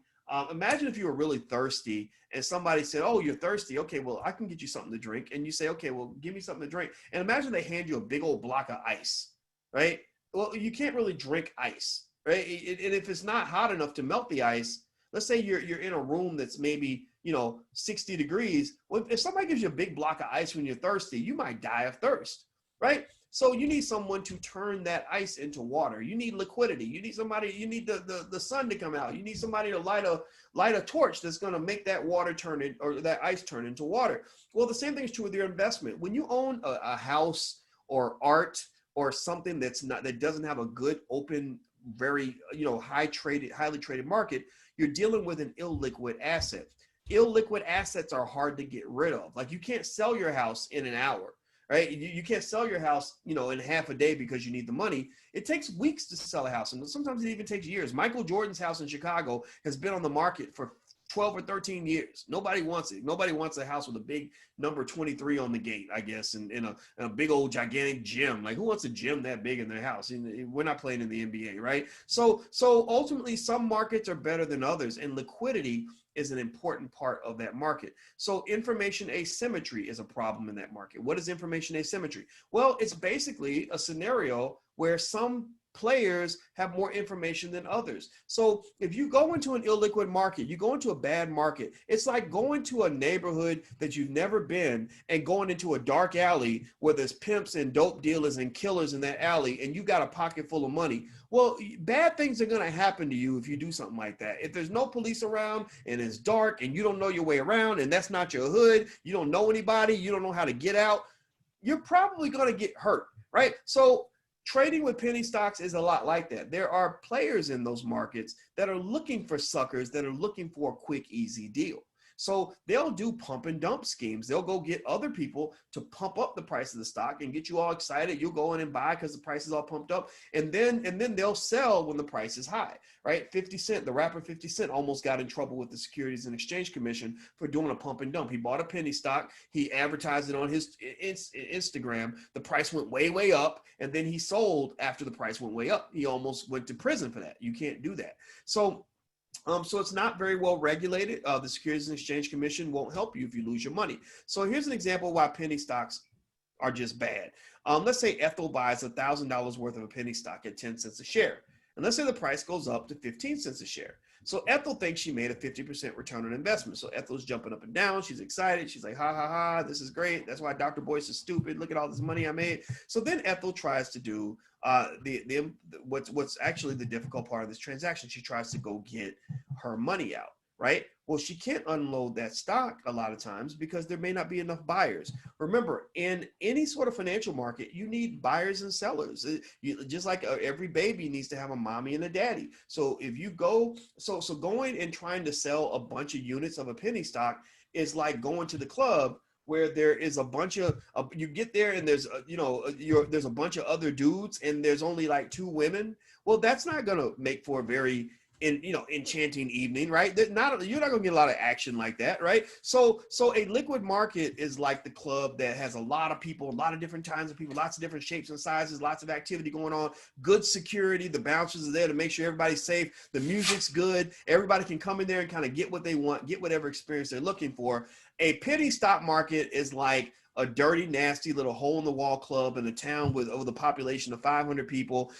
imagine if you were really thirsty and somebody said, oh, you're thirsty. Okay, well, I can get you something to drink. And you say, okay, well, give me something to drink. And imagine they hand you a big old block of ice, right? Well, you can't really drink ice, right? And if it's not hot enough to melt the ice, let's say you're in a room that's maybe, you know, 60 degrees. Well, if somebody gives you a big block of ice when you're thirsty, you might die of thirst, right? So you need someone to turn that ice into water. You need liquidity. You need somebody, you need the sun to come out. You need somebody to light a torch that's going to make that water turn or that ice turn into water. Well, the same thing is true with your investment. When you own a house or art or something that doesn't have a good, open, very, you know, highly traded market, you're dealing with an illiquid asset. Illiquid assets are hard to get rid of. Like, you can't sell your house in an hour, right? You can't sell your house, you know, in half a day because you need the money. It takes weeks to sell a house, and sometimes it even takes years. Michael Jordan's house in Chicago has been on the market for 12 or 13 years. Nobody wants it. Nobody wants a house with a big number 23 on the gate, I guess, and in a big old gigantic gym. Like, who wants a gym that big in their house? And we're not playing in the NBA, right? So ultimately, some markets are better than others, and liquidity is an important part of that market. So information asymmetry is a problem in that market. What is information asymmetry? Well, it's basically a scenario where some players have more information than others. So if you go into an illiquid market, you go into a bad market, it's like going to a neighborhood that you've never been and going into a dark alley where there's pimps and dope dealers and killers in that alley, and you got a pocket full of money. Well, bad things are going to happen to you if you do something like that. If there's no police around and it's dark and you don't know your way around and that's not your hood, you don't know anybody, you don't know how to get out, you're probably going to get hurt, right? So trading with penny stocks is a lot like that. There are players in those markets that are looking for suckers, that are looking for a quick, easy deal. So they'll do pump and dump schemes. They'll go get other people to pump up the price of the stock and get you all excited. You'll go in and buy because the price is all pumped up. And then they'll sell when the price is high, right? 50 Cent, the rapper 50 Cent, almost got in trouble with the Securities and Exchange Commission for doing a pump and dump. He bought a penny stock. He advertised it on his Instagram. The price went way, way up. And then he sold after the price went way up. He almost went to prison for that. You can't do that. So it's not very well regulated. The Securities and Exchange Commission won't help you if you lose your money. So here's an example why penny stocks are just bad. Let's say Ethel buys $1,000 worth of a penny stock at 10 cents a share. And let's say the price goes up to 15 cents a share. So Ethel thinks she made a 50% return on investment. So Ethel's jumping up and down. She's excited. She's like, ha, ha, ha, this is great. That's why Dr. Boyce is stupid. Look at all this money I made. So then Ethel tries to do what's actually the difficult part of this transaction. She tries to go get her money out, right? Well, she can't unload that stock a lot of times because there may not be enough buyers. Remember, in any sort of financial market, you need buyers and sellers. Just like every baby needs to have a mommy and a daddy. So if you go, so going and trying to sell a bunch of units of a penny stock is like going to the club where there is a bunch of, you get there and there's, there's a bunch of other dudes and there's only like 2 women. Well, that's not going to make for a very enchanting evening, right? You're not gonna get a lot of action like that, right? So a liquid market is like the club that has a lot of people, a lot of different kinds of people, lots of different shapes and sizes, lots of activity going on, good security, the bouncers are there to make sure everybody's safe, the music's good, everybody can come in there and kind of get what they want, get whatever experience they're looking for. A penny stock market is like a dirty, nasty little hole-in-the-wall club in a town with over the population of 500 people,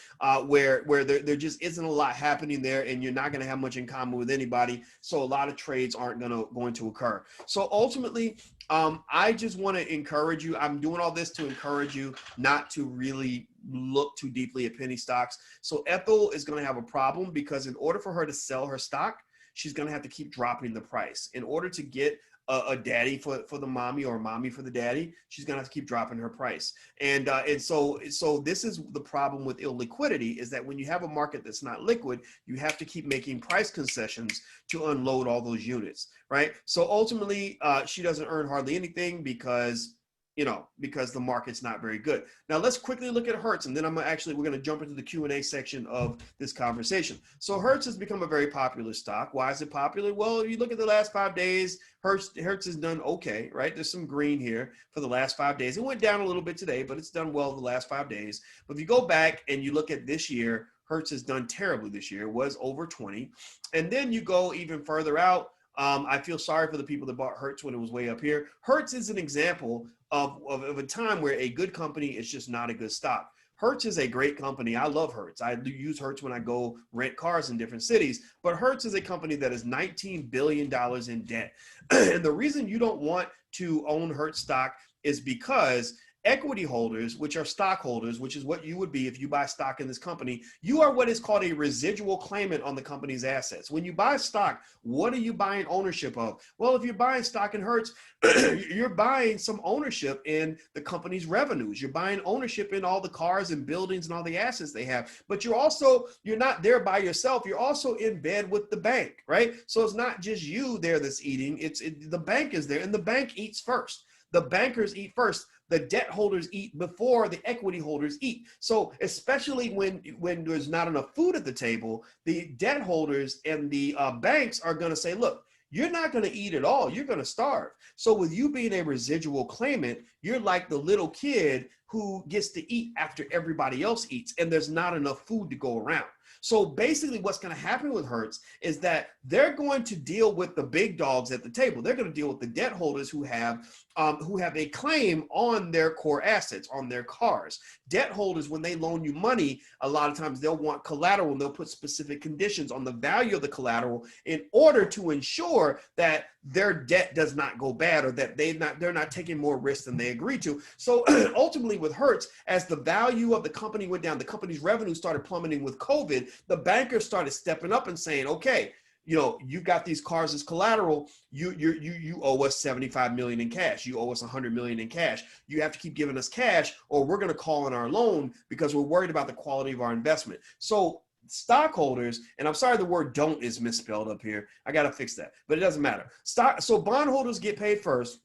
where there just isn't a lot happening there, and you're not going to have much in common with anybody. So a lot of trades aren't going to occur. So ultimately, I just want to encourage you. I'm doing all this to encourage you not to really look too deeply at penny stocks. So Ethel is going to have a problem because in order for her to sell her stock, she's going to have to keep dropping the price. In order to get a daddy for the mommy or a mommy for the daddy, she's going to have to keep dropping her price. And so this is the problem with illiquidity, is that when you have a market that's not liquid, you have to keep making price concessions to unload all those units, right? So ultimately, she doesn't earn hardly anything because the market's not very good. Now let's quickly look at Hertz, and then we're going to jump into the Q&A section of this conversation. So Hertz has become a very popular stock. Why is it popular? Well, if you look at the last 5 days, Hertz has done okay, right? There's some green here for the last 5 days. It went down a little bit today, but it's done well the last 5 days. But if you go back and you look at this year, Hertz has done terribly this year. It was over 20. And then you go even further out. I feel sorry for the people that bought Hertz when it was way up here. Hertz is an example of a time where a good company is just not a good stock. Hertz is a great company. I love Hertz. I use Hertz when I go rent cars in different cities. But Hertz is a company that is $19 billion in debt. And the reason you don't want to own Hertz stock is because equity holders, which are stockholders, which is what you would be if you buy stock in this company, you are what is called a residual claimant on the company's assets. When you buy stock, what are you buying ownership of? Well, if you're buying stock in Hertz, you're buying some ownership in the company's revenues. You're buying ownership in all the cars and buildings and all the assets they have. But you're not there by yourself. You're also in bed with the bank, right? So it's not just you there that's eating. The bank is there, and the bank eats first. The bankers eat first. The debt holders eat before the equity holders eat. So especially when there's not enough food at the table, the debt holders and the banks are going to say, look, you're not going to eat it all. You're going to starve. So with you being a residual claimant, you're like the little kid who gets to eat after everybody else eats, and there's not enough food to go around. So basically what's going to happen with Hertz is that they're going to deal with the big dogs at the table. They're going to deal with the debt holders who have a claim on their core assets, on their cars. Debt holders, when they loan you money, a lot of times they'll want collateral, and they'll put specific conditions on the value of the collateral in order to ensure that their debt does not go bad, or that they're not taking more risk than they agreed to. So ultimately with Hertz, as the value of the company went down, the company's revenue started plummeting with COVID, the bankers started stepping up and saying, okay, you got these cars as collateral. You owe us 75 million in cash. You owe us 100 million in cash. You have to keep giving us cash, or we're going to call in our loan because we're worried about the quality of our investment. So stockholders, and I'm sorry the word "don't" is misspelled up here. I got to fix that, but it doesn't matter. So bondholders get paid first.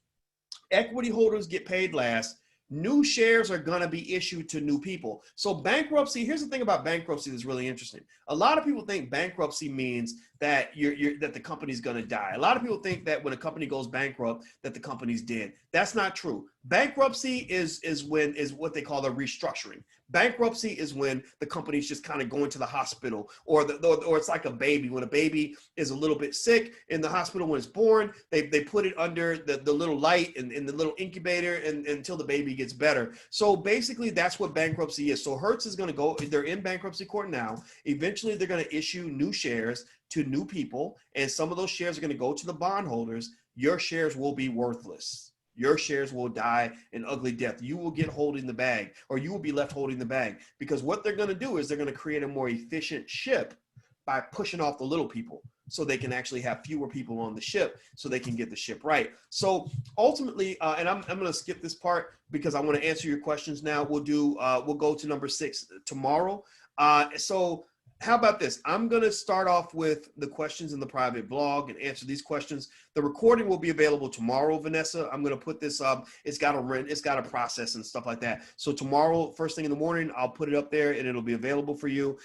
Equity holders get paid last. New shares are going to be issued to new people. So bankruptcy, here's the thing about bankruptcy that's really interesting. A lot of people think bankruptcy means that that the company's going to die. A lot of people think that when a company goes bankrupt, that the company's dead. That's not true. Bankruptcy is what they call a restructuring. Bankruptcy is when the company's just kind of going to the hospital, or it's like a baby. When a baby is a little bit sick in the hospital when it's born, they put it under the little light and in the little incubator and until the baby gets better. So basically that's what bankruptcy is. So Hertz is going to go, they're in bankruptcy court now. Eventually they're going to issue new shares to new people, and some of those shares are going to go to the bondholders. Your shares will be worthless. Your shares will die an ugly death. You will get holding the bag, or you will be left holding the bag, because what they're going to do is they're going to create a more efficient ship by pushing off the little people, so they can actually have fewer people on the ship, so they can get the ship right. So ultimately, and I'm going to skip this part because I want to answer your questions now. We'll go to number 6 tomorrow. So how about this? I'm going to start off with the questions in the private blog and answer these questions. The recording will be available tomorrow, Vanessa. I'm going to put this up. It's got a process and stuff like that. So tomorrow, first thing in the morning, I'll put it up there and it'll be available for you.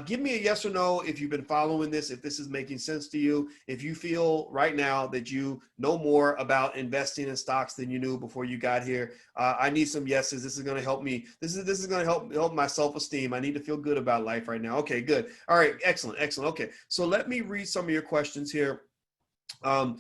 Give me a yes or no if you've been following this, if this is making sense to you, if you feel right now that you know more about investing in stocks than you knew before you got here. I need some yeses. This is going to help me. This is going to help my self-esteem. I need to feel good about life right now. Okay, good. All right, excellent. Okay, so let me read some of your questions here. I'm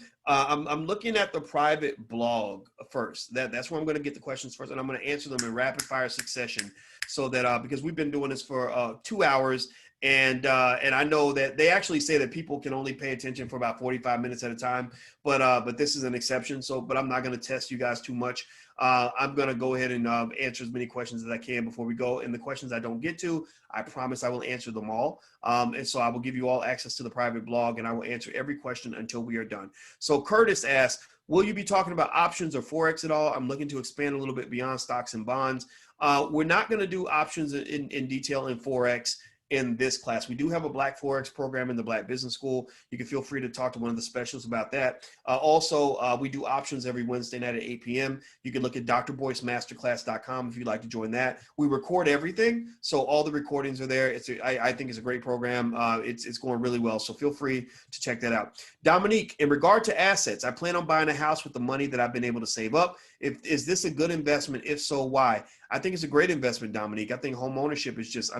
looking at the private blog first. That's where I'm going to get the questions first, and I'm going to answer them in rapid fire succession, so that because we've been doing this for 2 hours, and I know that they actually say that people can only pay attention for about 45 minutes at a time, but this is an exception. So, but I'm not going to test you guys too much. I'm going to go ahead and answer as many questions as I can before we go. And the questions I don't get to, I promise I will answer them all. And so I will give you all access to the private blog, and I will answer every question until we are done. So Curtis asked, will you be talking about options or Forex at all? I'm looking to expand a little bit beyond stocks and bonds. We're not going to do options in detail in Forex in this class. We do have a Black Forex program in the Black Business School. You can feel free to talk to one of the specialists about that. Also, we do options every Wednesday night at 8 p.m. You can look at drboycemasterclass.com if you'd like to join that. We record everything, so all the recordings are there. I think it's a great program. It's going really well, so feel free to check that out. Dominique, in regard to assets, I plan on buying a house with the money that I've been able to save up. Is this a good investment? If so, why? I think it's a great investment, Dominique. I think home ownership is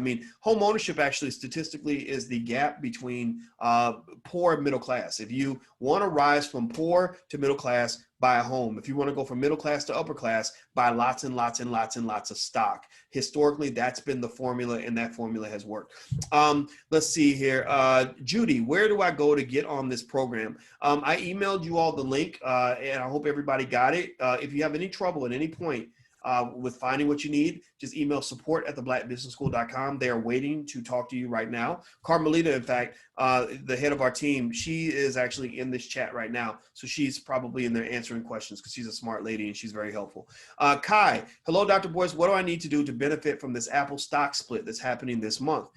home ownership actually statistically is the gap between poor and middle class. If you want to rise from poor to middle class, buy a home. If you want to go from middle class to upper class, buy lots and lots and lots and lots of stock. Historically, that's been the formula, and that formula has worked. Let's see here. Judy, where do I go to get on this program? I emailed you all the link, and I hope everybody got it. If you have any trouble at any point with finding what you need, just email support@theblackbusinessschool.com. They are waiting to talk to you right now. Carmelita, in fact, the head of our team, she is actually in this chat right now. So she's probably in there answering questions because she's a smart lady and she's very helpful. Kai, hello, Dr. Boyce. What do I need to do to benefit from this Apple stock split that's happening this month?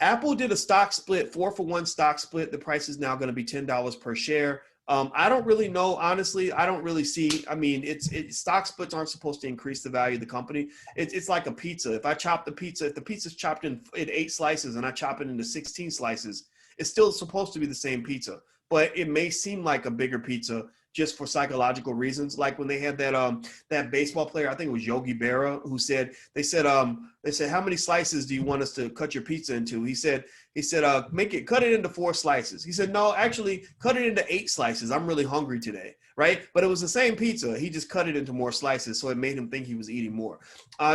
Apple did a stock split, 4-for-1 stock split. The price is now going to be $10 per share. I don't really know, honestly. I don't really see. I mean, stock splits aren't supposed to increase the value of the company. It's like a pizza. If I chop the pizza, if the pizza's chopped in 8 slices and I chop it into 16 slices, it's still supposed to be the same pizza. But it may seem like a bigger pizza just for psychological reasons. Like when they had that baseball player, I think it was Yogi Berra, who said, they said, how many slices do you want us to cut your pizza into? He said, cut it into 4 slices. He said, no, actually cut it into 8 slices. I'm really hungry today. Right. But it was the same pizza. He just cut it into more slices. So it made him think he was eating more.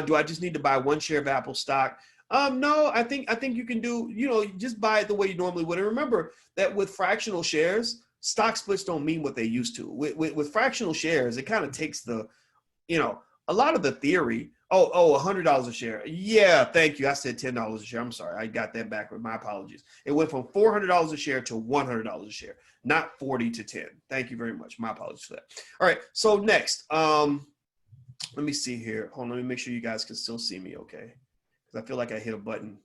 Do I just need to buy 1 share of Apple stock? No, I think you can do, just buy it the way you normally would. And remember that with fractional shares, stock splits don't mean what they used to. With fractional shares, it kind of takes the, a lot of the theory. $100 a share. Yeah, thank you. I said $10 a share. I'm sorry. I got that backward. My apologies. It went from $400 a share to $100 a share, not 40 to 10. Thank you very much. My apologies for that. All right. So next, let me see here. Hold on. Let me make sure you guys can still see me. Okay. Because I feel like I hit a button.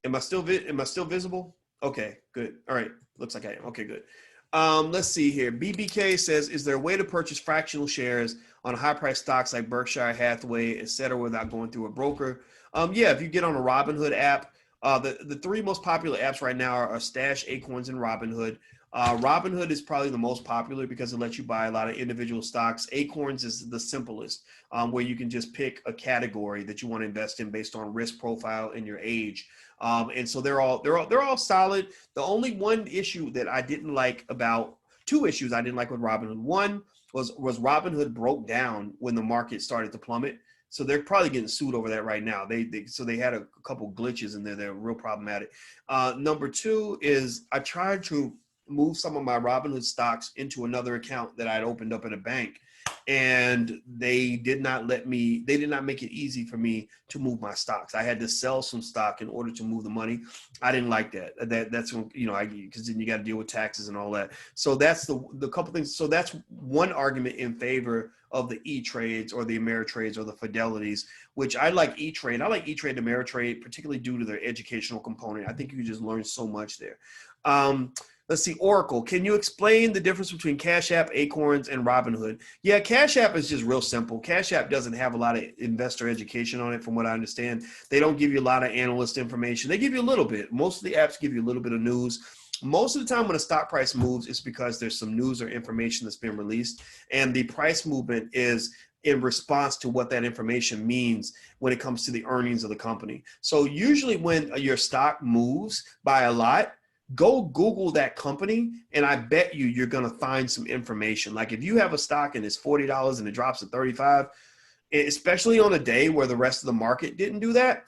Am I still visible? Okay, good. All right. Looks like I am. Okay, good. Let's see here. BBK says, is there a way to purchase fractional shares on high price stocks like Berkshire Hathaway, et cetera, without going through a broker? Yeah, if you get on a Robinhood app, the 3 most popular apps right now are Stash, Acorns, and Robinhood. Robinhood is probably the most popular because it lets you buy a lot of individual stocks. Acorns is the simplest, where you can just pick a category that you want to invest in based on risk profile and your age. And so they're all solid. The only one issue that I didn't like about 2 issues I didn't like with Robinhood. One was Robinhood broke down when the market started to plummet. So they're probably getting sued over that right now. They had a couple glitches in there. They're real problematic. Number 2 is I tried to move some of my Robinhood stocks into another account that I'd opened up at a bank. And they did not make it easy for me to move my stocks. I had to sell some stock in order to move the money. I didn't like that. That's when, because then you got to deal with taxes and all that. So that's the couple things. So that's one argument in favor of the E-Trades or the Ameritrades or the Fidelities, which I like E-Trade. I like E-Trade and Ameritrade, particularly due to their educational component. I think you can just learn so much there. Let's see, Oracle, can you explain the difference between Cash App, Acorns, and Robinhood? Yeah, Cash App is just real simple. Cash App doesn't have a lot of investor education on it, from what I understand. They don't give you a lot of analyst information. They give you a little bit. Most of the apps give you a little bit of news. Most of the time when a stock price moves, it's because there's some news or information that's been released, and the price movement is in response to what that information means when it comes to the earnings of the company. So usually when your stock moves by a lot, go Google that company, and I bet you're going to find some information. Like if you have a stock and it's $40 and it drops to 35, especially on a day where the rest of the market didn't do that.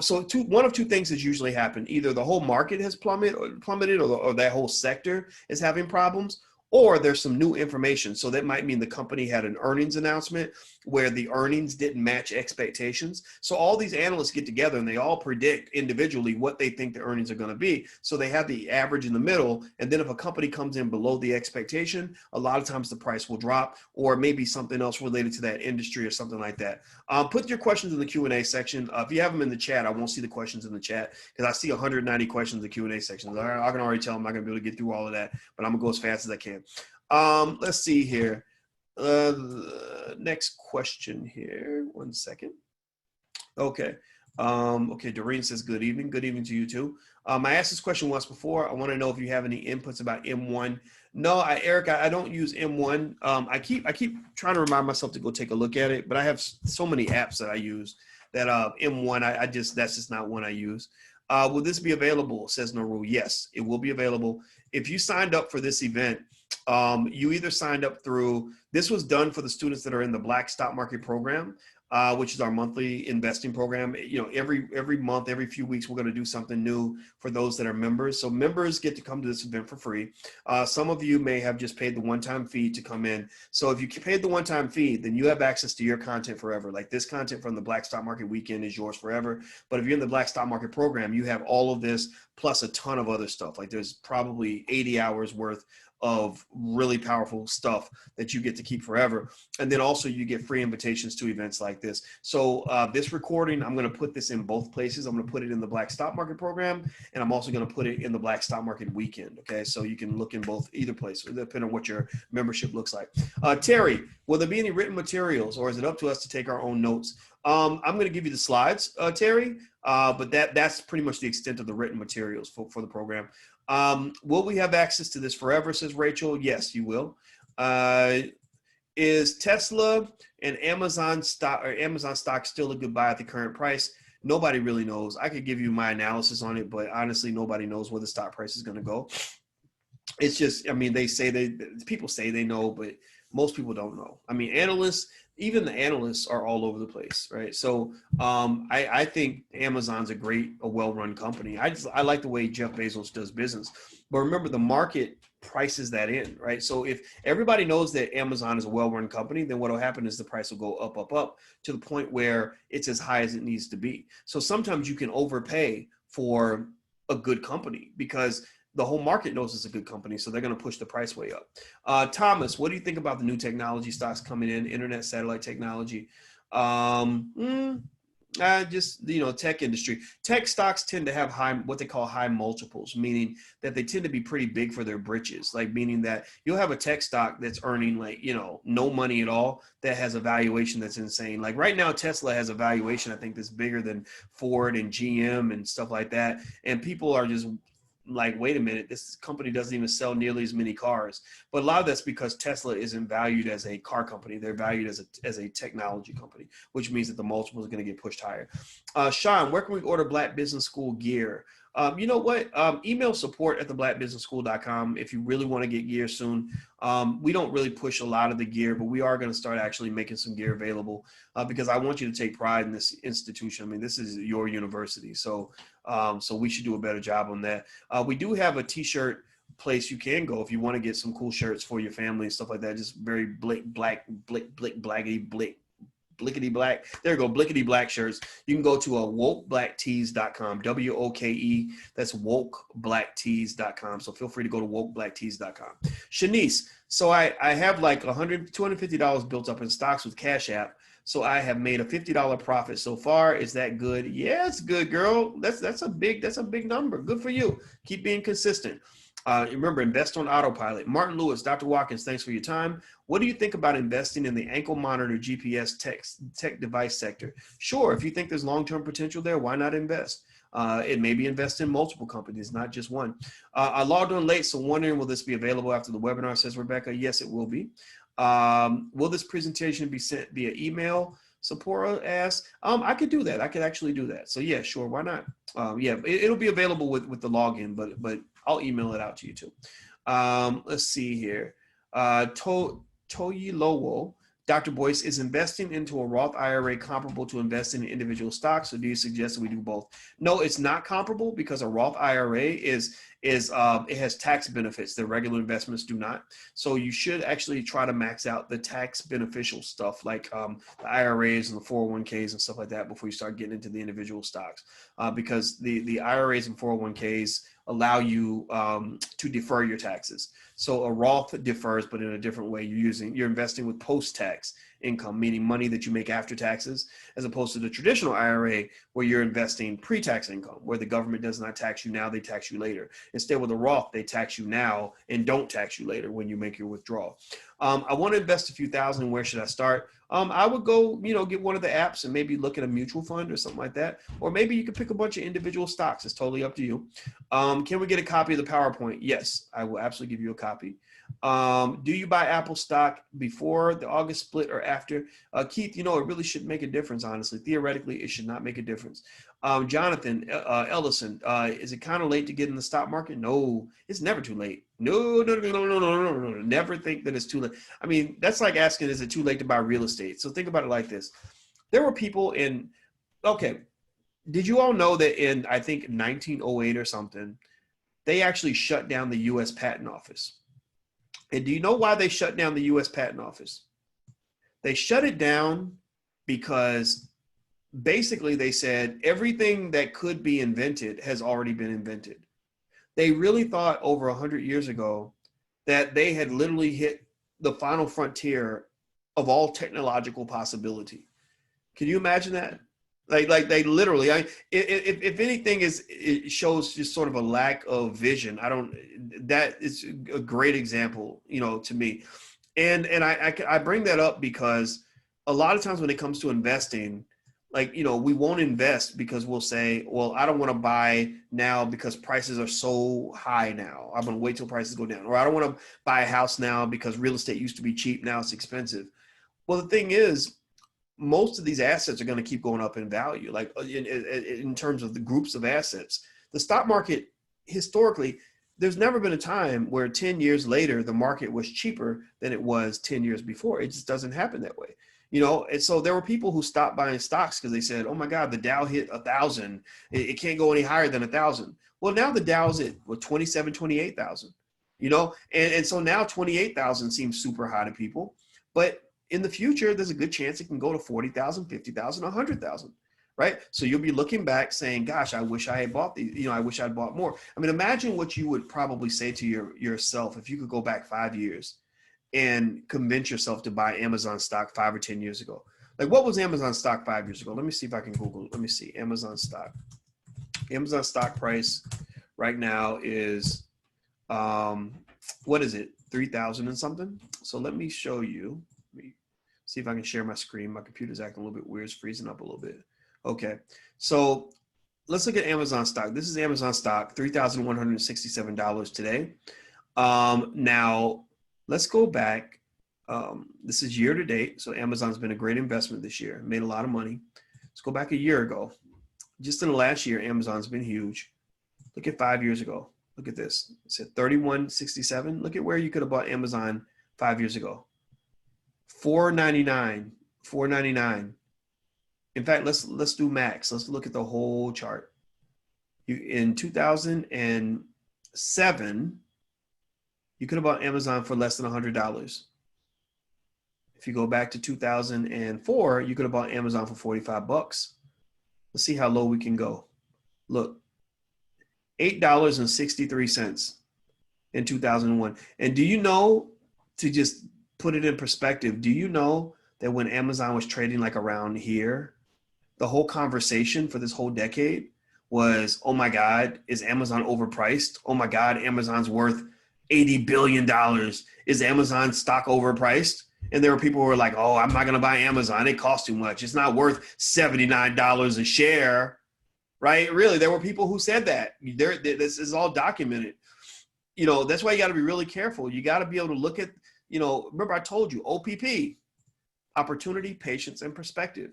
So one of 2 things has usually happened. Either the whole market has plummeted or that whole sector is having problems, or there's some new information. So that might mean the company had an earnings announcement where the earnings didn't match expectations. So all these analysts get together and they all predict individually what they think the earnings are going to be. So they have the average in the middle. And then if a company comes in below the expectation, a lot of times the price will drop, or maybe something else related to that industry or something like that. Put your questions in the Q&A section. If you have them in the chat, I won't see the questions in the chat because I see 190 questions in the Q&A section. I can already tell I'm not going to be able to get through all of that, but I'm going to go as fast as I can. Let's see here. Next question here. 1 second. Okay. Okay. Doreen says, good evening. Good evening to you too. I asked this question once before. I want to know if you have any inputs about M1. No, Eric, I don't use M1. I keep trying to remind myself to go take a look at it, but I have so many apps that I use that M1, that's just not one I use. Will this be available? Says Norul. Yes, it will be available. If you signed up for this event, you either signed up through, this was done for the students that are in the Black Stock Market program, which is our monthly investing program. You know, every month, every few weeks, we're going to do something new for those that are members. So members get to come to this event for free. Some of you may have just paid the one-time fee to come in. So if you paid the one-time fee, then you have access to your content forever. Like this content from the Black Stock Market weekend is yours forever. But if you're in the Black Stock Market program, you have all of this plus a ton of other stuff. Like there's probably 80 hours worth of really powerful stuff that you get to keep forever. And then also you get free invitations to events like this. So this recording, I'm going to put this in both places. I'm going to put it in the Black Stock Market program, and I'm also going to put it in the Black Stock Market weekend. Okay. So you can look in either place, depending on what your membership looks like. Terry, will there be any written materials, or is it up to us to take our own notes? I'm going to give you the slides, Terry, but that's pretty much the extent of the written materials for the program. Will we have access to this forever, says Rachel? Yes, you will. Is Tesla and Amazon stock still a good buy at the current price? Nobody really knows. I could give you my analysis on it, but honestly, nobody knows where the stock price is going to go. It's just, I mean, people say they know, but most people don't know. I mean, even the analysts are all over the place, right? So I think Amazon's a well-run company. I like the way Jeff Bezos does business. But remember, the market prices that in, right? So if everybody knows that Amazon is a well-run company, then what will happen is the price will go up, up, up to the point where it's as high as it needs to be. So sometimes you can overpay for a good company because the whole market knows it's a good company, so they're going to push the price way up. Thomas, what do you think about the new technology stocks coming in, internet, satellite technology? Just, tech industry. Tech stocks tend to have what they call high multiples, meaning that they tend to be pretty big for their britches, like meaning that you'll have a tech stock that's earning no money at all that has a valuation that's insane. Like right now, Tesla has a valuation, I think, that's bigger than Ford and GM and stuff like that. And people are just like, wait a minute, this company doesn't even sell nearly as many cars. But a lot of that's because Tesla isn't valued as a car company. They're valued as a technology company, which means that the multiple is going to get pushed higher. Sean, where can we order Black Business School gear? You know what? Email support@theblackbusinessschool.com if you really want to get gear soon. We don't really push a lot of the gear, but we are going to start actually making some gear available because I want you to take pride in this institution. I mean, this is your university. So we should do a better job on that. We do have a t-shirt place you can go if you want to get some cool shirts for your family and stuff like that. Just very blickety black. There you go, blickety black shirts. You can go to wokeblacktees.com, WOKE. That's wokeblacktees.com. So feel free to go to wokeblacktees.com. Shanice, so I have like $250 built up in stocks with Cash App. So I have made a $50 profit so far. Is that good? Yeah, it's good, girl. That's a big number. Good for you. Keep being consistent. Remember, invest on autopilot. Martin Lewis, Dr. Watkins, thanks for your time. What do you think about investing in the ankle monitor GPS tech device sector? Sure, if you think there's long-term potential there, why not invest? It maybe invest in multiple companies, not just one. I logged on late, so wondering, will this be available after the webinar, says Rebecca. Yes, it will be. Will this presentation be sent via email? Sephora asks. I could do that. I could actually do that. So yeah, sure. Why not? Yeah, it'll be available with the login, but I'll email it out to you too. Let's see here. Toyi Lowo, Dr. Boyce, is investing into a Roth IRA comparable to investing in individual stocks, or do you suggest that we do both? No, it's not comparable because a Roth IRA is is it has tax benefits that regular investments do not. So you should actually try to max out the tax beneficial stuff like the IRAs and the 401ks and stuff like that before you start getting into the individual stocks, because the IRAs and 401ks allow you to defer your taxes. So a Roth differs, but in a different way. You're investing with post-tax income, meaning money that you make after taxes, as opposed to the traditional IRA where you're investing pre-tax income, where the government does not tax you now, they tax you later. Instead, with a Roth, they tax you now and don't tax you later when you make your withdrawal. I want to invest a few thousand. Where should I start? I would go, get one of the apps and maybe look at a mutual fund or something like that. Or maybe you could pick a bunch of individual stocks. It's totally up to you. Can we get a copy of the PowerPoint? Yes, I will absolutely give you a copy. Do you buy Apple stock before the August split or after? Keith, it really should make a difference, honestly. Theoretically, it should not make a difference. Jonathan Ellison, is it kind of late to get in the stock market? No, it's never too late. No. Never think that it's too late. I mean, that's like asking, is it too late to buy real estate? So think about it like this. There were people did you all know that in, I think, 1908 or something, they actually shut down the U.S. Patent Office? And do you know why they shut down the U.S. Patent Office? They shut it down because basically they said everything that could be invented has already been invented. They really thought over 100 years ago that they had literally hit the final frontier of all technological possibility. Can you imagine that? Like they literally, if anything it shows just sort of a lack of vision. That is a great example, to me. And I bring that up because a lot of times when it comes to investing, we won't invest because we'll say, well, I don't want to buy now because prices are so high now. I'm going to wait till prices go down. Or I don't want to buy a house now because real estate used to be cheap. Now it's expensive. Well, the thing is, most of these assets are going to keep going up in value, like in terms of the groups of assets. The stock market, historically, there's never been a time where 10 years later, the market was cheaper than it was 10 years before. It just doesn't happen that way. And so there were people who stopped buying stocks because they said, oh my God, the Dow hit 1,000. It can't go any higher than 1,000. Well, now the Dow's at 27, 28,000, and so now 28,000 seems super high to people, but in the future, there's a good chance it can go to 40,000, 50,000, 100,000, right? So you'll be looking back saying, gosh, I wish I had bought these, I wish I'd bought more. I mean, imagine what you would probably say to yourself if you could go back 5 years and convince yourself to buy Amazon stock 5 or 10 years ago. Like, what was Amazon stock 5 years ago? Let me see if I can Google. Let me see. Amazon stock. Amazon stock price right now is, what is it? 3,000 and something. So let me show you. Let me see if I can share my screen. My computer's acting a little bit weird. It's freezing up a little bit. Okay. So let's look at Amazon stock. This is Amazon stock, $3,167 today. Now, let's go back. This is year to date. So Amazon's been a great investment this year. Made a lot of money. Let's go back a year ago. Just in the last year, Amazon's been huge. Look at 5 years ago. Look at this. It said 31.67. Look at where you could have bought Amazon 5 years ago. $4.99. In fact, let's do max. Let's look at the whole chart. In 2007, you could have bought Amazon for less than $100. If you go back to 2004, you could have bought Amazon for 45 bucks. Let's see how low we can go. Look, $8.63 in 2001. And do you know, to just put it in perspective, do you know that when Amazon was trading like around here, the whole conversation for this whole decade was, oh my God, is Amazon overpriced? Oh my God, Amazon's worth $80 billion. Is Amazon stock overpriced? And there were people who were like, oh, I'm not going to buy Amazon. It costs too much. It's not worth $79 a share, right? Really, there were people who said that. This is all documented. That's why you got to be really careful. You got to be able to look at, remember I told you, OPP, opportunity, patience, and perspective.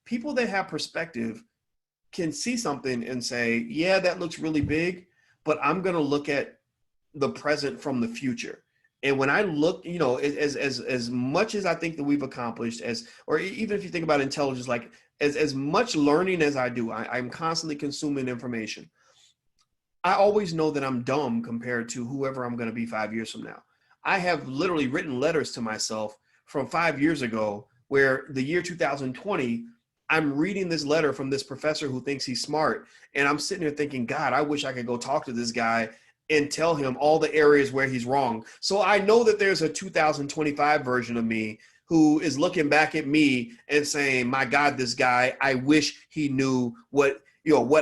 People that have perspective can see something and say, yeah, that looks really big, but I'm going to look at the present from the future. And when I look, as much as I think that we've accomplished, or even if you think about intelligence, like as much learning as I do, I'm constantly consuming information. I always know that I'm dumb compared to whoever I'm going to be 5 years from now. I have literally written letters to myself from 5 years ago where the year 2020, I'm reading this letter from this professor who thinks he's smart. And I'm sitting there thinking, God, I wish I could go talk to this guy and tell him all the areas where he's wrong. So I know that there's a 2025 version of me who is looking back at me and saying, my God, this guy, I wish he knew what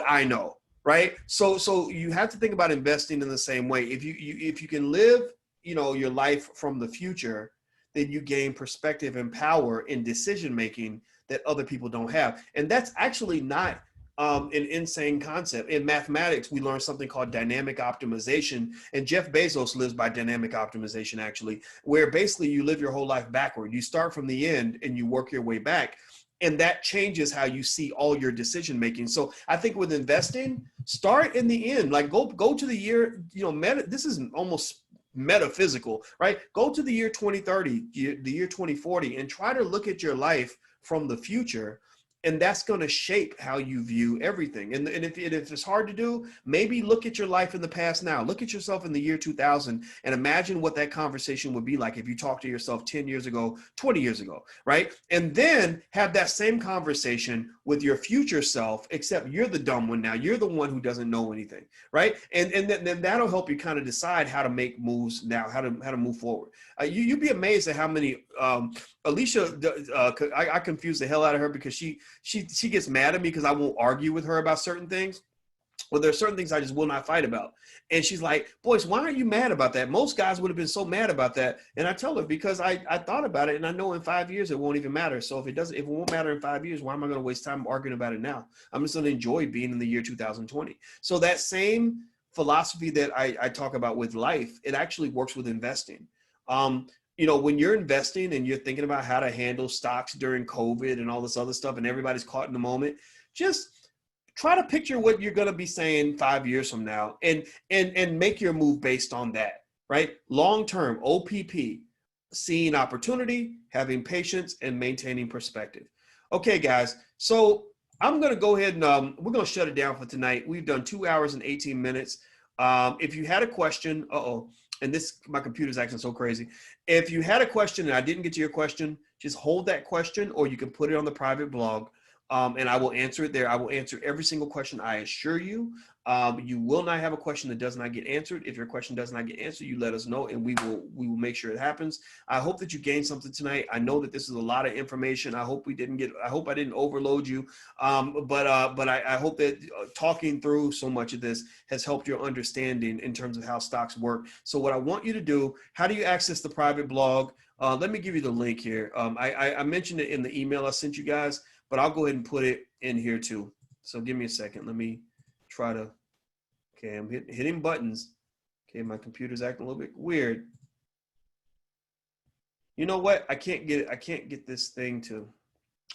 I know. Right. So you have to think about investing in the same way. If you can live, your life from the future, then you gain perspective and power in decision making that other people don't have. And that's actually not an insane concept. In mathematics, we learn something called dynamic optimization. And Jeff Bezos lives by dynamic optimization, actually, where basically you live your whole life backward. You start from the end and you work your way back. And that changes how you see all your decision making. So I think with investing, start in the end. Like go to the year, this is almost metaphysical, right? Go to the year 2030, the year 2040, and try to look at your life from the future. And that's going to shape how you view everything. And if it's hard to do, maybe look at your life in the past now. Look at yourself in the year 2000 and imagine what that conversation would be like if you talked to yourself 10 years ago, 20 years ago, right? And then have that same conversation with your future self, except you're the dumb one now. You're the one who doesn't know anything, right? And then that'll help you kind of decide how to make moves now, how to move forward. You'd be amazed at how many Alicia, I confuse the hell out of her because she gets mad at me because I won't argue with her about certain things. Well, there are certain things I just will not fight about. And she's like, Boyce, why aren't you mad about that? Most guys would have been so mad about that. And I tell her, because I thought about it and I know in 5 years it won't even matter. So if it won't matter in 5 years, why am I going to waste time arguing about it now? I'm just going to enjoy being in the year 2020. So that same philosophy that I talk about with life, it actually works with investing. When you're investing and you're thinking about how to handle stocks during COVID and all this other stuff, and everybody's caught in the moment, just try to picture what you're going to be saying 5 years from now and make your move based on that, right? Long-term OPP, seeing opportunity, having patience, and maintaining perspective. Okay, guys. So I'm going to go ahead and we're going to shut it down for tonight. We've done 2 hours and 18 minutes. If you had a question, and my computer's acting so crazy. If you had a question and I didn't get to your question, just hold that question, or you can put it on the private blog. And I will answer it there. I will answer every single question. I assure you, you will not have a question that does not get answered. If your question does not get answered, you let us know and we will make sure it happens. I hope that you gained something tonight. I know that this is a lot of information. I hope I didn't overload you. But I hope that talking through so much of this has helped your understanding in terms of how stocks work. So what I want you to do, how do you access the private blog? Let me give you the link here. I mentioned it in the email I sent you guys, but I'll go ahead and put it in here too. So give me a second. Let me try to, okay, I'm hitting buttons. Okay, my computer's acting a little bit weird. You know what? I can't get this thing to,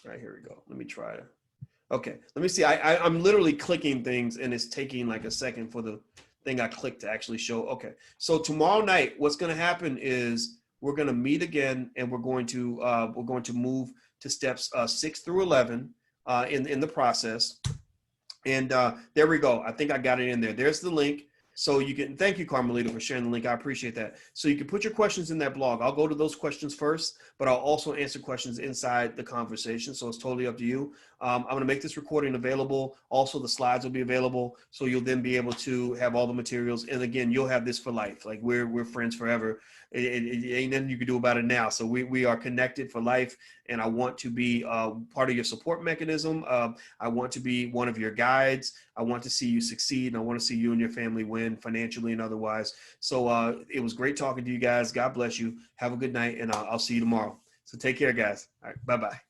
all right, here we go. Let me try to, okay, let me see. I'm literally clicking things and it's taking like a second for the thing I clicked to actually show. Okay, so tomorrow night, what's gonna happen is we're gonna meet again and we're going to move to steps 6 through 11 in the process. And there we go. I think I got it in there. There's the link. So you can, thank you, Carmelita, for sharing the link. I appreciate that. So you can put your questions in that blog. I'll go to those questions first, but I'll also answer questions inside the conversation. So it's totally up to you. I'm going to make this recording available. Also, the slides will be available. So you'll then be able to have all the materials. And again, you'll have this for life. Like we're friends forever. It ain't nothing you can do about it now. So we are connected for life. And I want to be part of your support mechanism. I want to be one of your guides. I want to see you succeed. And I want to see you and your family win financially and otherwise. So it was great talking to you guys. God bless you. Have a good night. And I'll see you tomorrow. So take care, guys. All right. Bye-bye.